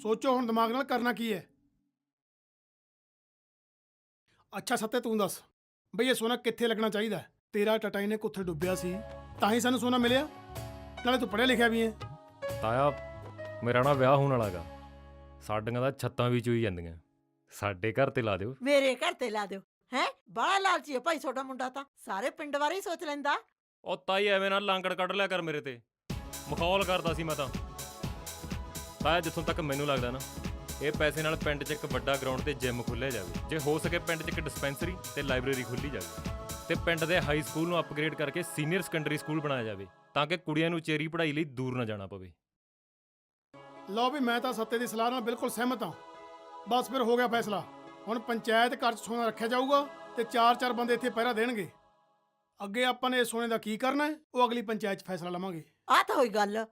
ਸੋਚੋ ਹੁਣ ਦਿਮਾਗ ਨਾਲ ਕਰਨਾ ਕੀ ਹੈ। ਅੱਛਾ ਸੱਤੇ ਤੂੰ ਦੱਸ ਬਈ ਇਹ ਸੋਨਾ ਕਿੱਥੇ ਲੱਗਣਾ ਚਾਹੀਦਾ? ਤੇਰਾ ਟਟਾਈ ਨੇ ਕੁੱਥੇ ਡੁੱਬਿਆ ਸੀ ਤਾਂ ਹੀ ਸਾਨੂੰ ਸੋਨਾ ਮਿਲਿਆ, ਨਾਲੇ ਤੂੰ ਪੜ੍ਹਿਆ ਲਿਖਿਆ ਵੀ ਹੈ। ਤਾਇਆ ਮੇਰਾ ਨਾ ਵਿਆਹ ਹੋਣ ਵਾਲਾ ਗਾ। ਸਾਡੀਆਂ ਦਾ ਛੱਤਾਂ ਵੀ ਚੂਈ ਜਾਂਦੀਆਂ। ਸਾਡੇ ਘਰ ਤੇ ਲਾ ਦਿਓ। ਮੇਰੇ ਘਰ ਤੇ ਲਾ ਦਿਓ। ਹੈ ਬੜਾ ਲਾਲਚੀ ਹੈ ਭਾਈ ਤੁਹਾਡਾ ਮੁੰਡਾ, ਤਾਂ ਸਾਰੇ ਪਿੰਡ ਬਾਰੇ ਹੀ ਸੋਚ ਲੈਂਦਾ। ਉਹ ਤਾਈ ਐਵੇਂ ਨਾਲ ਲਾਂਗੜ ਕੱਢ ਲਿਆ ਕਰ ਮੇਰੇ ਤੇ। ਮਖੌਲ ਕਰਦਾ ਸੀ ਮੈਂ ਤਾਂ। ਤਾਇਆ ਜਿੱਥੋਂ ਤੱਕ ਮੈਨੂੰ ਲੱਗਦਾ ਨਾ, ਇਹ ਪੈਸੇ ਨਾਲ ਪਿੰਡ 'ਚ ਇੱਕ ਵੱਡਾ ਗਰਾਊਂਡ ਤੇ ਜਿਮ ਖੋਲ੍ਹਿਆ ਜਾਵੇ। ਜੇ ਹੋ ਸਕੇ ਪਿੰਡ 'ਚ ਇੱਕ ਡਿਸਪੈਂਸਰੀ ਤੇ ਲਾਇਬ੍ਰੇਰੀ ਖੋਲ੍ਹੀ ਜਾਵੇ, ਤੇ ਪਿੰਡ ਦੇ ਹਾਈ ਸਕੂਲ ਨੂੰ ਅਪਗ੍ਰੇਡ ਕਰਕੇ ਸੀਨੀਅਰ ਸੈਕੰਡਰੀ ਸਕੂਲ ਬਣਾਇਆ ਜਾਵੇ, ਤਾਂ ਕਿ ਕੁੜੀਆਂ ਨੂੰ ਉਚੇਰੀ ਪੜ੍ਹਾਈ ਲਈ ਦੂਰ ਨਾ ਜਾਣਾ ਪਵੇ। ਲਓ ਵੀ ਮੈਂ ਤਾਂ ਸੱਤੇ ਦੀ ਸਲਾਹ ਨਾਲ ਬਿਲਕੁਲ ਸਹਿਮਤ ਹਾਂ। ਬਸ ਫਿਰ ਹੋ ਗਿਆ ਫੈਸਲਾ। ਹੁਣ ਪੰਚਾਇਤ ਘਰ 'ਚ ਸੋਨਾ ਰੱਖਿਆ ਜਾਊਗਾ ਤੇ 4-4 ਬੰਦੇ ਇੱਥੇ ਪਹਿਰਾ ਦੇਣਗੇ। ਅੱਗੇ ਆਪਾਂ ਨੇ ਇਸ ਸੋਨੇ ਦਾ ਕੀ ਕਰਨਾ ਹੈ ਉਹ ਅਗਲੀ ਪੰਚਾਇਤ 'ਚ ਫੈਸਲਾ ਲਵਾਂਗੇ। ਆਹ ਤਾਂ ਹੋਈ ਗੱਲ।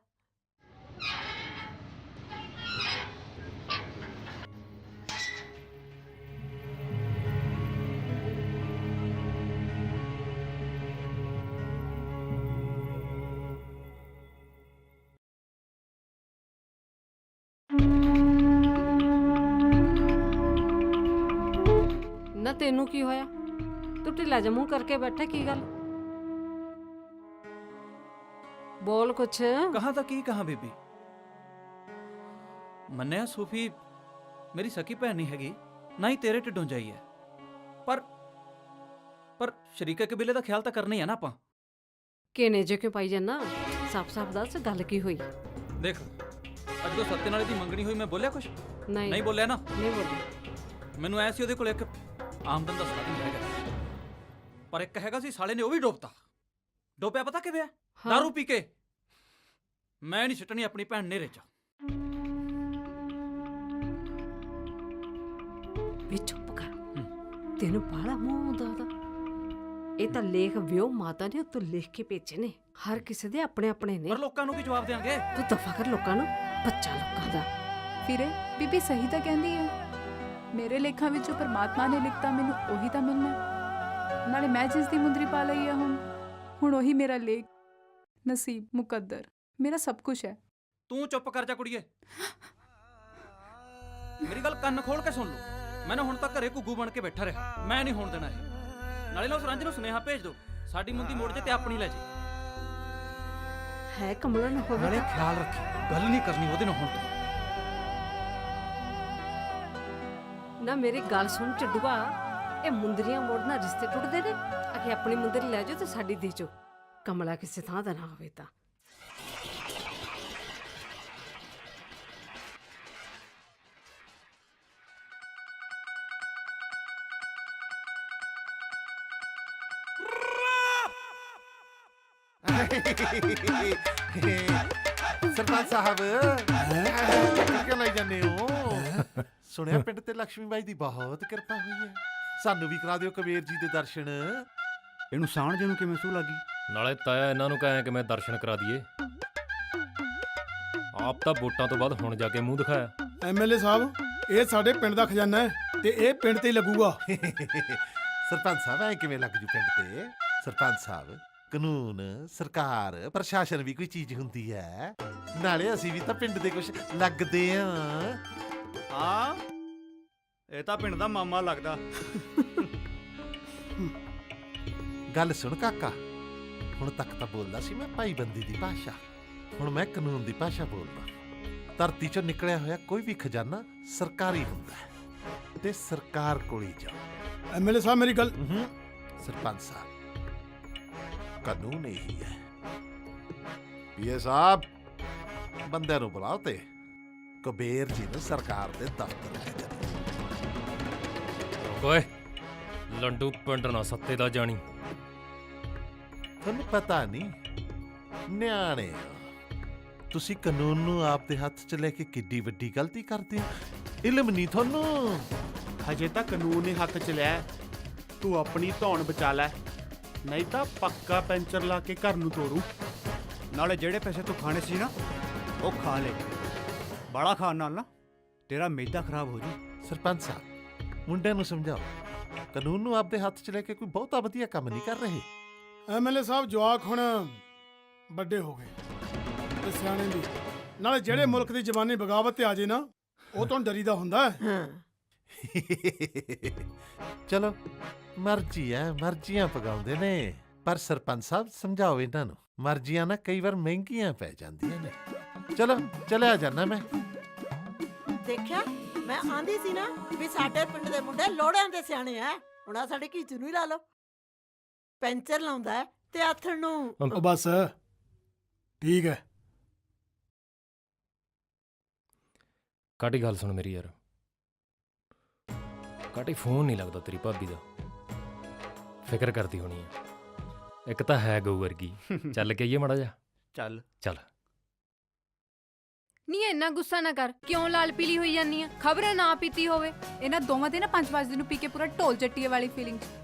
ਨਾ ਤੈਨੂੰ ਕੀ ਹੋਇਆ? ਤੂੰ ਢਿੱਲਾ ਜਿਹਾ ਮੂੰਹ ਕਰਕੇ ਬੈਠਾ, ਕੀ ਗੱਲ? बोल कुछ। कहाँ था की कहाँ बेबी? ਮੰਨਿਆ ਸੂਫੀ ਮੇਰੀ ਸਕੀ ਭੈਣ ਨਹੀਂ ਹੈਗੀ, ਨਾ ਹੀ ਤੇਰੇ ਢਿੱਡੋਂ ਜਾਈ ਹੈ, ਪਰ ਸ਼ਰੀਕਾ ਕਬੀਲੇ ਦਾ ਖਿਆਲ ਤਾਂ ਕਰਨਾ ਹੀ ਆ ਨਾ ਆਪਾਂ। ਕਿਨੇ ਜੇ ਕਿਉਂ ਪਾਈ ਜਾਨਾ? ਸਾਫ਼-ਸਾਫ਼ ਦੱਸ ਗੱਲ ਕੀ ਹੋਈ? ਦੇਖ ਅੱਜ ਤੋਂ ਸੱਤੇ ਨਾਲੇ ਦੀ ਮੰਗਣੀ ਹੋਈ, ਮੈਂ ਬੋਲਿਆ ਕੁਛ? ਨਹੀਂ ਬੋਲਿਆ ਨਾ? ਨਹੀਂ ਬੋਲਿਆ। ਮੈਨੂੰ ਐ ਸੀ ਉਹਦੇ ਕੋਲ ਇੱਕ ਆਮਦਨ ਦਾ ਸਾਧਨ ਹੈਗਾ, ਪਰ ਇੱਕ ਹੈਗਾ ਸੀ ਸਾਲੇ ਨੇ ਉਹ ਵੀ ਡੋਬਤਾ। ਡੋਬਿਆ ਪਤਾ ਕਿਵੇਂ? ਦਾਰੂ ਪੀ ਕੇ। ਮੈਂ ਨਹੀਂ ਛੱਟਣੀ ਆਪਣੀ ਭੈਣ ਨੇਰੇ ਚ। ਵੇ ਚੁੱਪ ਕਰ, ਤੈਨੂੰ ਬਾਹਲਾ ਮੂੰਹ ਆਉਂਦਾ ਉਹਦਾ। ਇਹ ਤਾਂ ਲੇਖ ਵਿਓ ਮਾਤਾ ਨੇ ਉੱਤੋਂ ਲਿਖ ਕੇ ਭੇਜੇ ਨੇ, ਹਰ ਕਿਸੇ ਦੇ ਆਪਣੇ ਆਪਣੇ ਨੇ। ਪਰ ਲੋਕਾਂ ਨੂੰ ਕੀ ਜਵਾਬ ਦੇਾਂਗੇ? ਤੂੰ ਦਫਾ ਕਰ ਲੋਕਾਂ ਨੂੰ, ਬੱਚਾ ਲੋਕਾਂ ਦਾ। ਫਿਰੇ ਬੀਬੀ ਸਹੀ ਤਾਂ ਕਹਿੰਦੀ ਹੈ, ਮੇਰੇ ਲੇਖਾਂ ਵਿੱਚੋਂ ਪਰਮਾਤਮਾ ਨੇ ਲਿਖਤਾ, ਮੈਨੂੰ ਉਹੀ ਤਾਂ ਮਿਲਣਾ। ਨਾਲੇ ਮੈਂ ਜਿਸ ਦੀ ਮੁੰਦਰੀ ਪਾ ਲਈ ਆ ਹੁਣ ਉਹੀ ਮੇਰਾ ਲੇਖ, ਨਸੀਬ, ਮੁਕੱਦਰ, ਮੇਰਾ ਸਭ ਕੁਝ ਹੈ। ਤੂੰ ਚੁੱਪ ਕਰ ਜਾ ਕੁੜੀਏ, ਮੇਰੀ ਗੱਲ ਕੰਨ ਖੋਲ ਕੇ ਸੁਣ ਲਓ। ਮੈਂ ਨਾ ਹੁਣ ਤੱਕ ਘਰੇ ਘੁੱਗੂ ਬਣ ਕੇ ਬੈਠਾ ਰਿਹਾ, ਮੈਂ ਨਹੀਂ ਹੋਣ ਦੇਣਾ ਇਹ। ਨਾਲੇ ਨਾ ਉਸ ਰੰਜ ਨੂੰ ਸੁਨੇਹਾ ਭੇਜ ਦਿਓ, ਸਾਡੀ ਮੁੰਦੀ ਮੋੜ ਜੇ ਤੇ ਆਪਣੀ ਲੈ ਜੇ। ਹੈ ਕਮਲਾ ਨਾ ਹੋਵੇ। ਨਾਲੇ ਖਿਆਲ ਰੱਖੀ, ਗੱਲ ਨਹੀਂ ਕਰਨੀ ਉਹਦੇ ਨਾਲ ਹੁਣ ਤੋਂ। ਨਾ ਮੇਰੀ ਗੱਲ ਸੁਣ ਚੱਡੂਆ, ਇਹ ਮੁੰਦਰੀਆਂ ਮੋੜਨਾ ਰਿਸ਼ਤੇ ਟੁੱਟਦੇ ਨੇ। ਅਖੇ ਆਪਣੀ ਮੁੰਦਰੀ ਲੈ ਜਾਓ ਤੇ ਸਾਡੀ ਦੇ ਜਾਓ, ਕਮਲਾ ਕਿਸੇ ਥਾਂ ਦਾ ਨਾ ਹੋਵੇ ਤਾਂ। ਸਰਪੰਚ ਸਾਹਿਬ ਕਿਉਂ ਲਈ ਜਾਂਦੇ ਹੋ? ਸੁਣਿਆ ਪਿੰਡ ਤੇ ਲక్ష్ਮੀ ਬਾਈ ਦੀ ਬਹੁਤ ਕਿਰਪਾ ਹੋਈ ਹੈ, ਸਾਨੂੰ ਵੀ ਕਰਾ ਦਿਓ ਕਬੀਰ ਜੀ ਦੇ ਦਰਸ਼ਨ। ਇਹਨੂੰ ਸਾਣ ਜੇ ਨੂੰ ਕਿਵੇਂ ਸੂ ਲੱਗੀ? ਨਾਲੇ ਤਾਇਆ ਇਹਨਾਂ ਨੂੰ ਕਹਾਂ ਕਿ ਮੈਂ ਦਰਸ਼ਨ ਕਰਾ ਦਈਏ। ਆਪ ਤਾਂ ਵੋਟਾਂ ਤੋਂ ਬਾਅਦ ਹੁਣ ਜਾ ਕੇ ਮੂੰਹ ਦਿਖਾਇਆ। ਐਮਐਲਏ ਸਾਹਿਬ, ਇਹ ਸਾਡੇ ਪਿੰਡ ਦਾ ਖਜ਼ਾਨਾ ਹੈ ਤੇ ਇਹ ਪਿੰਡ ਤੇ ਹੀ ਲੱਗੂਗਾ। ਸਰਪੰਚ ਸਾਹਿਬ ਐ ਕਿਵੇਂ ਲੱਗ ਜੂ ਪਿੰਡ ਤੇ? ਸਰਪੰਚ ਸਾਹਿਬ, ਕਾਨੂੰਨ, ਸਰਕਾਰ, ਪ੍ਰਸ਼ਾਸਨ ਵੀ ਕੋਈ ਚੀਜ਼ ਹੁੰਦੀ ਹੈ, ਨਾਲੇ ਅਸੀਂ ਵੀ ਤਾਂ ਪਿੰਡ ਦੇ ਕੁਝ ਲੱਗਦੇ ਆ। ਹਾਂ, ਇਹ ਤਾਂ ਪਿੰਡ ਦਾ ਮਾਮਾ ਲੱਗਦਾ। ਗੱਲ ਸੁਣ ਕਾਕਾ, ਹੁਣ ਤੱਕ ਤਾਂ ਬੋਲਦਾ ਸੀ ਮੈਂ ਭਾਈਬੰਦੀ ਦੀ ਭਾਸ਼ਾ, ਹੁਣ ਮੈਂ ਕਾਨੂੰਨ ਦੀ ਭਾਸ਼ਾ ਬੋਲਦਾ। ਧਰਤੀ ਚੋਂ ਨਿਕਲਿਆ ਹੋਇਆ ਕੋਈ ਵੀ ਖਜ਼ਾਨਾ ਸਰਕਾਰੀ ਹੁੰਦਾ ਹੈ ਤੇ ਸਰਕਾਰ ਕੋਲ ਹੀ ਜਾਓ। ਐਮਐਲਏ ਸਾਹਿਬ ਮੇਰੀ ਗੱਲ। ਸਰਪੰਚ ਸਾਹਿਬ, ਕਾਨੂੰਨ ਇਹੀ ਹੈ। ਪੀਏ ਸਾਹਿਬ, ਬੰਦਿਆਂ ਨੂੰ ਬੁਲਾਓ ਤੇ ਕਬੀਰ ਜੀ ਨੂੰ ਸਰਕਾਰ ਦੇ ਦਫ਼ਤਰ ਲੈ ਜਾਓ। ਓਏ ਲੰਡੂ ਪਿੰਡ ਨਾ ਸੱਤੇ ਦਾ ਜਾਣੀ। ਤੁਹਾਨੂੰ ਪਤਾ ਨਹੀਂ, ਨਿਆਣੇ ਹੋ ਤੁਸੀਂ, ਕਾਨੂੰਨ ਨੂੰ ਆਪ ਦੇ ਹੱਥ 'ਚ ਲੈ ਕੇ ਕਿੱਡੀ ਵੱਡੀ ਗਲਤੀ ਕਰਦੇ ਹੋ। ਇਲਮ ਨਹੀਂ ਤੁਹਾਨੂੰ। ਹਜੇ ਤਾਂ ਕਾਨੂੰਨ ਹੀ ਹੱਥ 'ਚ ਲਿਆ, ਤੂੰ ਆਪਣੀ ਧੌਣ ਬਚਾ ਲੈ, ਨਹੀਂ ਤਾਂ ਪੱਕਾ ਪੈਂਚਰ ਲਾ ਕੇ ਘਰ ਨੂੰ ਤੋਰੂ। ਨਾਲੇ ਜਿਹੜੇ ਪੈਸੇ ਤੂੰ ਖਾਣੇ ਸੀ ਨਾ, ਉਹ ਖਾ ਲੈ। ਬੜਾ ਖਾਣ ਨਾਲ ਨਾ ਤੇਰਾ ਮਿਹਦਾ ਖਰਾਬ ਹੋ ਜੂ। ਸਰਪੰਚ ਸਾਹਿਬ, ਮੁੰਡਿਆਂ ਨੂੰ ਸਮਝਾਓ, ਕਾਨੂੰਨ ਨੂੰ ਆਪਦੇ ਹੱਥ 'ਚ ਲੈ ਕੇ ਕੋਈ ਬਹੁਤਾ ਵਧੀਆ ਕੰਮ ਨਹੀਂ ਕਰ ਰਹੇ। ਐਮਐਲਏ ਸਾਹਿਬ, ਜਵਾਕ ਹੁਣ ਵੱਡੇ ਹੋ ਗਏ ਤੇ ਸਿਆਣੇ ਵੀ, ਨਾਲੇ ਜਿਹੜੇ ਮੁਲਕ ਦੀ ਜ਼ਬਾਨੀ ਬਗਾਵਤ ਤੇ ਆ ਜੇ ਨਾ, ਉਹ ਤੋਂ ਡਰੀਦਾ ਹੁੰਦਾ ਹੈ। ਚਲੋ ਮਰਜ਼ੀ ਹੈ, ਮਰਜ਼ੀਆਂ ਪਗਾਉਂਦੇ ਨੇ, ਪਰ ਸਰਪੰਚ ਸਾਹਿਬ ਸਮਝਾਓ ਇਹਨਾਂ ਨੂੰ, ਮਰਜ਼ੀਆਂ ਨਾ ਕਈ ਵਾਰ ਮਹਿੰਗੀਆਂ ਪੈ ਜਾਂਦੀਆਂ ਨੇ। ਚਲੋ ਚਲਿਆ ਜਾਣਾ ਮੈਂ। ਦੇਖਿਆ, ਮੈਂ ਆਂਦੀ ਸੀ ਨਾ ਵੀ ਸਾਡੇ ਪਿੰਡ ਦੇ ਮੁੰਡੇ ਲੋੜਿਆਂ ਦੇ ਸਿਆਣੇ ਆ। ਹੁਣ ਆ ਸਾਡੇ ਘੀਚੂ ਨੂੰ ਹੀ ਲਾ ਲਓ, ਪੈਂਚਰ ਲਾਉਂਦਾ ਹੈ ਤੇ ਆਥਣ ਨੂੰ। ਉਹ ਬਸ ਠੀਕ ਹੈ। ਕਾਟੀ ਗੱਲ ਸੁਣ ਮੇਰੀ ਯਾਰ, ਕਾਟੀ ਫੋਨ ਨਹੀਂ ਲੱਗਦਾ ਤੇਰੀ ਭਾਬੀ ਦਾ, ਫਿਕਰ ਕਰਦੀ ਹੋਣੀ ਹੈ। ਇੱਕ ਤਾਂ ਹੈ ਗਊ ਵਰਗੀ, ਚੱਲ ਕੇ ਆਈਏ ਮਾੜਾ ਜਾ। ਚੱਲ ਚੱਲ। ਨਹੀਂ ਇੰਨਾ ਗੁੱਸਾ ਨਾ ਕਰ, ਕਿਉਂ ਲਾਲ ਪੀਲੀ ਹੋਈ ਜਾਂਦੀ ਆ? ਖਬਰ ਨਾ ਪੀਤੀ ਹੋਵੇ। ਇਹਨਾਂ ਦੋਵਾਂ ਦੇ ਨਾ 5 ਵਜੇ ਨੂੰ ਪੀ ਕੇ ਪੂਰਾ ਢੋਲ ਚੱਟੀਏ ਵਾਲੀ ਫੀਲਿੰਗ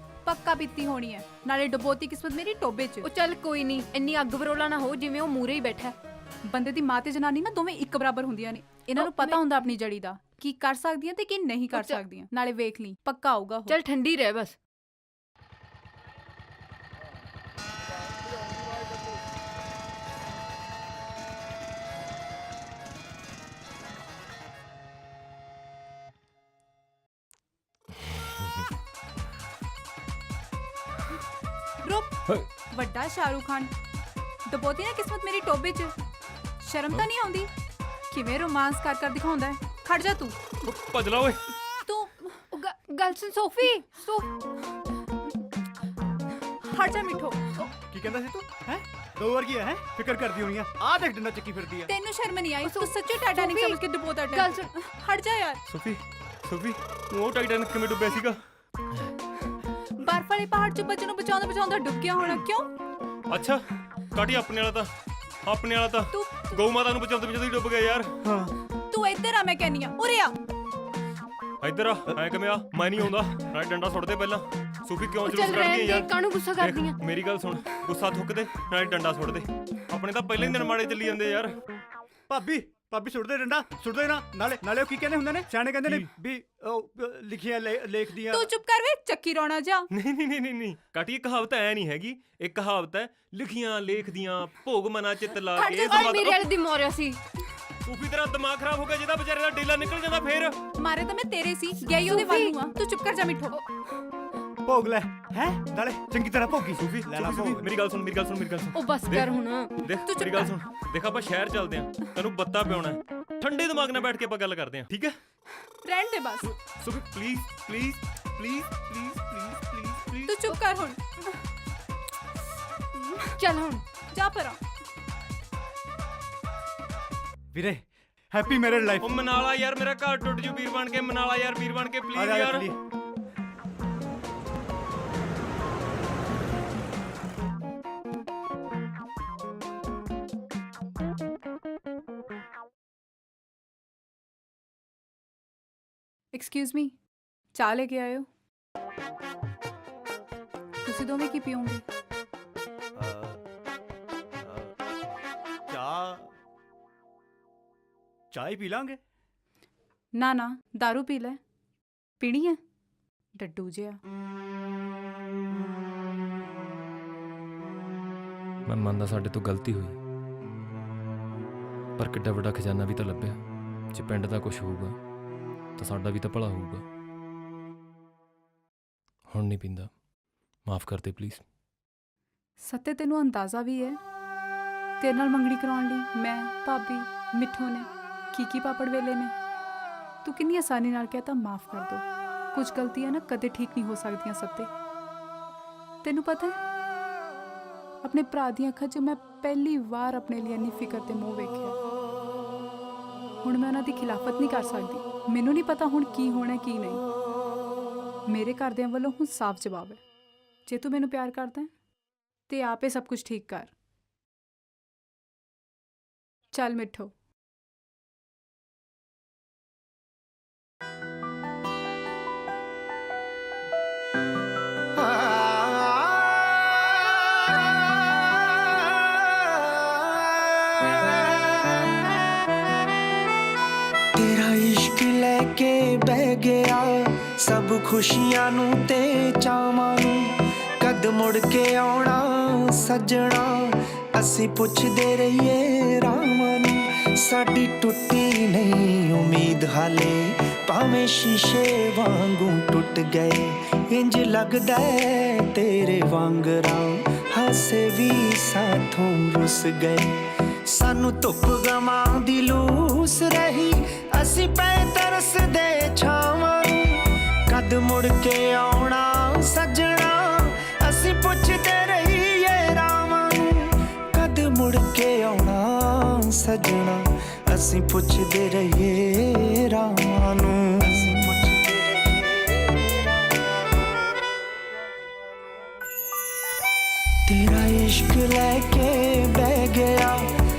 ਪੱਕਾ ਪੀਤੀ ਹੋਣੀ ਹੈ। ਨਾਲੇ ਡਬੋਤੀ ਕਿਸਮਤ ਮੇਰੀ ਟੋਬੇ 'ਚ। ਉਹ ਚੱਲ ਕੋਈ ਨਹੀਂ, ਇੰਨੀ ਅੱਗ ਬਰੋਲਾ ਨਾ ਹੋ ਜਿਵੇਂ ਉਹ ਮੂਰੇ ਹੀ ਬੈਠਾ। ਬੰਦੇ ਦੀ ਮਾਂ ਤੇ ਜਨਾਨੀ ਨਾ ਦੋਵੇਂ ਇੱਕ ਬਰਾਬਰ ਹੁੰਦੀਆਂ ਨੇ। ਇਹਨਾਂ ਨੂੰ ਪਤਾ ਹੁੰਦਾ ਆਪਣੀ ਜੜੀ ਦਾ, ਕੀ ਕਰ ਸਕਦੀਆਂ ਤੇ ਕੀ ਨਹੀਂ ਕਰ ਸਕਦੀਆਂ। ਨਾਲੇ ਵੇਖ ਲਈ, ਪੱਕਾ ਆਊਗਾ। ਚੱਲ ਠੰਡੀ ਰਹਿ ਬਸ। ਵੱਡਾ ਸ਼ਾਹਰੁਖ ਖਾਨ, ਡਬੋਤੀ ਨਾ ਕਿਸਮਤ ਮੇਰੀ ਟੋਬੇ 'ਚ। ਸ਼ਰਮ ਤਾਂ ਨਹੀਂ ਆਉਂਦੀ? ਕਿਵੇਂ ਰੋਮਾਂਸ ਕਰ ਦਿਖਾਉਂਦਾ ਹੈ। ਖੜ ਜਾ ਤੂੰ। ਭੱਜ ਲਾ ਓਏ। ਤੂੰ ਗੱਲ ਸੁਣ ਸੋਫੀ। ਹਟ ਜਾ ਮਿੱਠੋ। ਕੀ ਕਹਿੰਦਾ ਸੀ ਤੂੰ ਹੈ? ਦੋ ਵਾਰ ਕੀ ਹੈ ਫਿਕਰ ਕਰਦੀ ਹੋਣੀ ਆ ਦੇਖ ਡੰਡਾ ਚੱਕੀ ਫਿਰਦੀ ਆ। ਤੈਨੂੰ ਸ਼ਰਮ ਨਹੀਂ ਆਈ? ਤੂੰ ਸੱਚੀ ਟਾਈਟੈਨਿਕ ਸਮਝ ਕੇ ਡੁਬੋਤਾ ਟੈਂਕ। ਗੱਲ ਸੁਣ, ਹਟ ਜਾ ਯਾਰ। ਸੋਫੀ ਉਹ ਟਾਈਟੈਨਿਕ ਕਿਵੇਂ ਡੁੱਬਿਆ ਸੀਗਾ? ਬਰਫ ਵਾਲੇ ਪਹਾੜ 'ਚ ਬੱਚੇ ਨੂੰ ਬਚਾਉਂਦਾ ਡੁੱਬ ਗਿਆ ਹੋਣਾ। ਕਿਉਂ? ਅੱਛਾ ਕਾਟੀ ਆਪਣੇ ਵਾਲਾ ਤਾਂ ਗਊ ਮਾਤਾ ਨੂੰ ਬਚਾਉਂਦੇ ਡੁੱਬ ਗਿਆ ਯਾਰ। ਤੂੰ ਇੱਧਰ ਆ, ਮੈਂ ਕਹਿੰਨੀ ਆ। ਉਰੇ ਆ। ਇੱਧਰ ਆ। ਐ ਕਿਵੇਂ ਆ? ਮੈਂ ਨਹੀਂ ਆਉਂਦਾ। ਨਾਲੇ ਡੰਡਾ ਸੁੱਟ ਦੇ ਪਹਿਲਾਂ। ਸੋਫੀ ਕਿਉਂ ਜਲੂਸ ਕਰਦੀ ਹੈ ਯਾਰ? ਕਾਹਨੂੰ ਗੁੱਸਾ ਕਰਦੀ ਆ? ਮੇਰੀ ਗੱਲ ਸੁਣ, ਗੁੱਸਾ ਥੁੱਕ ਦੇ ਨਾਲੇ ਡੰਡਾ ਸੁੱਟ ਦੇ। ਆਪਣੇ ਤਾਂ ਪਹਿਲਾਂ ਹੀ ਦਿਨ ਮਾੜੇ ਚੱਲੀ ਜਾਂਦੇ ਯਾਰ। ਭਾਬੀ ਸੁੱਟ ਦੇ ਡੰਡਾ, ਸੁੱਟ ਦੇ ਨਾ। ਨਾਲੇ ਉਹ ਕੀ ਕਹਿੰਦੇ ਹੁੰਦੇ ਨੇ, ਸਿਆਣੇ ਕਹਿੰਦੇ ਨੇ ਵੀ ਲਿਖੀਆਂ ਲੇਖ ਦੀਆਂ। ਤੂੰ ਚੁੱਪ ਕਰ ਵੇ, ਚੱਕੀ ਰੋਣਾ ਜਾ। ਨਹੀਂ ਕਾਟੀ, ਇਹ ਕਹਾਵਤ ਐ ਨਹੀਂ ਹੈਗੀ। ਇਹ ਕਹਾਵਤ ਹੈ ਲਿਖੀਆਂ ਲੇਖ ਦੀਆਂ, ਭੋਗ ਮਨਾ ਚਿੱਤ ਲਾ ਕੇ। ਮੇਰੇ ਵਾਲੇ ਦੀ ਮੋਰਿਆ ਸੀ। ਸੂਫੀ ਤੇਰਾ ਦਿਮਾਗ ਖਰਾਬ ਹੋ ਗਿਆ, ਜਿਹਦਾ ਵਿਚਾਰੇ ਦਾ ਡੇਲਾ ਨਿਕਲ ਜਾਂਦਾ ਫੇਰ। ਮਾਰੇ ਤਾਂ ਮੈਂ ਤੇਰੇ ਸੀ, ਗਈ ਉਹਦੇ ਵੱਲ ਨੂੰ ਆ। ਤੂੰ ਚੁੱਪ ਕਰ ਜਾ ਮਿੱਠੋ। ਭੋਗ ਲੈ ਹੈ ਨਾਲੇ ਚੰਗੀ ਤਰ੍ਹਾਂ ਭੋਗੀ। ਸੂਫੀ ਮੇਰੀ ਗੱਲ ਸੁਣ। ਉਹ ਬਸ ਕਰ ਹੁਣ। ਦੇਖ ਮੇਰੀ ਗੱਲ ਸੁਣ, ਦੇਖ ਆਪਾਂ ਸ਼ਹਿਰ ਚੱਲਦੇ ਆਂ, ਤੈਨੂੰ ਬੱਤਾ ਪਿਉਣਾ। ਠੰਡੇ ਦਿਮਾਗ ਨਾਲ ਬੈਠ ਕੇ ਆਪਾਂ ਗੱਲ ਕਰਦੇ ਆਂ, ਠੀਕ ਹੈ? ਰਹਿਣ ਦੇ ਬਸ। ਸੂਫੀ ਪਲੀਜ਼। ਤੂੰ ਚੁੱਪ ਕਰ ਹੁਣ। ਚੱਲ ਹੁਣ ਜਾ ਪਰਾਂ। ਵੀਰੇ ਹੈਪੀ ਮੈਰਿਡ ਲਾਈਫ। ਉਹ ਮਨਾਲਾ ਯਾਰ, ਮੇਰਾ ਘਰ ਟੁੱਟ ਜੂ ਵੀਰ ਬਣ ਕੇ। ਮਨਾਲਾ ਯਾਰ, ਵੀਰ ਬਣ ਕੇ ਪਲੀਜ਼ ਯਾਰ। ਐਕਸਕਿਊਜ਼ ਮੀ, ਚਾਹ ਲੈ ਕੇ ਆਇਓ। ਤੁਸੀਂ ਦੋਵੇਂ ਕੀ ਪੀਓਗੇ? ਚਾਹ ਹੀ ਪੀ ਲਾਂਗੇ। ਨਾ ਦਾਰੂ ਪੀ ਲੈ। ਪੀਣੀ ਹੈ? ਡੱਡੂ ਜਿਹਾ। ਮੈਂ ਮੰਨਦਾ ਸਾਡੇ ਤੋਂ ਗਲਤੀ ਹੋਈ, ਪਰ ਕਿੱਡਾ ਵੱਡਾ ਖਜ਼ਾਨਾ ਵੀ ਤਾਂ ਲੱਭਿਆ। ਜੇ ਪਿੰਡ ਦਾ ਕੁਝ ਹੋਊਗਾ ਤਾਂ ਸਾਡਾ ਵੀ ਤਾਂ ਭਲਾ ਹੋਊਗਾ। ਹੁਣ ਨਹੀਂ ਪੀਂਦਾ, ਮਾਫ ਕਰ ਦੇ ਪਲੀਜ਼। ਸੱਤੇ ਤੈਨੂੰ ਅੰਦਾਜ਼ਾ ਵੀ ਹੈ ਤੇਰੇ ਨਾਲ ਮੰਗਣੀ ਕਰਾਉਣ ਲਈ ਮੈਂ, ਭਾਬੀ, ਮਿੱਠੂ ਨੇ ਕੀ ਪਾਪੜ ਵੇਲੇ ਨੇ। ਤੂੰ ਕਿੰਨੀ ਆਸਾਨੀ ਨਾਲ ਕਹਤਾ ਮਾਫ ਕਰ ਦੋ। ਕੁਝ ਗਲਤੀਆਂ ਨਾ ਕਦੇ ਠੀਕ ਨਹੀਂ ਹੋ ਸਕਦੀਆਂ ਸੱਤੇ। ਤੈਨੂੰ ਪਤਾ ਹੈ ਆਪਣੇ ਭਰਾ ਦੀਆਂ ਅੱਖਾਂ 'ਚ ਮੈਂ ਪਹਿਲੀ ਵਾਰ ਆਪਣੇ ਲਈ ਇੰਨੀ ਫਿਕਰ ਤੇ ਮੋਹ ਵੇਖਿਆ। ਹੁਣ ਮੈਂ ਉਹਨਾਂ ਦੀ ਖਿਲਾਫਤ ਨਹੀਂ ਕਰ ਸਕਦੀ। ਮੈਨੂੰ ਨਹੀਂ ਪਤਾ ਹੁਣ ਕੀ ਹੋਣਾ ਕੀ ਨਹੀਂ। ਮੇਰੇ ਘਰਦਿਆਂ ਵੱਲੋਂ ਹੁਣ ਸਾਫ਼ ਜਵਾਬ ਹੈ, ਜੇ ਤੂੰ ਮੈਨੂੰ ਪਿਆਰ ਕਰਦਾ ਹੈ ਤੇ ਆਪੇ ਸਭ ਕੁਝ ਠੀਕ ਕਰ। ਚੱਲ ਮਿੱਠੋ। ਤੇਰਾ ਇਸ਼ਕ ਲੈ ਕੇ ਬਹਿ ਗਿਆ ਸਭ ਖੁਸ਼ੀਆਂ ਨੂੰ ਤੇ ਚਾਵਾਂ ਨੂੰ। ਕਦ ਮੁੜ ਕੇ ਆਉਣਾ ਸੱਜਣਾ, ਅਸੀਂ ਪੁੱਛਦੇ ਰਹੀਏ ਰਾਵਾਂ ਨੂੰ। ਸਾਡੀ ਟੁੱਟੀ ਨਹੀਂ ਉਮੀਦ ਹਾਲੇ, ਭਾਵੇਂ ਸ਼ੀਸ਼ੇ ਵਾਂਗੂ ਟੁੱਟ ਗਏ। ਇੰਜ ਲੱਗਦਾ ਤੇਰੇ ਵਾਂਗਰਾਂ ਹਾਸੇ ਵੀ ਸਾਥੋਂ ਰੁੱਸ ਗਏ। ਸਾਨੂੰ ਧੁੱਪ ਗਮਾਂ ਦੀ ਲੂਸ ਰਹੀ, ਅਸੀਂ ਪਏ ਤਰਸਦੇ ਛਾਵਾਂ ਨੂੰ। ਕਦ ਮੁੜ ਕੇ ਆਉਣਾ ਸੱਜਣਾ, ਅਸੀਂ ਪੁੱਛਦੇ ਰਹੀਏ ਰਾਵਾਂ ਨੂੰ। ਕਦ ਮੁੜ ਕੇ ਆਉਣਾ ਸੱਜਣਾ, ਅਸੀਂ ਪੁੱਛਦੇ ਰਹੀਏ ਰਾਵਾਂ ਨੂੰ। ਤੇਰਾ ਇਸ਼ਕ ਲੈ ਕੇ ਬਹਿ ਗਿਆ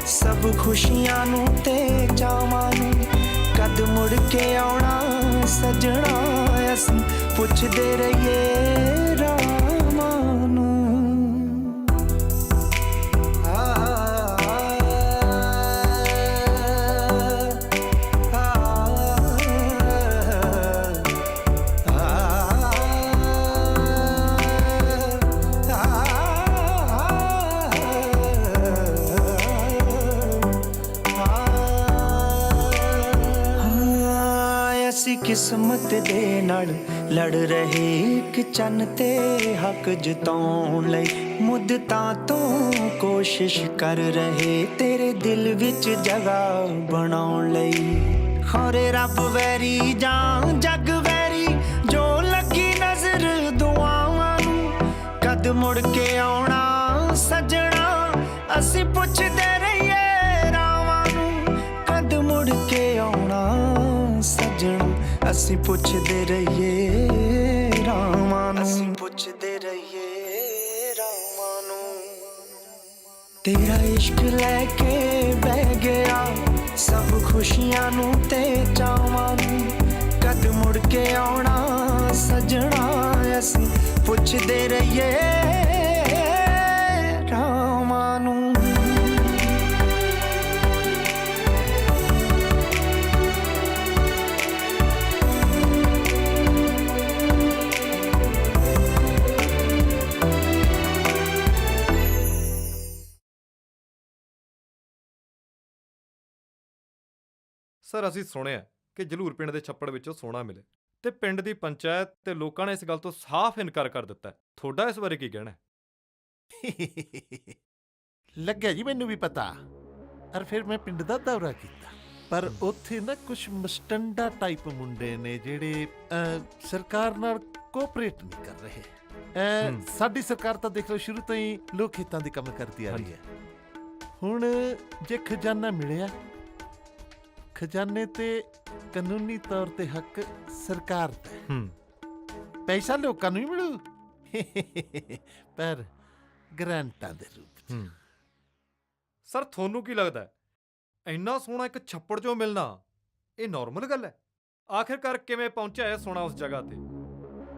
ਸਭ ਖੁਸ਼ੀਆਂ ਨੂੰ ਤੇ ਚਾਵਾਂ ਨੂੰ। ਕਦ ਮੁੜ ਕੇ ਆਉਣਾ ਸੱਜਣਾ, ਅਸੀਂ ਪੁੱਛਦੇ ਰਹੀਏ ਰਾਵਾਂ ਨੂੰ। ਕਿਸ ਕਿਸਮਤ ਦੇ ਨਾਲ ਲੜ ਰਹੇ ਇੱਕ ਚੰਨ ਤੇ ਹੱਕ ਜਤਾਉਣ ਲਈ ਮੁੱਦਤਾਂ ਤੋਂ ਕੋਸ਼ਿਸ਼ ਕਰ ਰਹੇ ਤੇਰੇ ਦਿਲ ਵਿੱਚ ਜਗ੍ਹਾ ਬਣਾਉਣ ਲਈ ਖੌਰੇ ਰੱਬ ਵੈਰੀ ਜਾਂ ਜੱਗ ਵੈਰੀ ਜੋ ਲੱਗੀ ਨਜ਼ਰ ਦੁਆਵਾਂ ਨੂੰ ਕਦ ਮੁੜ ਕੇ ਆਉਣਾ ਸੱਜਣਾ ਅਸੀਂ ਪੁੱਛਦੇ ਰਹੀਏ ਰਾਵਾਂ ਨੂੰ ਕਦ ਮੁੜ ਕੇ ਆਉਣਾ ਸੱਜਣਾ ਅਸੀਂ ਪੁੱਛਦੇ ਰਹੀਏ ਰਾਵਾਂ ਨੂੰ ਅਸੀਂ ਪੁੱਛਦੇ ਰਹੀਏ ਰਾਵਾਂ ਨੂੰ ਤੇਰਾ ਇਸ਼ਕ ਲੈ ਕੇ ਬਹਿ ਗਿਆ ਸਭ ਖੁਸ਼ੀਆਂ ਨੂੰ ਤੇ ਚਾਵਾਂ ਨੂੰ ਕਦ ਮੁੜ ਕੇ ਆਉਣਾ ਸੱਜਣਾ ਅਸੀਂ ਪੁੱਛਦੇ ਰਹੀਏ ਰਾਵਾਂ ਨੂੰ ਸਰ ਅਸੀਂ ਸੁਣਿਆ ਕਿ ਜਲੂਰ ਪਿੰਡ ਦੇ ਛੱਪੜ ਵਿੱਚੋਂ ਸੋਨਾ ਮਿਲੇ ਤੇ ਪਿੰਡ ਦੀ ਪੰਚਾਇਤ ਤੇ ਲੋਕਾਂ ਨੇ ਇਸ ਗੱਲ ਤੋਂ ਸਾਫ਼ ਇਨਕਾਰ ਕਰ ਦਿੱਤਾ ਤੁਹਾਡਾ ਇਸ ਬਾਰੇ ਕੀ ਕਹਿਣਾ ਲੱਗਿਆ ਜੀ ਮੈਨੂੰ ਵੀ ਪਤਾ ਔਰ ਫਿਰ ਮੈਂ ਪਿੰਡ ਦਾ ਦੌਰਾ ਕੀਤਾ ਪਰ ਉੱਥੇ ਨਾ ਕੁਝ ਮਸਟੰਡਾ ਟਾਈਪ ਮੁੰਡੇ ਨੇ ਜਿਹੜੇ ਸਰਕਾਰ ਨਾਲ ਕੋਆਪਰੇਟ ਨਹੀਂ ਕਰ ਰਹੇ ਸਾਡੀ ਸਰਕਾਰ ਤਾਂ ਦੇਖ ਲਓ ਸ਼ੁਰੂ ਤੋਂ ਹੀ ਲੋਕ ਖੇਤਾਂ ਦੇ ਕੰਮ ਕਰਦੀ ਆ ਰਹੀ ਹੈ ਹੁਣ ਜੇ ਖਜ਼ਾਨਾ ਮਿਲਿਆ ਖਜ਼ਾਨੇ ਤੇ ਕਾਨੂੰਨੀ ਤੌਰ ਤੇ ਹੱਕ ਸਰਕਾਰ ਦਾ ਪੈਸਾ ਲੋਕਾਂ ਨੂੰ ਹੀ ਮਿਲੂ ਪਰ ਗ੍ਰਾਂਟਾਂ ਦੇ ਰੂਪ ਚ ਸਰ ਤੁਹਾਨੂੰ ਕੀ ਲੱਗਦਾ ਹੈ ਇੰਨਾ ਸੋਨਾ ਇੱਕ ਛੱਪੜ ਚੋਂ ਮਿਲਣਾ ਇਹ ਨਾਰਮਲ ਗੱਲ ਹੈ ਆਖਿਰਕਾਰ ਕਿਵੇਂ ਪਹੁੰਚਿਆ ਇਹ ਸੋਨਾ ਉਸ ਜਗ੍ਹਾ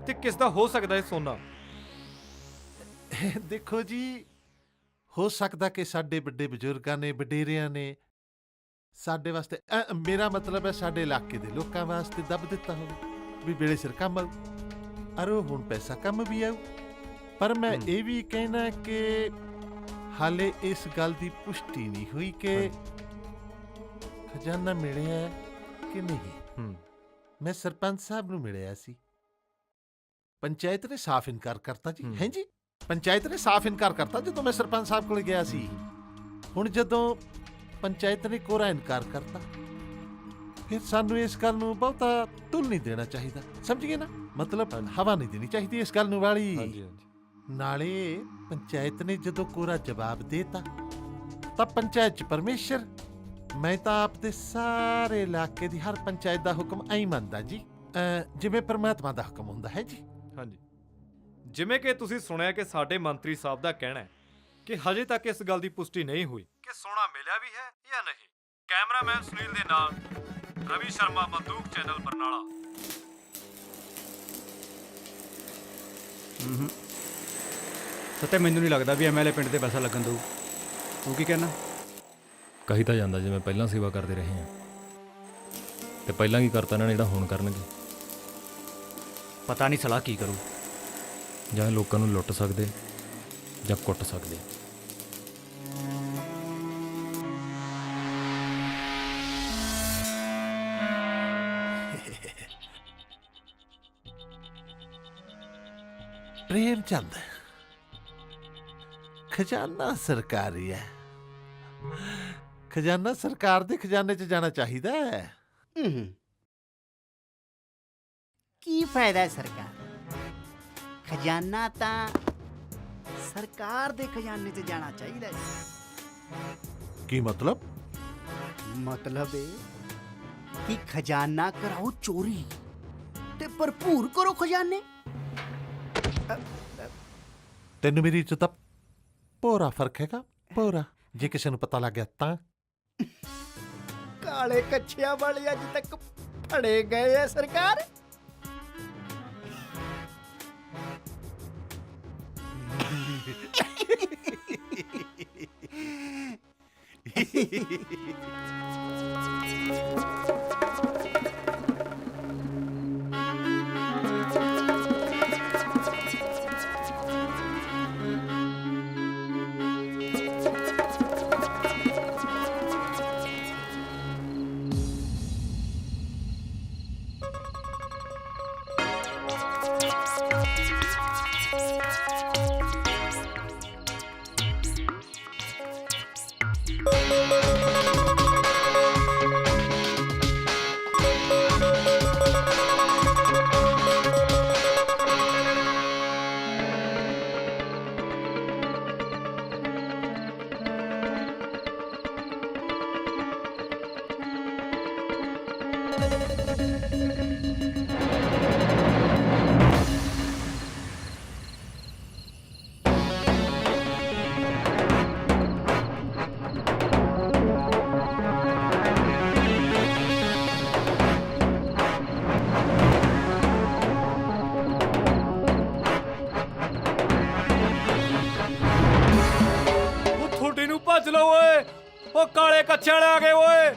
ਤੇ ਕਿਸ ਦਾ ਹੋ ਸਕਦਾ ਇਹ ਸੋਨਾ ਦੇਖੋ ਜੀ ਹੋ ਸਕਦਾ ਕਿ ਸਾਡੇ ਵੱਡੇ ਬਜ਼ੁਰਗਾਂ ਨੇ ਵਡੇਰਿਆਂ ਨੇ ਸਾਡੇ ਵਾਸਤੇ ਮੇਰਾ ਮਤਲਬ ਹੈ ਸਾਡੇ ਇਲਾਕੇ ਦੇ ਲੋਕਾਂ ਵਾਸਤੇ ਦੱਬ ਦਿੱਤਾ ਹੋਵੇ ਵੀ ਵੇਲੇ ਸਿਰ ਕੰਮ ਆਊ ਔਰ ਉਹ ਹੁਣ ਪੈਸਾ ਕੰਮ ਵੀ ਆਊ ਪਰ ਮੈਂ ਇਹ ਵੀ ਕਹਿਣਾ ਕਿ ਹਾਲੇ ਇਸ ਗੱਲ ਦੀ ਪੁਸ਼ਟੀ ਨਹੀਂ ਹੋਈ ਕਿ ਖਜ਼ਾਨਾ ਮਿਲਿਆ ਕਿ ਨਹੀਂ ਮੈਂ ਸਰਪੰਚ ਸਾਹਿਬ ਨੂੰ ਮਿਲਿਆ ਸੀ ਪੰਚਾਇਤ ਨੇ ਸਾਫ਼ ਇਨਕਾਰ ਕਰਤਾ ਜੀ ਹੈ ਜੀ ਪੰਚਾਇਤ ਨੇ ਸਾਫ਼ ਇਨਕਾਰ ਕਰਤਾ ਜਦੋਂ ਮੈਂ ਸਰਪੰਚ ਸਾਹਿਬ ਕੋਲ ਗਿਆ ਸੀ ਹੁਣ ਜਦੋਂ ਪੰਚਾਇਤ ਨੇ ਕੋਰਾ ਇਨਕਾਰ ਕਰਤਾ ਫਿਰ ਸਾਨੂੰ ਇਸ ਗੱਲ ਨੂੰ ਬਹੁਤਾ ਤੁਲ ਨਹੀਂ ਦੇਣਾ ਚਾਹੀਦਾ ਸਮਝ ਗਏ ਨਾ ਮਤਲਬ ਹਵਾ ਨਹੀਂ ਦੇਣੀ ਚਾਹੀਦੀ ਇਸ ਗੱਲ ਨੂੰ ਵਾਲੀ ਨਾਲੇ ਪੰਚਾਇਤ ਨੇ ਜਦੋਂ ਕੋਰਾ ਜਵਾਬ ਦੇਤਾ ਤਾਂ ਪੰਚਾਇਤ ਚ ਪਰਮੇਸ਼ਰ ਮੈਂ ਤਾਂ ਆਪਦੇ ਸਾਰੇ ਇਲਾਕੇ ਦੀ ਹਰ ਪੰਚਾਇਤ ਦਾ ਹੁਕਮ ਐਂ ਮੰਨਦਾ ਜੀ ਜਿਵੇਂ ਪਰਮਾਤਮਾ ਦਾ ਹੁਕਮ ਹੁੰਦਾ ਹੈ ਜੀ ਹਾਂਜੀ ਜਿਵੇਂ ਕਿ ਤੁਸੀਂ ਸੁਣਿਆ ਕਿ ਸਾਡੇ ਮੰਤਰੀ ਸਾਹਿਬ ਦਾ ਕਹਿਣਾ ਹੈ ਕਿ ਹਜੇ ਤੱਕ ਇਸ ਗੱਲ ਦੀ ਪੁਸ਼ਟੀ ਨਹੀਂ ਹੋਈ ਕਿ ਸੋਨਾ ਮਿਲਿਆ ਵੀ ਹੈ ਜਾਂ ਨਹੀਂ ਕੈਮਰਾਮੈਨ ਸੁਨੀਲ ਦੇ ਨਾਲ ਰਵੀ ਸ਼ਰਮਾ ਬੰਦੂਕ ਚੈਨਲ ਬਰਨਾਲਾ ਸਤੇ ਮੈਨੂੰ ਨਹੀਂ ਲੱਗਦਾ ਵੀ ਐਮਐਲਏ ਪਿੰਡ ਤੇ ਪੈਸਾ ਲੱਗਣ ਦਊ ਤੂੰ ਕੀ ਕਹਿਣਾ ਕਹੀ ਤਾਂ ਜਾਂਦਾ ਜਿਵੇਂ ਪਹਿਲਾਂ ਸੇਵਾ ਕਰਦੇ ਰਹੇ ਹਾਂ ਤੇ ਪਹਿਲਾਂ ਕੀ ਕਰਤਾ ਇਹਨਾਂ ਨੇ ਜਿਹੜਾ ਹੁਣ ਕਰਨਗੇ ਪਤਾ ਨਹੀਂ ਸਲਾਹ ਕੀ ਕਰੂ ਜਾਂ ਲੋਕਾਂ ਨੂੰ ਲੁੱਟ ਸਕਦੇ ਜਾਂ ਕੁੱਟ ਸਕਦੇ ਪ੍ਰੇਮ ਚੰਦ ਖਜ਼ਾਨਾ ਸਰਕਾਰੀ ਹੈ ਖਜ਼ਾਨਾ ਸਰਕਾਰ ਦੇ ਖਜ਼ਾਨੇ 'ਚ ਜਾਣਾ ਚਾਹੀਦਾ ਹੈ ਕੀ ਫਾਇਦਾ ਹੈ ਸਰਕਾਰ ਖਜ਼ਾਨਾ ਤਾਂ ਸਰਕਾਰ ਦੇ ਖਜ਼ਾਨੇ 'ਚ ਜਾਣਾ ਚਾਹੀਦਾ ਹੈ ਕੀ ਮਤਲਬ ਮਤਲਬ ਇਹ ਕਿ ਖਜ਼ਾਨਾ ਕਰਾਓ ਚੋਰੀ ਤੇ ਭਰਪੂਰ ਕਰੋ ਖਜ਼ਾਨੇ ਤੈਨੂੰ ਮੇਰੀ ਇੱਜ਼ਤ ਦਾ ਪੂਰਾ ਫਰਕ ਹੈਗਾ ਪੂਰਾ ਜੇ ਕਿਸੇ ਨੂੰ ਪਤਾ ਲੱਗ ਗਿਆ ਤਾਂ ਕਾਲੇ ਕੱਛਿਆਂ ਵਾਲੇ ਅੱਜ ਤੱਕ ਫੜੇ ਗਏ ਆ ਸਰਕਾਰ ਉਹ ਕਾਲੇ ਕੱਛੇ ਵਾਲੇ ਆ ਗਏ ਓਏ।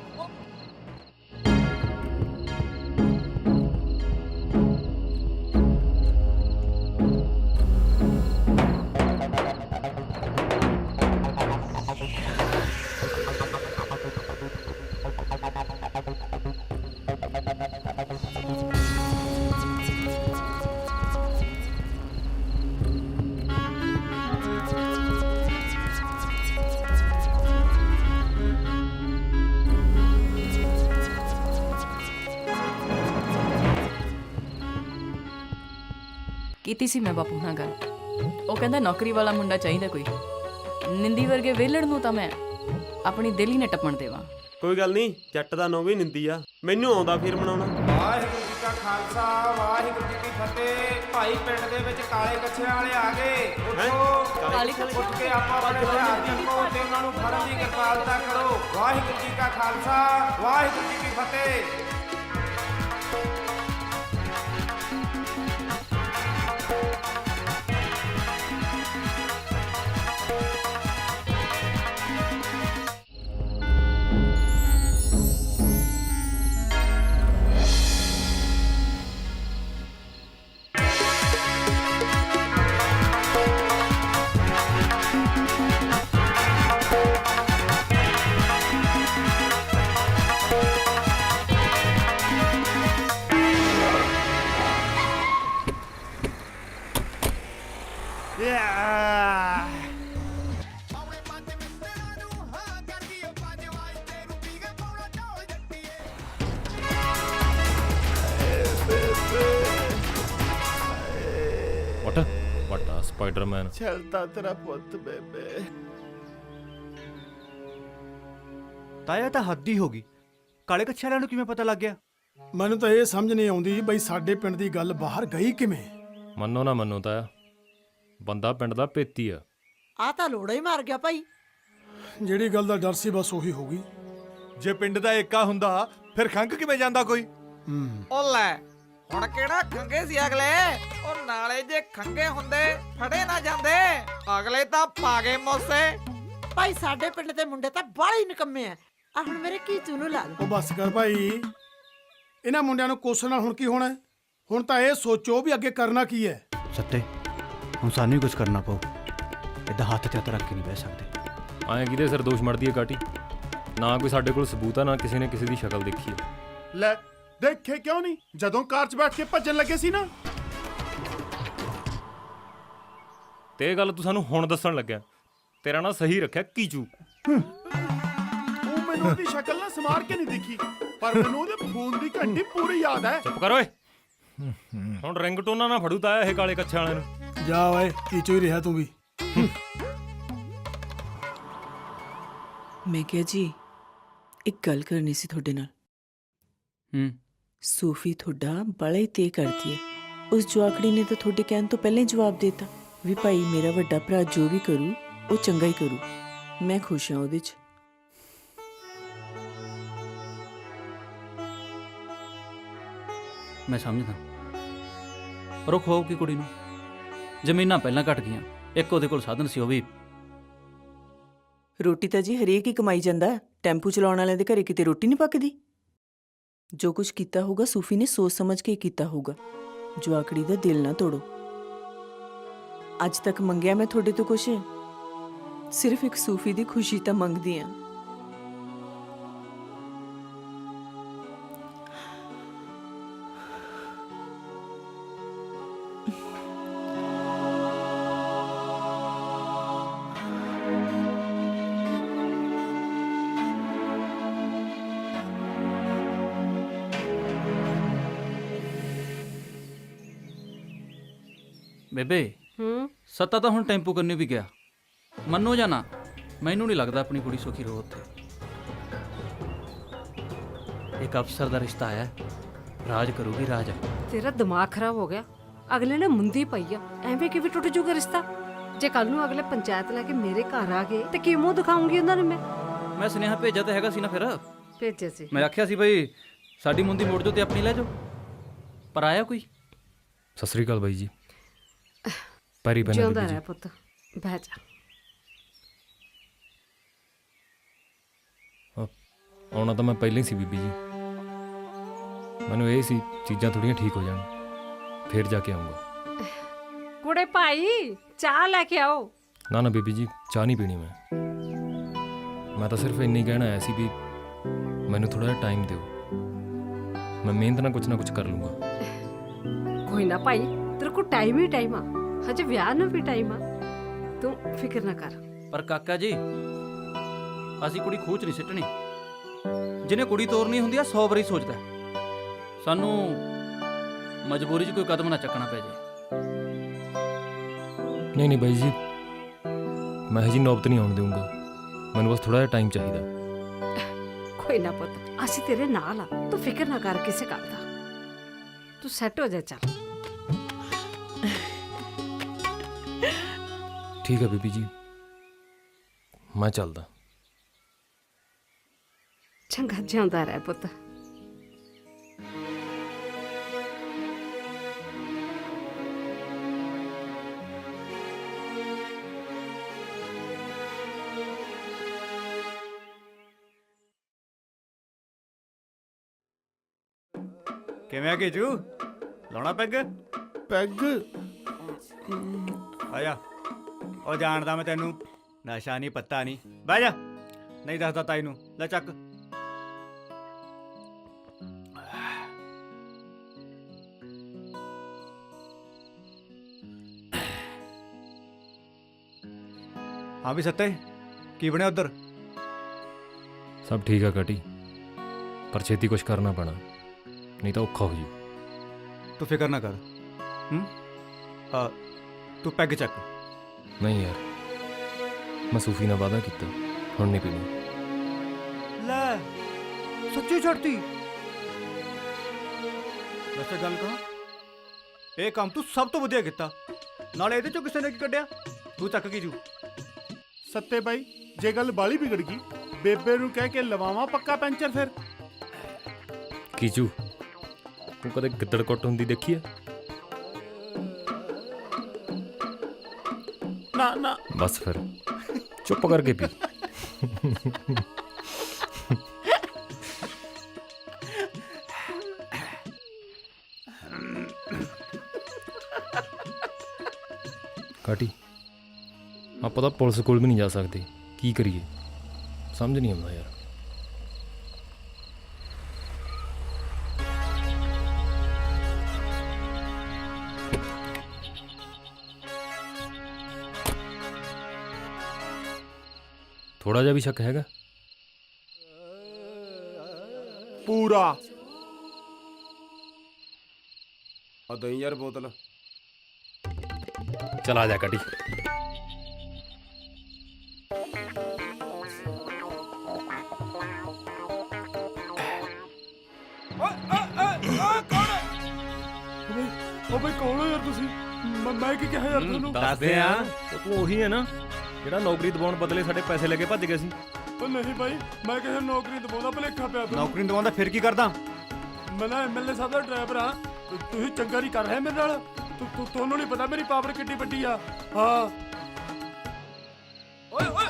ਕੀਤੀ ਸੀ ਮੈਂ ਬਾਪੂ ਨਾਲ ਗੱਲ। ਉਹ ਕਹਿੰਦਾ ਨੌਕਰੀ ਵਾਲਾ ਮੁੰਡਾ ਚਾਹੀਦਾ ਕੋਈ। ਨਿੰਦੀ ਵਰਗੇ ਵਿਹਲੜ ਨੂੰ ਤਾਂ ਮੈਂ ਆਪਣੀ ਦਿਲ ਹੀ ਨਾ ਟੱਪਣ ਦੇਵਾਂ। ਕੋਈ ਗੱਲ ਨਹੀਂ, ਜੱਟ ਦਾ ਨਾਂ ਵੀ ਨਿੰਦੀ ਆ, ਮੈਨੂੰ ਆਉਂਦਾ ਫਿਰ ਮਨਾਉਣਾ। ਵਾਹਿਗੁਰੂ ਜੀ ਕਾ ਖਾਲਸਾ ਵਾਹਿਗੁਰੂ ਜੀ ਕੀ ਫਤਿਹ। ਭਾਈ ਪਿੰਡ ਦੇ ਵਿੱਚ ਕਾਲੇ ਕੱਛੇ ਵਾਲੇ ਆ ਗਏ। ਉੱਠੋ ਉੱਠ ਕੇ ਆਪਾਂ ਆਪਣੇ ਹਥਿਆਰ ਚੱਕੋ ਤੇ ਉਹਨਾਂ ਨੂੰ ਫੜਨ ਦੀ ਕਿਰਪਾਲਤਾ ਕਰੋ। ਵਾਹਿਗੁਰੂ ਜੀ ਕਾ ਖਾਲਸਾ ਵਾਹਿਗੁਰੂ ਜੀ ਕੀ ਫਤਿਹ। ਵੱਡਾ ਸਪਾਈਡਰਮੈਨ। ਚੱਲਦਾ ਤੇਰਾ ਪੁੱਤ ਬੇਬੇ। ਤਾਇਆ ਤਾਂ ਹੱਦ ਹੀ ਹੋ ਗਈ। ਕਾਲੇ ਕੱਛੇ ਵਾਲਿਆਂ ਨੂੰ ਕਿਵੇਂ ਪਤਾ ਲੱਗ ਗਿਆ? ਮੈਨੂੰ ਤਾਂ ਇਹ ਸਮਝ ਨਹੀਂ ਆਉਂਦੀ ਬਈ ਸਾਡੇ ਪਿੰਡ ਦੀ ਗੱਲ ਬਾਹਰ ਗਈ ਕਿਵੇਂ। ਮੰਨੋ ਨਾ ਮੰਨੋ ਤਾਂ ਬੰਦਾ ਪਿੰਡ ਦਾ ਭੇਤੀ ਆ। ਆ ਤਾਂ ਲੋੜਾ ਹੀ ਮਾਰ ਗਿਆ ਭਾਈ। ਜਿਹੜੀ ਗੱਲ ਦਾ ਡਰ ਸੀ ਬਸ ਉਹੀ ਹੋ ਗਈ। ਜੇ ਪਿੰਡ ਦਾ ਏਕਾ ਹੁੰਦਾ ਫਿਰ ਖੰਗ ਕਿਵੇਂ ਜਾਂਦਾ ਕੋਈ? ਉਹ ਲੈ ਹੁਣ ਕਿਹੜਾ ਖੰਗੇ ਸੀ ਅਗਲੇ। ਉਹ ਨਾਲੇ ਜੇ ਖੰਗੇ ਹੁੰਦੇ ਫੜੇ ਨਾ ਜਾਂਦੇ, ਅਗਲੇ ਤਾਂ ਪਾਗੇ ਮੋਸੇ। ਭਾਈ ਸਾਡੇ ਪਿੰਡ ਦੇ ਮੁੰਡੇ ਤਾਂ ਬਾਹਲੇ ਨਿਕੰਮੇ ਆ। ਆ ਹੁਣ ਮੇਰੇ ਕੀਚੂ ਨੂੰ ਲਾ ਲਓ। ਉਹ ਬੱਸ ਕਰ ਭਾਈ, ਇਹਨਾਂ ਮੁੰਡਿਆਂ ਨੂੰ ਕੋਸਣ ਨਾਲ ਹੁਣ ਕੀ ਹੋਣਾ ਹੈ? ਹੁਣ ਤਾਂ ਇਹ ਸੋਚੋ ਵੀ ਅੱਗੇ ਕਰਨਾ ਕੀ ਹੈ। ਸੱਤੇ ਹੁਣ ਸਾਨੂੰ ਹੀ ਕੁਝ ਕਰਨਾ ਪਊ। ਏਦਾਂ ਹੱਥ ਤੇ ਹੱਥ ਰੱਖ ਕੇ ਨਹੀਂ ਬਹਿ ਸਕਦੇ। ਐਂ ਕਿਹਦੇ ਸਿਰ ਦੋਸ਼ ਮੜਦੀ ਹੈ ਕਾਟੀ? ਨਾ ਕੋਈ ਸਾਡੇ ਕੋਲ ਸਬੂਤ ਆ, ਨਾ ਕਿਸੇ ਨੇ ਕਿਸੇ ਦੀ ਸ਼ਕਲ ਦੇਖੀ ਹੈ। ਲੈ ਦੇਖੇ ਕਿਉਂ ਨਹੀਂ ਜਦੋਂ ਕਾਰ 'ਚ ਬੈਠ ਕੇ ਭੱਜਣ ਲੱਗੇ ਸੀ ਨਾ। ਤੇ ਇਹ ਗੱਲ ਤੂੰ ਸਾਨੂੰ ਹੁਣ ਦੱਸਣ ਲੱਗਿਆ। ਤੇਰਾ ਨਾਂ ਸਹੀ ਰੱਖਿਆ ਕੀਚੂ। ਉਹ ਮੈਨੂੰ ਉਹਦੀ ਸ਼ਕਲ ਨਾ ਸਮਾਰ ਕੇ ਨਹੀਂ ਦਿਖੀ, ਪਰ ਮੈਨੂੰ ਉਹਦੇ ਫੋਨ ਦੀ ਘੰਟੀ ਪੂਰੀ ਯਾਦ ਹੈ। ਚੁੱਪ ਕਰ ਓਏ। ਹੁਣ ਰਿੰਗਟੋਨਾਂ ਨਾ ਫੜੂ ਤਾਇਆ ਇਹ ਕਾਲੇ ਕੱਛੇ ਵਾਲਿਆਂ ਨੂੰ। ਜਾ ਓਏ, ਕੀਚੂ ਹੀ ਰਿਹਾ ਤੂੰ ਵੀ। ਮੈਂ ਕਿਹਾ ਜੀ ਇੱਕ ਗੱਲ ਕਰਨੀ ਸੀ ਤੁਹਾਡੇ ਨਾਲ। ਸੂਫੀ ਤੁਹਾਡਾ ਬੜਾ ਹੀ ਤੇ ਕਰਦੀ ਹੈ। ਉਸ ਜਵਾਕੜੀ ਨੇ ਤਾਂ ਤੁਹਾਡੇ ਕਹਿਣ ਤੋਂ ਪਹਿਲਾਂ ਹੀ ਜਵਾਬ ਦੇਤਾ ਵੀ ਭਾਈ ਮੇਰਾ ਵੱਡਾ ਭਰਾ ਜੋ ਵੀ ਕਰੂ ਉਹ ਚੰਗਾ ਹੀ ਕਰੂ। ਮੈਂ ਖੁਸ਼ ਹਾਂ ਉਹਦੇ 'ਚ। ਮੈਂ ਸਮਝਦਾ, ਪਰ ਉਹ ਖਵਾਊਗੀ ਕੁੜੀ ਨੂੰ। ਜ਼ਮੀਨਾਂ ਪਹਿਲਾਂ ਘਟ ਗਈਆਂ, ਇੱਕ ਉਹਦੇ ਕੋਲ ਸਾਧਨ ਸੀ, ਉਹ ਵੀ। ਰੋਟੀ ਤਾਂ ਜੀ ਹਰੇਕ ਹੀ ਕਮਾਈ ਜਾਂਦਾ। ਟੈਂਪੂ ਚਲਾਉਣ ਵਾਲਿਆਂ ਦੇ ਘਰੇ ਕਿਤੇ ਰੋਟੀ ਨਹੀਂ ਪੱਕਦੀ। ਜੋ ਕੁਝ ਕੀਤਾ ਹੋਊਗਾ ਸੂਫੀ ਨੇ ਸੋਚ ਸਮਝ ਕੇ ਕੀਤਾ ਹੋਊਗਾ। ਜਵਾਕੜੀ ਦਾ ਦਿਲ ਨਾ ਤੋੜੋ। ਅੱਜ ਤੱਕ ਮੰਗਿਆ ਮੈਂ ਤੁਹਾਡੇ ਤੋਂ ਕੁਛ? ਸਿਰਫ ਇੱਕ ਸੂਫੀ ਦੀ ਖੁਸ਼ੀ ਤਾਂ ਮੰਗਦੀ ਆ। ਬੇਬੇ ਸੱਤਾ ਤਾਂ ਹੁਣ ਟੈਂਪੂ ਕਰਨੀ ਵੀ ਗਿਆ। ਮੰਨੋ ਜਾਂ ਨਾ, ਮੈਨੂੰ ਨਹੀਂ ਲੱਗਦਾ ਆਪਣੀ ਕੁੜੀ ਸੁਖੀ ਰਹੋ ਉੱਥੇ। ਇੱਕ ਅਫਸਰ ਦਾ ਰਿਸ਼ਤਾ ਆਇਆ, ਰਾਜ ਕਰੂਗੀ ਰਾਜ। ਤੇਰਾ ਦਿਮਾਗ ਖਰਾਬ ਹੋ ਗਿਆ। ਅਗਲੇ ਨੇ ਮੁੰਦੀ ਪਈ ਆ, ਐਵੇਂ ਕਿਵੇਂ ਟੁੱਟ ਜੂਗਾ ਰਿਸ਼ਤਾ? ਜੇ ਕੱਲ ਨੂੰ ਅਗਲੇ ਪੰਚਾਇਤ ਲੈ ਕੇ ਮੇਰੇ ਘਰ ਆ ਗਏ ਤੇ ਕੀ ਮੂੰਹ ਦਿਖਾਉਂਗੀ ਉਹਨਾਂ ਨੂੰ ਮੈਂ ਸੁਨੇਹਾ ਭੇਜਿਆ ਤਾਂ ਹੈਗਾ ਸੀ ਨਾ। ਫਿਰ ਭੇਜਿਆ ਸੀ। ਮੈਂ ਆਖਿਆ ਸੀ ਬਈ ਸਾਡੀ ਮੁੰਦੀ ਮੋੜ ਦਿਓ ਤੇ ਆਪਣੀ ਲੈ ਜਾਓ, ਪਰ ਆਇਆ ਕੋਈ? ਸਤਿ ਸ੍ਰੀ ਅਕਾਲ ਬਾਈ ਜੀ। ਪੈਰੀ ਪੈਣਾ ਜਿਉਂਦਾ ਰਹਿ ਪੁੱਤ, ਬਹਿ ਜਾ। ਆਉਣਾ ਤਾਂ ਮੈਂ ਪਹਿਲਾਂ ਹੀ ਸੀ ਬੀਬੀ ਜੀ। ਮੈਨੂੰ ਇਹ ਸੀ ਚੀਜ਼ਾਂ ਥੋੜ੍ਹੀਆਂ ਠੀਕ ਹੋ ਜਾਣ, ਫਿਰ ਜਾ ਕੇ ਆਉਂਗਾ। ਕੁੜੇ ਭਾਈ ਚਾਹ ਲੈ ਕੇ ਆਓ। ਨਾ ਨਾ ਬੀਬੀ ਜੀ, ਚਾਹ ਨਹੀਂ ਪੀਣੀ ਮੈਂ ਤਾਂ ਸਿਰਫ ਇੰਨੀ ਕਹਿਣਾ ਆਇਆ ਸੀ ਵੀ ਮੈਨੂੰ ਥੋੜਾ ਜਿਹਾ ਟਾਈਮ ਦਿਓ, ਮੈਂ ਮਿਹਨਤ ਨਾਲ ਕੁਝ ਨਾ ਕੁਝ ਕਰ ਲੂੰਗਾ। ਕੋਈ ਨਾ ਭਾਈ, ਤੇਰੇ ਕੋਲ ਟਾਈਮ ਹੀ ਟਾਈਮ ਆ, ਹਜੇ ਵਿਆਹ ਨੂੰ ਵੀ ਟਾਈਮ ਆ, ਤੂੰ ਫਿਕਰ ਨਾ ਕਰ। ਪਰ ਕਾਕਾ ਜੀ, ਅਸੀਂ ਕੁੜੀ ਖੂਹ 'ਚ ਨਹੀਂ ਸਿੱਟਣੀ। ਜਿਹਨੇ ਕੁੜੀ ਤੋਰਨੀ ਹੁੰਦੀ ਆ 100 ਵਾਰੀ ਸੋਚਦਾ। ਸਾਨੂੰ ਮਜਬੂਰੀ 'ਚ ਕੋਈ ਕਦਮ ਨਾ ਚੱਕਣਾ ਪੈ ਜਾਏ। ਨਹੀਂ ਨਹੀਂ ਬਾਈ ਜੀ, ਮੈਂ ਹਜੇ ਨੌਬਤ ਨਹੀਂ ਆਉਣ ਦੇਵਾਂਗਾ, ਮੈਨੂੰ ਬਸ ਥੋੜਾ ਜਿਹਾ ਟਾਈਮ ਚਾਹੀਦਾ। ਕੋਈ ਨਾ ਪੁੱਤ, ਅਸੀਂ ਤੇਰੇ ਨਾਲ ਆ, ਤੂੰ ਫਿਕਰ ਨਾ ਕਰ ਕਿਸੇ ਗੱਲ ਦਾ, ਤੂੰ ਸੈੱਟ ਹੋ ਜਾ। ਚੱਲ ਠੀਕ ਹੈ ਬੀਬੀ ਜੀ, ਮੈਂ ਚੱਲਦਾ। ਚੰਗਾ, ਜਿਉਂਦਾ ਰਹਿ ਪੁੱਤ। ਕਿਵੇਂ ਆ ਕੇਜੂ, ਲਾਉਣਾ ਪੈਗ? ਆਇਆ, ਉਹ ਜਾਣਦਾ ਮੈਂ ਤੈਨੂੰ, ਨਸ਼ਾ ਨਹੀਂ ਪੱਤਾ ਨਹੀਂ। ਬਹਿ ਜਾ, ਨਹੀਂ ਦੱਸਦਾ ਤਾਈ ਨੂੰ। ਲੈ ਚੱਕ। ਹਾਂ ਵੀ ਸੱਤੇ, ਕੀ ਬਣਿਆ ਉਧਰ? ਸਭ ਠੀਕ ਆ ਕਾਟੀ, ਪਰ ਛੇਤੀ ਕੁਝ ਕਰਨਾ ਪੈਣਾ, ਨਹੀਂ ਤਾਂ ਔਖਾ ਹੋ ਜੂ। ਤੂੰ ਫਿਕਰ ਨਾ ਕਰ। ਤੂੰ ਪੈਗ ਚੱਕ। ਨਹੀਂ ਯਾਰ, ਮੈਂ ਸੂਫੀ ਨਾਲ ਵਾਅਦਾ ਕੀਤਾ, ਹੁਣ ਨਹੀਂ ਪੀਣੀ। ਲੈ ਸੱਚੀ ਛੱਡਤੀ? ਵੈਸੇ ਗੱਲ ਕਹਾਂ, ਇਹ ਕੰਮ ਤੂੰ ਸਭ ਤੋਂ ਵਧੀਆ ਕੀਤਾ। ਨਾਲੇ ਇਹਦੇ ਚੋਂ ਕਿਸੇ ਨੇ ਕੀ ਕੱਢਿਆ? ਤੂੰ ਚੱਕ ਕੀ ਜੂ। ਸੱਤੇ ਬਾਈ, ਜੇ ਗੱਲ ਬਾਲੀ ਵਿਗੜ ਗਈ, ਬੇਬੇ ਨੂੰ ਕਹਿ ਕੇ ਲਵਾਵਾਂ ਪੱਕਾ ਪੈਂਚਰ ਫਿਰ। ਕੀਚੂ, ਤੂੰ ਕਦੇ ਗਿੱਦੜ ਕੁੱਟ ਹੁੰਦੀ ਦੇਖੀ ਆ? ਨਾ ਨਾ, ਬਸ ਫਿਰ ਚੁੱਪ ਕਰਕੇ ਪੀ। ਕਾਟੀ, ਆਪਾਂ ਤਾਂ ਪੁਲਿਸ ਕੋਲ ਵੀ ਨਹੀਂ ਜਾ ਸਕਦੇ, ਕੀ ਕਰੀਏ ਸਮਝ ਨਹੀਂ ਆਉਂਦਾ ਯਾਰ। ਥੋੜਾ ਜਿਹਾ ਵੀ ਸ਼ੱਕ ਹੈਗਾ? ਪੂਰਾ। ਆ ਦਈ ਯਾਰ ਬੋਤਲ। ਚਲ ਆ ਜਾ ਕਾਟੀ। ਉਹ ਬਈ ਕੌਣ ਹੋ ਯਾਰ ਤੁਸੀਂ? ਮੈਂ ਕੀ ਕਿਹਾ ਯਾਰ ਤੁਹਾਨੂੰ? ਦੱਸਦੇ ਆ, ਤੂੰ ਉਹੀ ਹੈ ਨਾ ਜਿਹੜਾ ਨੌਕਰੀ ਦਿਵਾਉਣ ਬਦਲੇ ਸਾਡੇ ਪੈਸੇ ਲੈ ਕੇ ਭੱਜ ਗਿਆ ਸੀ। ਉਹ ਨਹੀਂ ਬਾਈ, ਮੈਂ ਕਿਸੇ ਨੌਕਰੀ ਦਵਾਉਂਦਾ ਭਲੇਖਾ ਪਿਆ ਤੈਨੂੰ। ਨੌਕਰੀ ਦਵਾਉਂਦਾ ਫਿਰ ਕੀ ਕਰਦਾ? ਮੈਂ ਨਾ ਐਮਐਲਏ ਸਾਹਿਬ ਦਾ ਡਰਾਈਵਰ ਆ। ਤੁਸੀਂ ਚੰਗਾ ਨਹੀਂ ਕਰ ਰਹੇ ਮੇਰੇ ਨਾਲ। ਤੁਹਾਨੂੰ ਨਹੀਂ ਪਤਾ ਮੇਰੀ ਪਾਵਰ ਕਿੱਡੀ ਵੱਡੀ ਆ। ਹਾਂ ਓਏ ਓਏ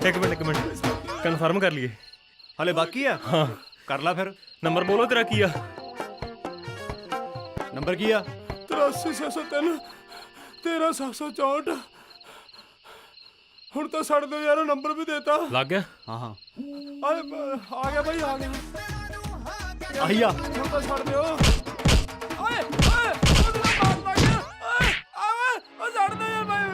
ਇੱਕ ਮਿੰਟ ਕਨਫਰਮ ਕਰ ਲਈਏ। ਹਲੇ ਬਾਕੀ ਆ? ਹਾਂ ਕਰ ਲਾ ਫਿਰ। ਨੰਬਰ ਬੋਲੋ ਤੇਰਾ ਕੀ ਆ? ਨੰਬਰ ਕੀ ਆ? 83 13764। ਹੁਣ ਤਾਂ ਛੱਡ ਦਿਓ ਯਾਰ, ਨੰਬਰ ਵੀ ਦੇਤਾ। ਲੱਗ ਗਿਆ? ਹਾਂ ਆ ਗਿਆ ਬਾਈ, ਆ ਗਿਆ। ਆਹੀ ਆ। ਹੁਣ ਤਾਂ ਛੱਡ ਦਿਓ। ਓਏ ਓਏ ਉਹਨੂੰ ਮਾਰਦਾ ਗਿਆ। ਓਏ ਆਵੇ, ਉਹ ਛੱਡ ਦਿਓ ਯਾਰ ਬਾਈ।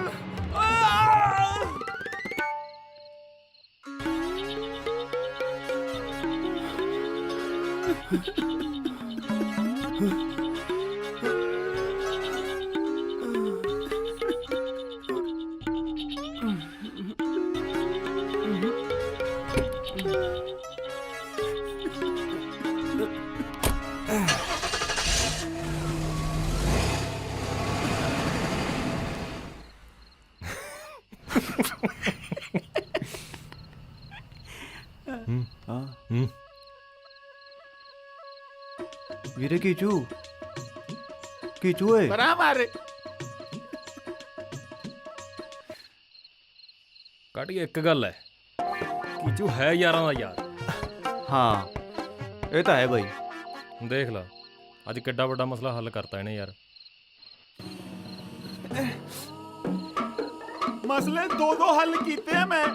ਵੀਰੇ ਕੀਚੂ ਓਏ ਪਰਾਂ ਮਾਰ। ਕਾਟੀ ਇੱਕ ਗੱਲ ਹੈ, ਕੀਚੂ ਹੈ ਯਾਰਾਂ ਦਾ ਯਾਰ। ਹਾਂ ਇਹ ਤਾਂ ਹੈ ਬਾਈ। ਦੇਖ ਲਾ ਅੱਜ ਕਿੱਡਾ ਵੱਡਾ ਮਸਲਾ ਹੱਲ ਕਰਤਾ ਇਹਨੇ ਯਾਰ। ਮਸਲੇ ਦੋ ਹੱਲ ਕੀਤੇ ਆ ਮੈਂ।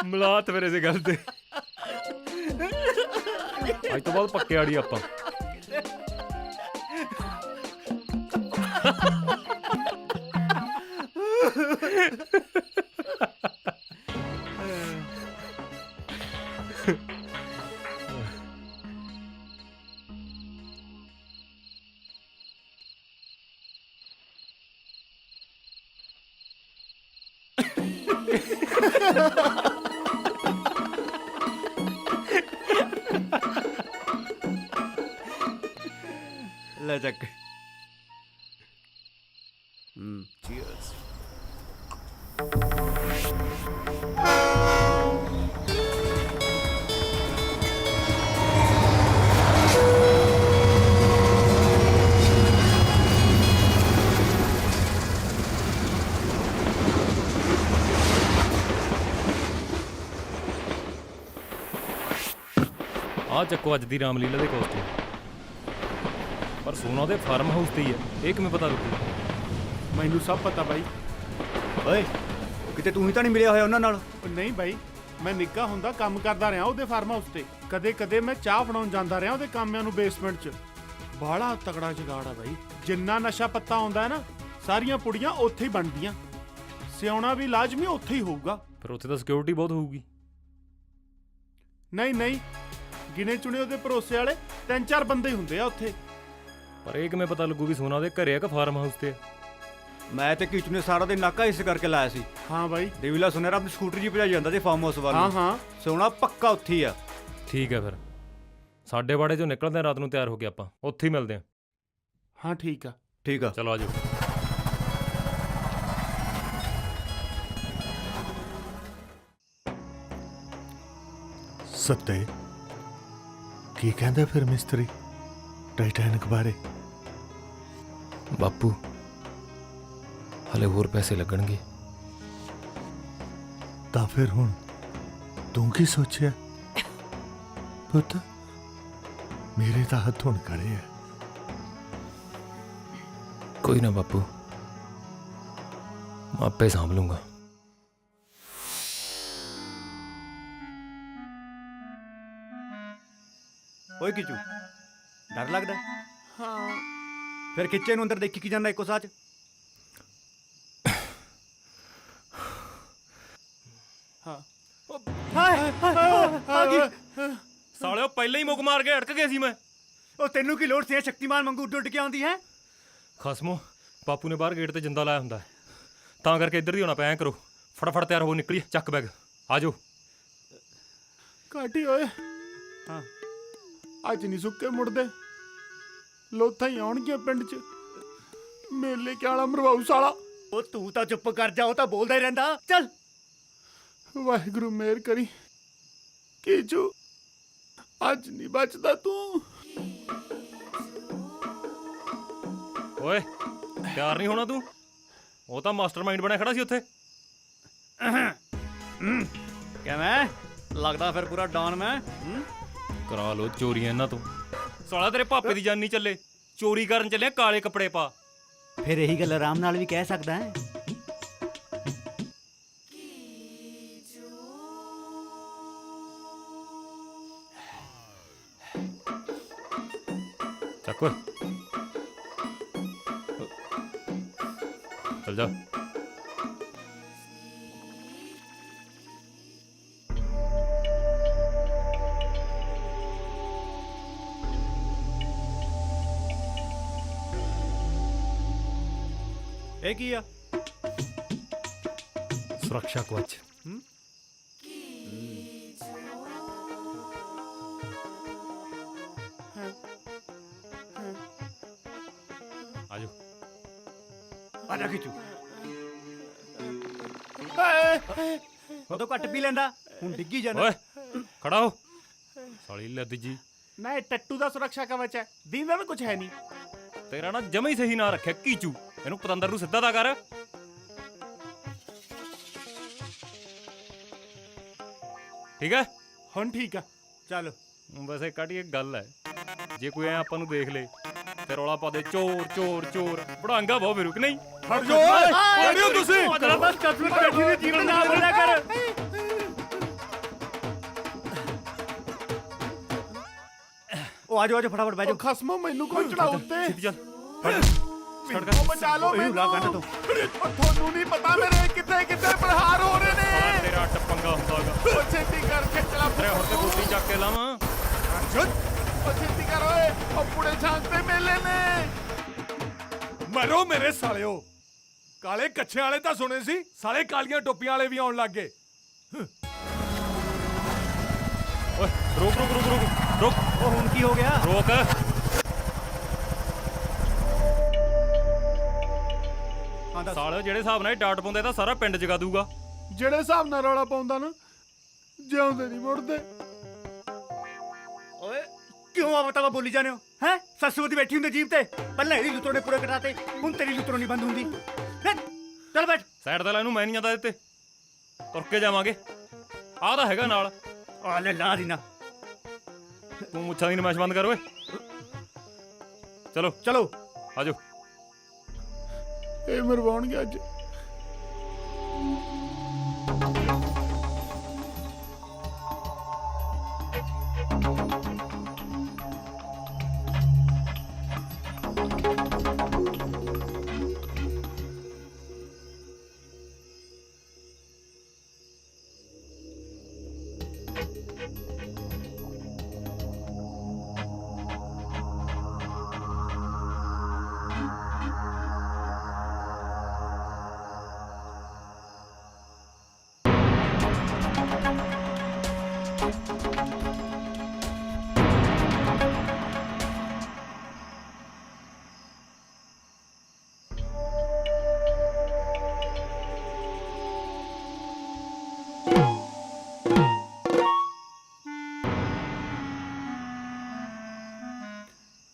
ਮਲਾਤ ਮੇਰੇ ਇਸੇ ਗੱਲ ਤੇ ਅੱਜ ਤੋਂ ਬਾਅਦ ਪੱਕੇ ਆੜੀ ਆਪਾਂ। ਲੈ ਚੱਕ। ਚੀਅਰਸ। ਆਹ ਚੱਕੋ ਅੱਜ ਦੀ ਰਾਮਲੀਲਾ ਦੇ ਕੋਸਟਿਊਮ। ਪਰ ਸੋਨਾ ਦੇ ਫਾਰਮ ਹਾਊਸ ਤੇ ਹੀ ਹੈ, ਇਹ ਕਿਵੇਂ ਪਤਾ ਲੱਗੂ? ਮੈਨੂੰ ਸਭ ਪਤਾ ਬਾਈ। ਓਏ ਕਿਤੇ ਤੂੰ ਹੀ ਤਾਂ ਨਹੀਂ ਮਿਲਿਆ ਹੋਇਆ ਉਹਨਾਂ ਨਾਲ? ਨਹੀਂ ਬਾਈ, ਮੈਂ ਨਿੱਕਾ ਹੁੰਦਾ ਕੰਮ ਕਰਦਾ ਰਿਹਾ ਉਹਦੇ ਫਾਰਮ ਹਾਊਸ ਤੇ। ਕਦੇ ਕਦੇ ਮੈਂ ਚਾਹ ਬਣਾਉਣ ਜਾਂਦਾ ਰਿਹਾ ਉਹਦੇ ਕਾਮਿਆਂ ਨੂੰ ਬੇਸਮੈਂਟ 'ਚ। ਬਾਹਲਾ ਤਗੜਾ ਜਗਾੜ ਆ ਬਾਈ। ਜਿੰਨਾ ਨਸ਼ਾ ਪੱਤਾ ਆਉਂਦਾ ਹੈ ਨਾ, ਸਾਰੀਆਂ ਪੁੜੀਆਂ ਉੱਥੇ ਹੀ ਬਣਦੀਆਂ। ਸਿਆਉਣਾ ਵੀ ਲਾਜ਼ਮੀ ਉੱਥੇ ਹੀ ਹੋਊਗਾ। ਫਿਰ ਉੱਥੇ ਤਾਂ ਸਿਕਿਉਰਿਟੀ ਬਹੁਤ ਹੋਊਗੀ। ਨਹੀਂ, ਗਿਣੇ ਚੁਣੇ ਉਹਦੇ ਭਰੋਸੇ ਵਾਲੇ 3-4 ਬੰਦੇ ਹੀ ਹੁੰਦੇ ਆ ਉੱਥੇ। ਪਰ ਇਹ ਕਿਵੇਂ ਪਤਾ ਲੱਗੂ ਵੀ ਸੋਨਾ ਉਹਦੇ ਘਰੇ ਆ ਕਿ ਫਾਰਮ ਹਾਊਸ ਤੇ? ਮੈਂ ਤੇ ਕੀਚੂ ਨੇ ਸਾਰਾ ਦਿਨ ਨਾਕਾ ਇਸ ਕਰਕੇ ਲਾਇਆ ਸੀ। ਹਾਂ ਬਾਈ। ਦੇਵੀਲਾ ਸੁਨੇਰਾ ਆਪਣੀ ਸਕੂਟਰ ਜੀ ਭਜਾਈ ਜਾਂਦਾ ਤੇ ਫਾਰਮ ਹਾਊਸ ਵੱਲ। ਹਾਂ ਸੋਨਾ ਪੱਕਾ ਉੱਥੇ ਹੀ ਆ। ਠੀਕ ਹੈ ਫਿਰ ਸਾਡੇ ਬਾੜੇ ਚੋਂ ਨਿਕਲਦੇ ਆ, ਰਾਤ ਨੂੰ ਤਿਆਰ ਹੋ ਕੇ ਆਪਾਂ ਉੱਥੇ ਹੀ ਮਿਲਦੇ ਆ। ਹਾਂ ਠੀਕ ਆ। ਠੀਕ ਆ ਚਲੋ ਆਜੋ। ਸੱਤੇ ਕੀ ਕਹਿੰਦਾ ਫਿਰ ਮਿਸਤਰੀ ਟਾਈਟੈਨਿਕ ਬਾਰੇ? ਬਾਪੂ ਹਲੇ ਹੋਰ ਪੈਸੇ ਲੱਗਣਗੇ। ਤਾਂ ਫਿਰ ਹੁਣ ਤੂੰ ਕੀ ਸੋਚਿਆ ਪੁੱਤ? ਮੇਰੇ ਤਾਂ ਹੱਥ ਹੁਣ ਖੜੇ ਆ। ਕੋਈ ਨਾ ਬਾਪੂ, ਮੈਂ ਆਪੇ ਸਾਂਭ ਲੂੰਗਾ। ਓਏ ਕੀਚੂ ਡਰ ਲੱਗਦਾ? ਹਾਂ। ਫਿਰ ਖਿੱਚੇ ਨੂੰ ਅੰਦਰ ਦੇਖੀ ਕੀ ਜਾਂਦਾ ਇੱਕੋ ਸਾਚ? ਹਾਂ। ਆ ਗਈ ਸਾਲਿਓ, ਪਹਿਲਾਂ ਹੀ ਮੁੱਕ ਮਾਰ ਕੇ ਅੜਕ ਗਿਆ ਸੀ ਮੈਂ। ਉਹ ਤੈਨੂੰ ਕੀ ਲੋੜ ਸੀ ਸ਼ਕਤੀਮਾਨ ਵਾਂਗੂ ਉੱਡ ਕੇ ਆਉਂਦੀ ਹੈ? ਖਸਮੋ, ਬਾਪੂ ਨੇ ਬਾਹਰ ਗੇਟ ਤੇ ਜਿੰਦਾ ਲਾਇਆ ਹੁੰਦਾ, ਤਾਂ ਕਰਕੇ ਇੱਧਰ ਦੀ ਹੋਣਾ ਪਿਆ। ਐਂ ਕਰੋ, ਫਟਾਫਟ ਤਿਆਰ ਹੋ, ਨਿਕਲੀਏ। ਚੱਕ ਬੈਗ, ਆ ਜਾਓ। ਕਾਟੀ ਓਏ। ਹਾਂ ਅੱਜ ਨਹੀਂ ਸੁੱਕੇ ਮੁੜਦੇ, ਲੋਥਾਂ ਹੀ ਆਉਣਗੀਆਂ ਪਿੰਡ 'ਚ। ਮੇਲੇ ਕਿਆਲਾ ਮਰਵਾਊ ਸਾਲਾ। ਉਹ ਤੂੰ ਤਾਂ ਚੁੱਪ ਕਰ ਜਾ, ਉਹ ਤਾਂ ਬੋਲਦਾ ਹੀ ਰਹਿੰਦਾ। ਚੱਲ। ਵਾਹਿਗੁਰੂ ਮਿਹਰ ਕਰੀ। ਕੀਚੂ ਅੱਜ ਨਹੀਂ ਬਚਦਾ ਤੂੰ। ਓਏ ਤਿਆਰ ਨਹੀਂ ਹੋਣਾ ਤੂੰ? ਉਹ ਤਾਂ ਮਾਸਟਰਮਾਈਂਡ ਬਣਿਆ ਖੜਾ ਸੀ ਉੱਥੇ। ਕਿਵੇਂ ਲੱਗਦਾ ਫਿਰ ਪੂਰਾ ਡਾਨ ਮੈਂ? ਕਰਾ ਲੋ ਚੋਰੀਆਂ ਇਹਨਾਂ ਤੋਂ। ਸਾਲਾ ਤੇਰੇ ਪਾਪੇ ਦੀ ਜਾਨ ਨਹੀਂ ਚੱਲੇ, ਚੋਰੀ ਕਰਨ ਚੱਲਿਆ ਕਾਲੇ ਕੱਪੜੇ ਪਾ। ਫਿਰ ਇਹੀ ਗੱਲ ਆਰਾਮ ਨਾਲ ਵੀ ਕਹਿ ਸਕਦਾ ਹੈ। ਚੱਕ ਓਏ, ਚੱਲ ਜਾ। ਇਹ ਕੀ ਆ? ਸੁਰੱਖਿਆ ਕਵਚ। ਆਜੋ। ਆਜਾ ਖਿੱਚੂ। ਉਦੋਂ ਘੱਟ ਪੀ ਲੈਂਦਾ, ਹੁਣ ਡਿੱਗੀ ਜਾਂਦਾ। ਓਏ ਖੜਾ ਹੋ ਸਾਲੀ ਲੱਦ ਜੀ। ਨਾ ਇਹ ਟੱਟੂ ਦਾ ਸੁਰੱਖਿਆ ਕਵਚ ਹੈ, ਦੀਂਦਾ ਵੀ ਕੁਝ ਹੈ ਨਹੀਂ। ਤੇਰਾ ਨਾ ਜਮਾ ਹੀ ਸਹੀ ਨਾ ਰੱਖਿਆ ਕੀਚੂ। ਇਹਨੂੰ ਪਤੰਦਰ ਨੂੰ ਸਿੱਧਾ ਤਾਂ ਕਰ। ਠੀਕ ਹੈ ਹੁਣ ਠੀਕ ਆ ਚੱਲ। ਵੈਸੇ ਕਾਟੀ ਇੱਕ ਗੱਲ ਹੈ, ਜੇ ਕੋਈ ਐ ਆਪਾਂ ਨੂੰ ਦੇਖ ਲੇ ਤੇ ਰੌਲਾ ਪਾ ਦੇ ਚੋਰ ਚੋਰ ਚੋਰ, ਬੜਾਂਗਾ ਬਹੁਤ ਫਿਰੂ ਕਿ ਨਹੀਂ? ਹਟ ਜਾਓ ਓਏ, ਹੋ ਤੁਸੀਂ? ਤੇਰਾ ਬਸ ਕਸਮ ਬੈਠੀ ਦੀ ਜੀਵਨ ਨਾ ਬੋਲਿਆ ਕਰ। ਉਹ ਆਜੋ ਆਜੋ ਫਟਾਫਟ ਬਹਿ ਜਾਓ। ਖਸਮੋ ਮੈਨੂੰ ਕੋਈ ਚੜਾ ਉੱਤੇ। ਸਿੱਧੀ ਚੱਲ ਛੱਡ ਉਹ ਬਚਾ ਲਓ ਮੈਨੂੰ। ਲਾ ਗੰਢ ਤੋਂ। ਤੁਹਾਨੂੰ ਨਹੀਂ ਪਤਾ ਮੇਰੇ ਕਿੱਥੇ ਕਿੱਥੇ ਪ੍ਰਹਾਰ ਹੋ ਰਹੇ ਨੇ। ਤੇਰਾ ਅੱਟ ਪੰਗਾ ਹੁੰਦਾਗਾ। ਉਹ ਛੇਤੀ ਕਰਕੇ ਚਲਾ। ਤੇਰੇ ਹੁਣ ਤੇ ਬੋਤੀ ਚੱਕ ਕੇ ਲਾਵਾਂ। ਉਹ ਛੇਤੀ ਕਰ ਓਏ, ਉਹ ਪੁੜੇ ਛਾਂਗ ਤੇ ਮੇਲੇ ਨੇ। ਮਰੋ ਮੇਰੇ ਸਾਲਿਓ, ਕਾਲੇ ਕੱਛਿਆਂ ਵਾਲੇ ਤਾਂ ਸੁਣੇ ਸੀ, ਸਾਲੇ ਕਾਲੀਆਂ ਟੋਪੀਆਂ ਵਾਲੇ ਵੀ ਆਉਣ ਲੱਗ ਗਏ। ਓਏ ਰੁਕ ਰੁਕ ਰੁਕ ਰੁਕ ਰੁਕ। ਉਹ ਹੁਣ ਕੀ ਹੋ ਗਿਆ? ਰੋਕ। ਸਾਲਿਓ ਜਿਹੜੇ ਹਿਸਾਬ ਨਾਲ ਇਹ ਡਾਟ ਪਾਉਂਦੇ ਤਾਂ ਸਾਰਾ ਪਿੰਡ ਜਗਾ ਦੂਗਾ। ਜਿਹੜੇ ਹਿਸਾਬ ਨਾਲ ਰੌਲਾ ਪਾਉਂਦਾ ਨਾ, ਜਿਉਂਦੇ ਨਹੀਂ ਮੁੜਦੇ। ਓਏ ਕਿਉਂ ਆਵਤਾਵਾ ਬੋਲੀ ਜਾਂਦੇ ਹੋ? ਹੈ ਸੱਸੂ ਦੀ ਬੈਠੀ ਹੁੰਦੀ ਜੀਬ ਤੇ, ਪਹਿਲਾਂ ਇਹਦੀ ਲੁੱਤਰੋਂ ਨੇ ਪੂਰੇ ਕਟਾਤੇ, ਹੁਣ ਤੇਰੀ ਲੁੱਤਰੋਂ ਨਹੀਂ ਬੰਦ ਹੁੰਦੀ। ਚੱਲ ਬੈਠ। ਸਾਈਡ ਤੇ ਲੈ, ਇਹਨੂੰ ਮੈਂ ਨਹੀਂ ਜਾਂਦਾ ਦਿੱਤੇ। ਤੁਰ ਕੇ ਜਾਵਾਂਗੇ। ਆਹ ਤਾਂ ਹੈਗਾ ਨਾਲ। ਆ ਲੈ ਲਾ ਦੀ ਨਾ। ਤੂੰ ਮੁੱਛਾਂ ਦੀ ਨਮਾਜ਼ ਬੰਦ ਕਰ ਓਏ। ਚਲੋ ਚਲੋ ਆਜੋ। ਇਹ ਮਰਵਾਉਣਗੇ ਅੱਜ।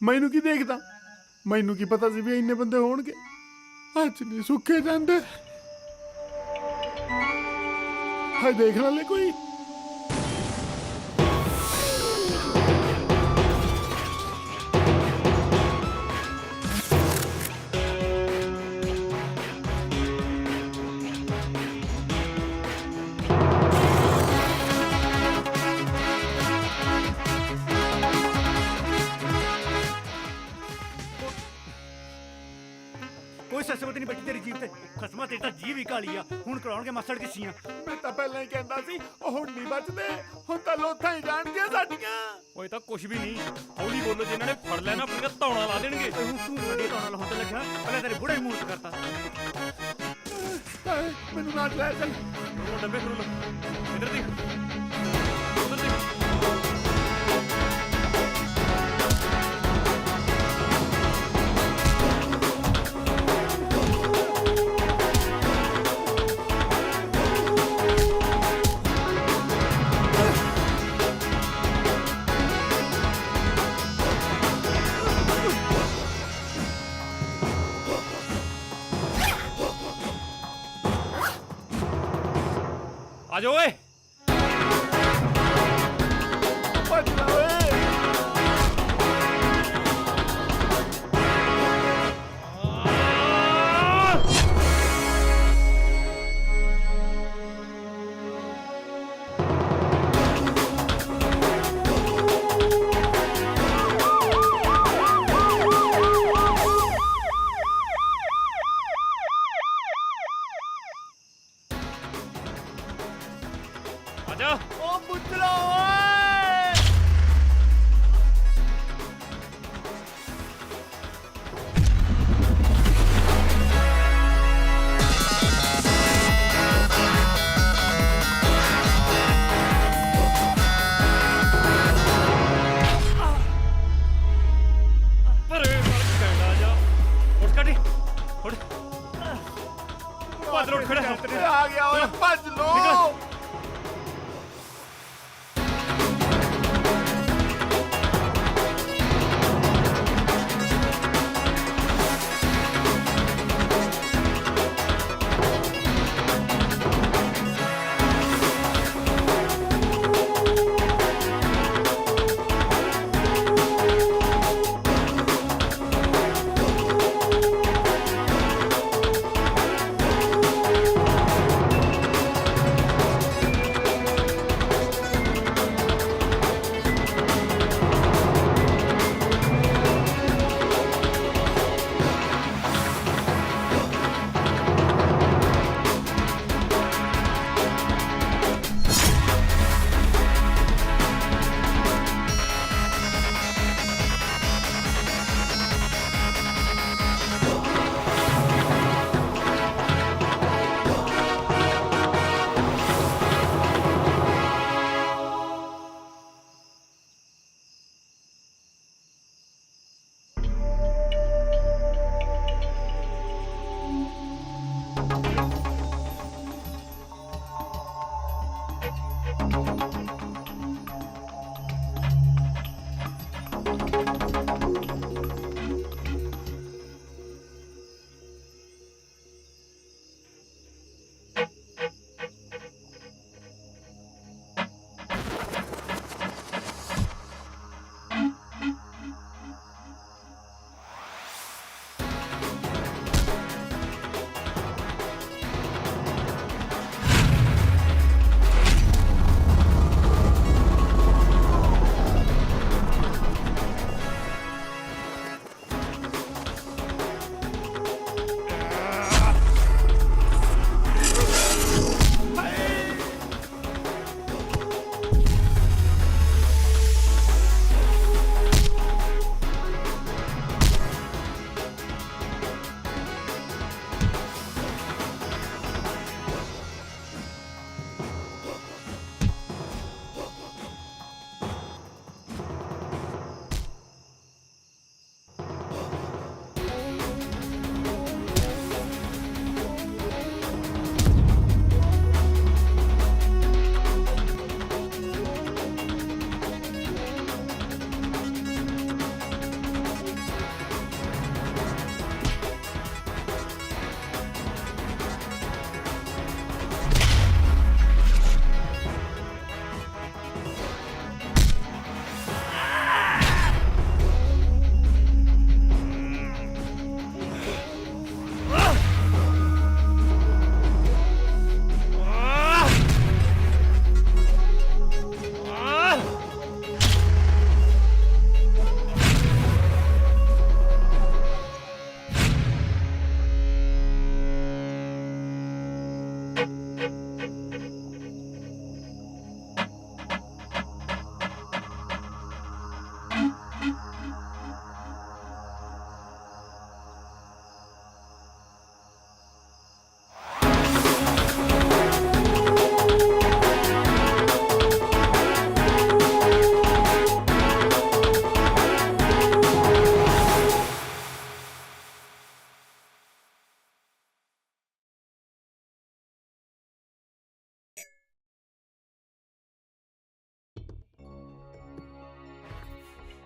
ਮੈਨੂੰ ਕੀ ਦੇਖਦਾ? ਮੈਨੂੰ ਕੀ ਪਤਾ ਸੀ ਵੀ ਇੰਨੇ ਬੰਦੇ ਹੋਣਗੇ। ਅੱਜ ਨਹੀਂ ਸੁੱਕੇ ਜਾਂਦੇ। ਹਾਏ ਦੇਖ ਲੈ ਕੋਈ। ਕੋਈ ਸੱਸਵਤ ਨਹੀਂ ਬੈਠੀ ਤੇਰੀ ਜੀਬ ਤੇ। ਖਸਮਾ ਤੇਰੀ ਤਾਂ ਜੀਬ ਹੀ ਕਾਲੀ ਆ, ਹੁਣ ਕਰਾਉਣਗੇ ਮਸੜ ਕਿਸੀਆਂ। ਮੈਂ ਤਾਂ ਪਹਿਲਾਂ ਹੀ ਕਹਿੰਦਾ ਸੀ ਉਹ ਹੁਣ ਨਹੀਂ ਬਚਦੇ, ਹੁਣ ਤਾਂ ਲੋਥਾਂ ਹੀ ਜਾਣਗੀਆਂ ਸਾਡੀਆਂ। ਓਏ ਤਾਂ ਕੁਝ ਵੀ ਨਹੀਂ, ਹੌਲੀ ਬੋਲੋ। ਜੇ ਇਹਨਾਂ ਨੇ ਫੜ ਲੈਣਾ ਆਪਣੀਆਂ ਧੌਣਾ ਲਾ ਦੇਣਗੇ। ਹੁਣ ਤੂੰ ਸਾਡੀ ਧੌਣਾ ਲਾਉਣ ਤੇ ਲੱਗਾ, ਪਹਿਲਾਂ ਤੇਰੇ ਬੁੜੇ ਮੂੰਹ ਤੇ ਕਰਤਾ। ਮੈਨੂੰ ਨਾ ਲੈ ਚੱਲ। ਡੱਬੇ ਖੋਲ ਲੋ। ਇੱਧਰ ਦੇਖ, ਉੱਧਰ ਦੇਖ। ਆਜੋ ਓਏ। ਆਜਾ। ਓ ਪੁੱਤਰਾ ਓਏ। ਪਰੇ ਮਰ ਕਹਿੰਦਾ ਜਾ। ਉੱਠ ਕਾਟੀ ਉੱਠ। ਬਾਦਰ ਉੱਠ ਖੜਾ। ਆ ਗਿਆ ਓਏ, ਭੱਜ ਲੋ।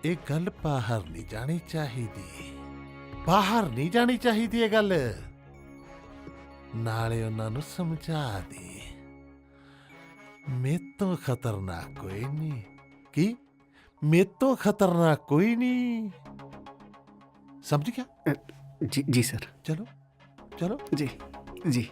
ਇਹ ਗੱਲ ਬਾਹਰ ਨਹੀਂ ਜਾਣੀ ਚਾਹੀਦੀ, ਬਾਹਰ ਨਹੀਂ ਜਾਣੀ ਚਾਹੀਦੀ ਇਹ ਗੱਲ। ਨਾਲੇ ਉਹਨਾਂ ਨੂੰ ਸਮਝਾ ਦੇ ਮੇਰੇ ਤੋਂ ਖਤਰਨਾਕ ਕੋਈ ਨਹੀਂ। ਕੀ ਮੇਰੇ ਤੋਂ ਖਤਰਨਾਕ ਕੋਈ ਨਹੀਂ, समझ गया? जी सर। चलो चलो जी जी।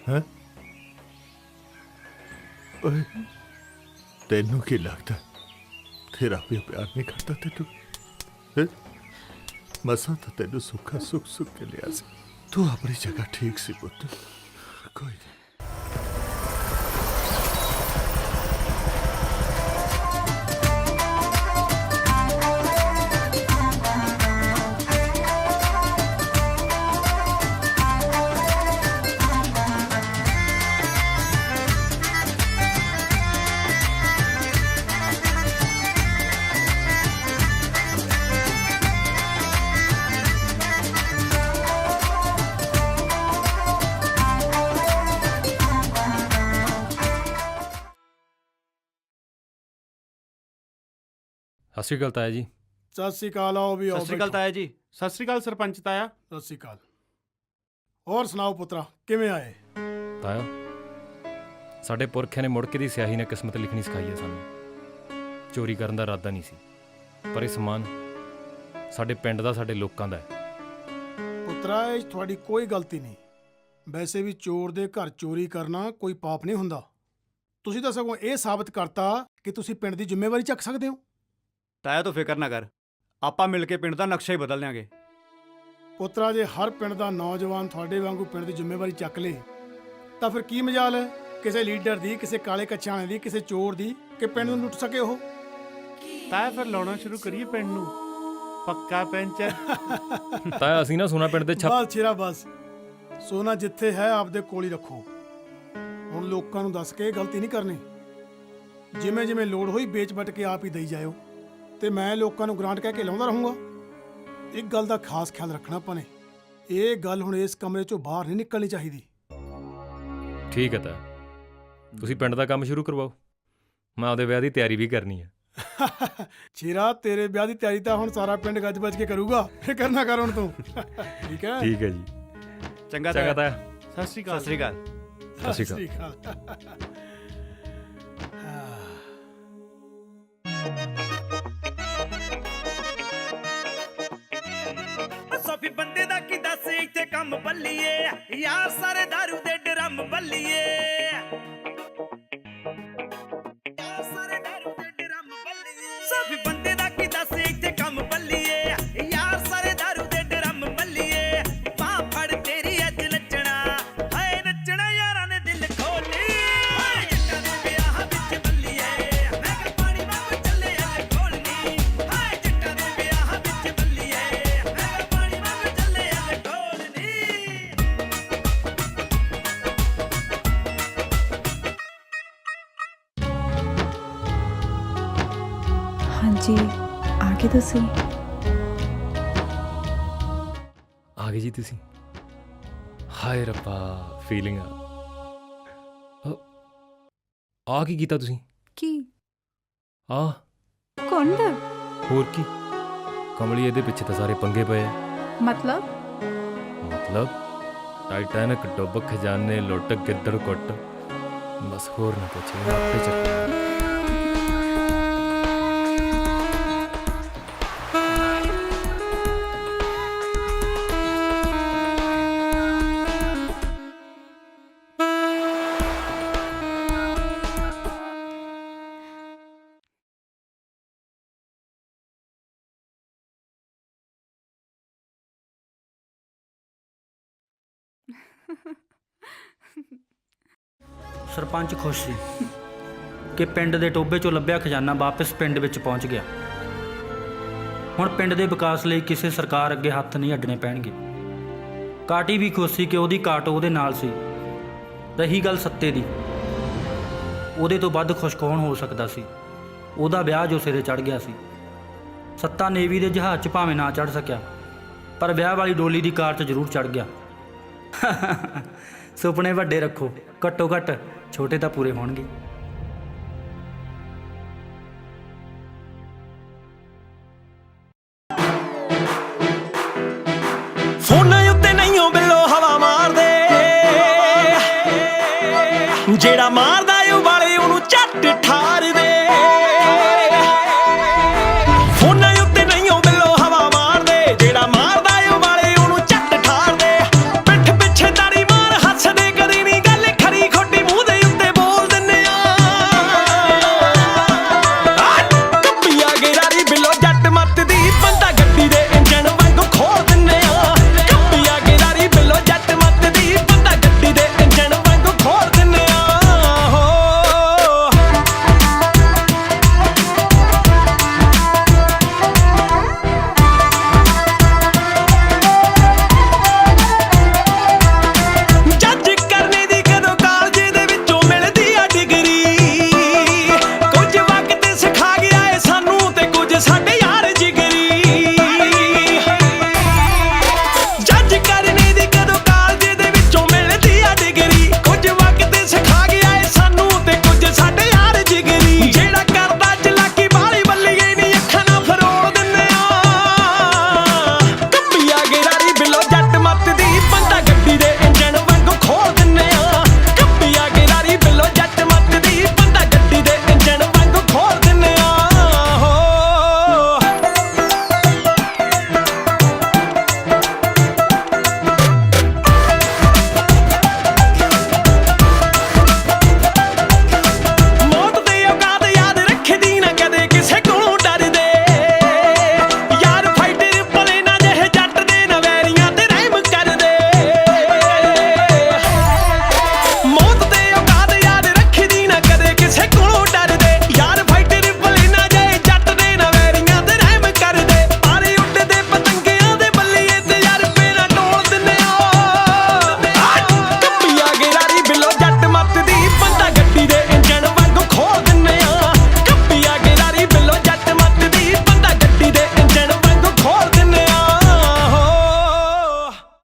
हैं? ओए, तेनू की लगता तेरा भी प्यार नहीं करता तेनू? मसा तो तेनू सुखा सुख सुख के लिया से। तू अपनी जगह ठीक सी पुत्र, कोई नहीं। ਸਤਿ ਸ਼੍ਰੀ ਅਕਾਲ ਤਾਇਆ ਜੀ। ਸਤਿ ਸ਼੍ਰੀ ਅਕਾਲ। ਆਓ ਵੀ ਆਓ। ਸਤਿ ਸ਼੍ਰੀ ਅਕਾਲ ਤਾਇਆ ਜੀ। ਸਤਿ ਸ਼੍ਰੀ ਅਕਾਲ ਸਰਪੰਚ ਤਾਇਆ। ਸਤਿ ਸ਼੍ਰੀ ਅਕਾਲ। ਹੋਰ ਸੁਣਾਓ ਪੁੱਤਰਾ, ਕਿਵੇਂ ਆਏ? ਤਾਇਆ, ਸਾਡੇ ਪੁਰਖਿਆਂ ਨੇ ਮੁੜ ਕੇ ਦੀ ਸਿਆਹੀ ਨਾਲ ਕਿਸਮਤ ਲਿਖਣੀ ਸਿਖਾਈ ਹੈ ਸਾਨੂੰ। ਚੋਰੀ ਕਰਨ ਦਾ ਇਰਾਦਾ ਨਹੀਂ ਸੀ, ਪਰ ਇਹ ਸਮਾਨ ਸਾਡੇ ਪਿੰਡ ਦਾ, ਸਾਡੇ ਲੋਕਾਂ ਦਾ ਹੈ। ਪੁੱਤਰਾ, ਇਹ 'ਚ ਤੁਹਾਡੀ ਕੋਈ ਗਲਤੀ ਨਹੀਂ। ਵੈਸੇ ਵੀ ਚੋਰ ਦੇ ਘਰ ਚੋਰੀ ਕਰਨਾ ਕੋਈ ਪਾਪ ਨਹੀਂ ਹੁੰਦਾ। ਤੁਸੀਂ ਤਾਂ ਸਗੋਂ ਇਹ ਸਾਬਤ ਕਰਤਾ ਕਿ ਤੁਸੀਂ ਪਿੰਡ ਦੀ ਜ਼ਿੰਮੇਵਾਰੀ ਚੱਕ ਸਕਦੇ ਹੋ। ਤਾਇਆ ਤੂੰ ਫਿਕਰ ਨਾ ਕਰ, ਆਪਾਂ ਮਿਲ ਕੇ ਪਿੰਡ ਦਾ ਨਕਸ਼ਾ ਹੀ ਬਦਲ ਦਿਆਂਗੇ। ਪੁੱਤਰਾ, ਜੇ ਹਰ ਪਿੰਡ ਦਾ ਨੌਜਵਾਨ ਤੁਹਾਡੇ ਵਾਂਗੂ ਪਿੰਡ ਦੀ ਜ਼ਿੰਮੇਵਾਰੀ ਚੱਕ ਲੇ ਤਾਂ ਫਿਰ ਕੀ ਮਜਾਲ ਹੈ ਕਿਸੇ ਲੀਡਰ ਦੀ, ਕਿਸੇ ਕਾਲੇ ਕੱਛਾਂ ਵਾਲੇ ਦੀ, ਕਿਸੇ ਚੋਰ ਦੀ ਕਿ ਪਿੰਡ ਨੂੰ ਲੁੱਟ ਸਕੇ ਉਹ। ਤਾਇਆ ਫਿਰ ਲਾਉਣਾ ਸ਼ੁਰੂ ਕਰੀਏ ਪਿੰਡ ਨੂੰ, ਪੱਕਾ ਪੈਂਚਰ। ਤਾਇਆ, ਅਸੀਂ ਨਾ ਸੋਨਾ ਪਿੰਡ ਦੇ ਬਸ ਛੇਰਾ, ਬਸ ਸੋਨਾ ਜਿੱਥੇ ਹੈ ਆਪਦੇ ਕੋਲ ਹੀ ਰੱਖੋ। ਹੁਣ ਲੋਕਾਂ ਨੂੰ ਦੱਸ ਕੇ ਗਲਤੀ ਨਹੀਂ ਕਰਨੀ। ਜਿਵੇਂ ਜਿਵੇਂ ਲੋੜ ਹੋਈ ਵੇਚ ਵਟ ਕੇ ਆਪ ਹੀ ਦੇਈ ਜਾਇਓ, ਤੇ ਮੈਂ ਲੋਕਾਂ ਨੂੰ ਗ੍ਰਾਂਟ ਕਹਿ ਕੇ ਲਾਉਂਦਾ ਰਹੂੰਗਾ। ਇੱਕ ਗੱਲ ਦਾ ਖਾਸ ਖਿਆਲ ਰੱਖਣਾ ਆਪਾਂ ਨੇ, ਇਹ ਗੱਲ ਹੁਣ ਇਸ ਕਮਰੇ ਚੋਂ ਬਾਹਰ ਨਹੀਂ ਨਿਕਲਣੀ ਚਾਹੀਦੀ। ਠੀਕ ਹੈ ਤਾਇਆ, ਤੁਸੀਂ ਪਿੰਡ ਦਾ ਕੰਮ ਸ਼ੁਰੂ ਕਰਵਾਓ, ਮੈਂ ਆਪਦੇ ਵਿਆਹ ਦੀ ਤਿਆਰੀ ਵੀ ਕਰਨੀ ਹੈ। ਛੇਰਾ, ਤੇਰੇ ਵਿਆਹ ਦੀ ਤਿਆਰੀ ਤਾਂ ਹੁਣ ਸਾਰਾ ਪਿੰਡ ਗੱਜ ਵੱਜ ਕੇ ਕਰੂਗਾ, ਫਿਕਰ ਨਾ ਕਰ ਹੁਣ ਤੂੰ। ਠੀਕ ਹੈ? ਠੀਕ ਹੈ ਜੀ। ਚੰਗਾ ਤਾਇਆ। ਸਤਿ ਸ਼੍ਰੀ ਅਕਾਲ। ਸਤਿ ਸ਼੍ਰੀ ਅਕਾਲ। ਸਤਿ ਸ਼੍ਰੀ ਅਕਾਲ। ਸੋਫੀ ਬੰਦੇ ਦਾ ਕੀ ਦੱਸ ਇੱਥੇ ਕੰਮ ਬੱਲੀਏ, ਯਾਰ ਸਾਰੇ ਦਾਰੂ ਦੇ ਡਰਮ ਬੱਲੀਏ। ਸੋਫੀ ਬੰਦੇ ਦਾ ਕੀ ਦੱਸ ਇੱਥੇ ਕੰਮ ਬੱਲੀਏ, ਯਾਰ ਸਾਰੇ ਦਾਰੂ ਦੇ ਡਰਮ ਬੱਲੀਏ। ਬਾਹ ਫੜ ਤੇਰੀ ਅੱਜ ਨੱਚਣਾ, ਹਾਏ ਨੱਚਣਾ ਯਾਰਾਂ ਨੇ ਦਿਲ ਖੋਲੀ। ਹਾਏ ਜੱਟਾਂ ਦੇ ਵਿਆਹ ਵਿੱਚ ਬੱਲੀਏ, ਮੈਂ ਕਿਹਾ ਪਾਣੀ ਵਾਂਗ ਚੱਲੇ ਅੱਜ ਢੋਲਨੀ। ਹਾਏ ਜੱਟਾਂ ਦੇ ਵਿਆਹ ਵਿੱਚ ਬੱਲੀਏ, ਮੈਂ ਕਿਹਾ ਪਾਣੀ ਵਾਂਗ ਚੱਲੇ ਅੱਜ ਢੋਲਨੀ। ਹਾਂਜੀ, ਆ ਗਏ ਤੁਸੀਂ? ਆ ਗਏ ਜੀ ਤੁਸੀਂ? ਹਾਏ ਰੱਬਾ, ਫੀਲਿੰਗ ਆ ਕੀ ਕੀਤਾ ਤੁਸੀਂ? ਕੀ? ਆ ਕੁੰਡ? ਹੋਰ ਕੀ, ਕਮਲੀ, ਇਹਦੇ ਪਿੱਛੇ ਤਾਂ ਸਾਰੇ ਪੰਗੇ ਪਏ ਆ। ਮਤਲਬ ਟਾਈਟੈਨਿਕ ਡੁੱਬ, ਖਜ਼ਾਨੇ ਲੁੱਟ, ਗਿੱਦੜ ਕੁੱਟ, ਬਸ ਹੋਰ ਨਾ ਪੁੱਛੇ, ਮੈਂ ਆਪੇ ਚੱਕਿਆ। ਸਰਪੰਚ ਖੁਸ਼ ਸੀ ਕਿ ਪਿੰਡ ਦੇ ਟੋਭੇ 'ਚੋਂ ਲੱਭਿਆ ਖਜ਼ਾਨਾ ਵਾਪਸ ਪਿੰਡ ਵਿੱਚ ਪਹੁੰਚ ਗਿਆ। ਹੁਣ ਪਿੰਡ ਦੇ ਵਿਕਾਸ ਲਈ ਕਿਸੇ ਸਰਕਾਰ ਅੱਗੇ ਹੱਥ ਨਹੀਂ ਅੱਡਣੇ ਪੈਣਗੇ। ਕਾਟੀ ਵੀ ਖੁਸ਼ ਸੀ ਕਿ ਉਹਦੀ ਕਾਟ ਉਹਦੇ ਨਾਲ ਸੀ। ਰਹੀ ਗੱਲ ਸੱਤੇ ਦੀ, ਉਹਦੇ ਤੋਂ ਵੱਧ ਖੁਸ਼ ਕੌਣ ਹੋ ਸਕਦਾ ਸੀ। ਉਹਦਾ ਵਿਆਹ ਜੋ ਸਿਰੇ ਚੜ ਗਿਆ ਸੀ। ਸੱਤਾ ਨੇਵੀ ਦੇ ਜਹਾਜ਼ 'ਚ ਭਾਵੇਂ ਨਾ ਚੜ ਸਕਿਆ, ਪਰ ਵਿਆਹ ਵਾਲੀ ਡੋਲੀ ਦੀ ਕਾਰ 'ਚ ਜ਼ਰੂਰ ਚੜ ਗਿਆ। ਸੁਪਨੇ ਵੱਡੇ ਰੱਖੋ, ਘੱਟੋ ਘੱਟ ਛੋਟੇ ਤਾਂ ਪੂਰੇ ਹੋਣਗੇ।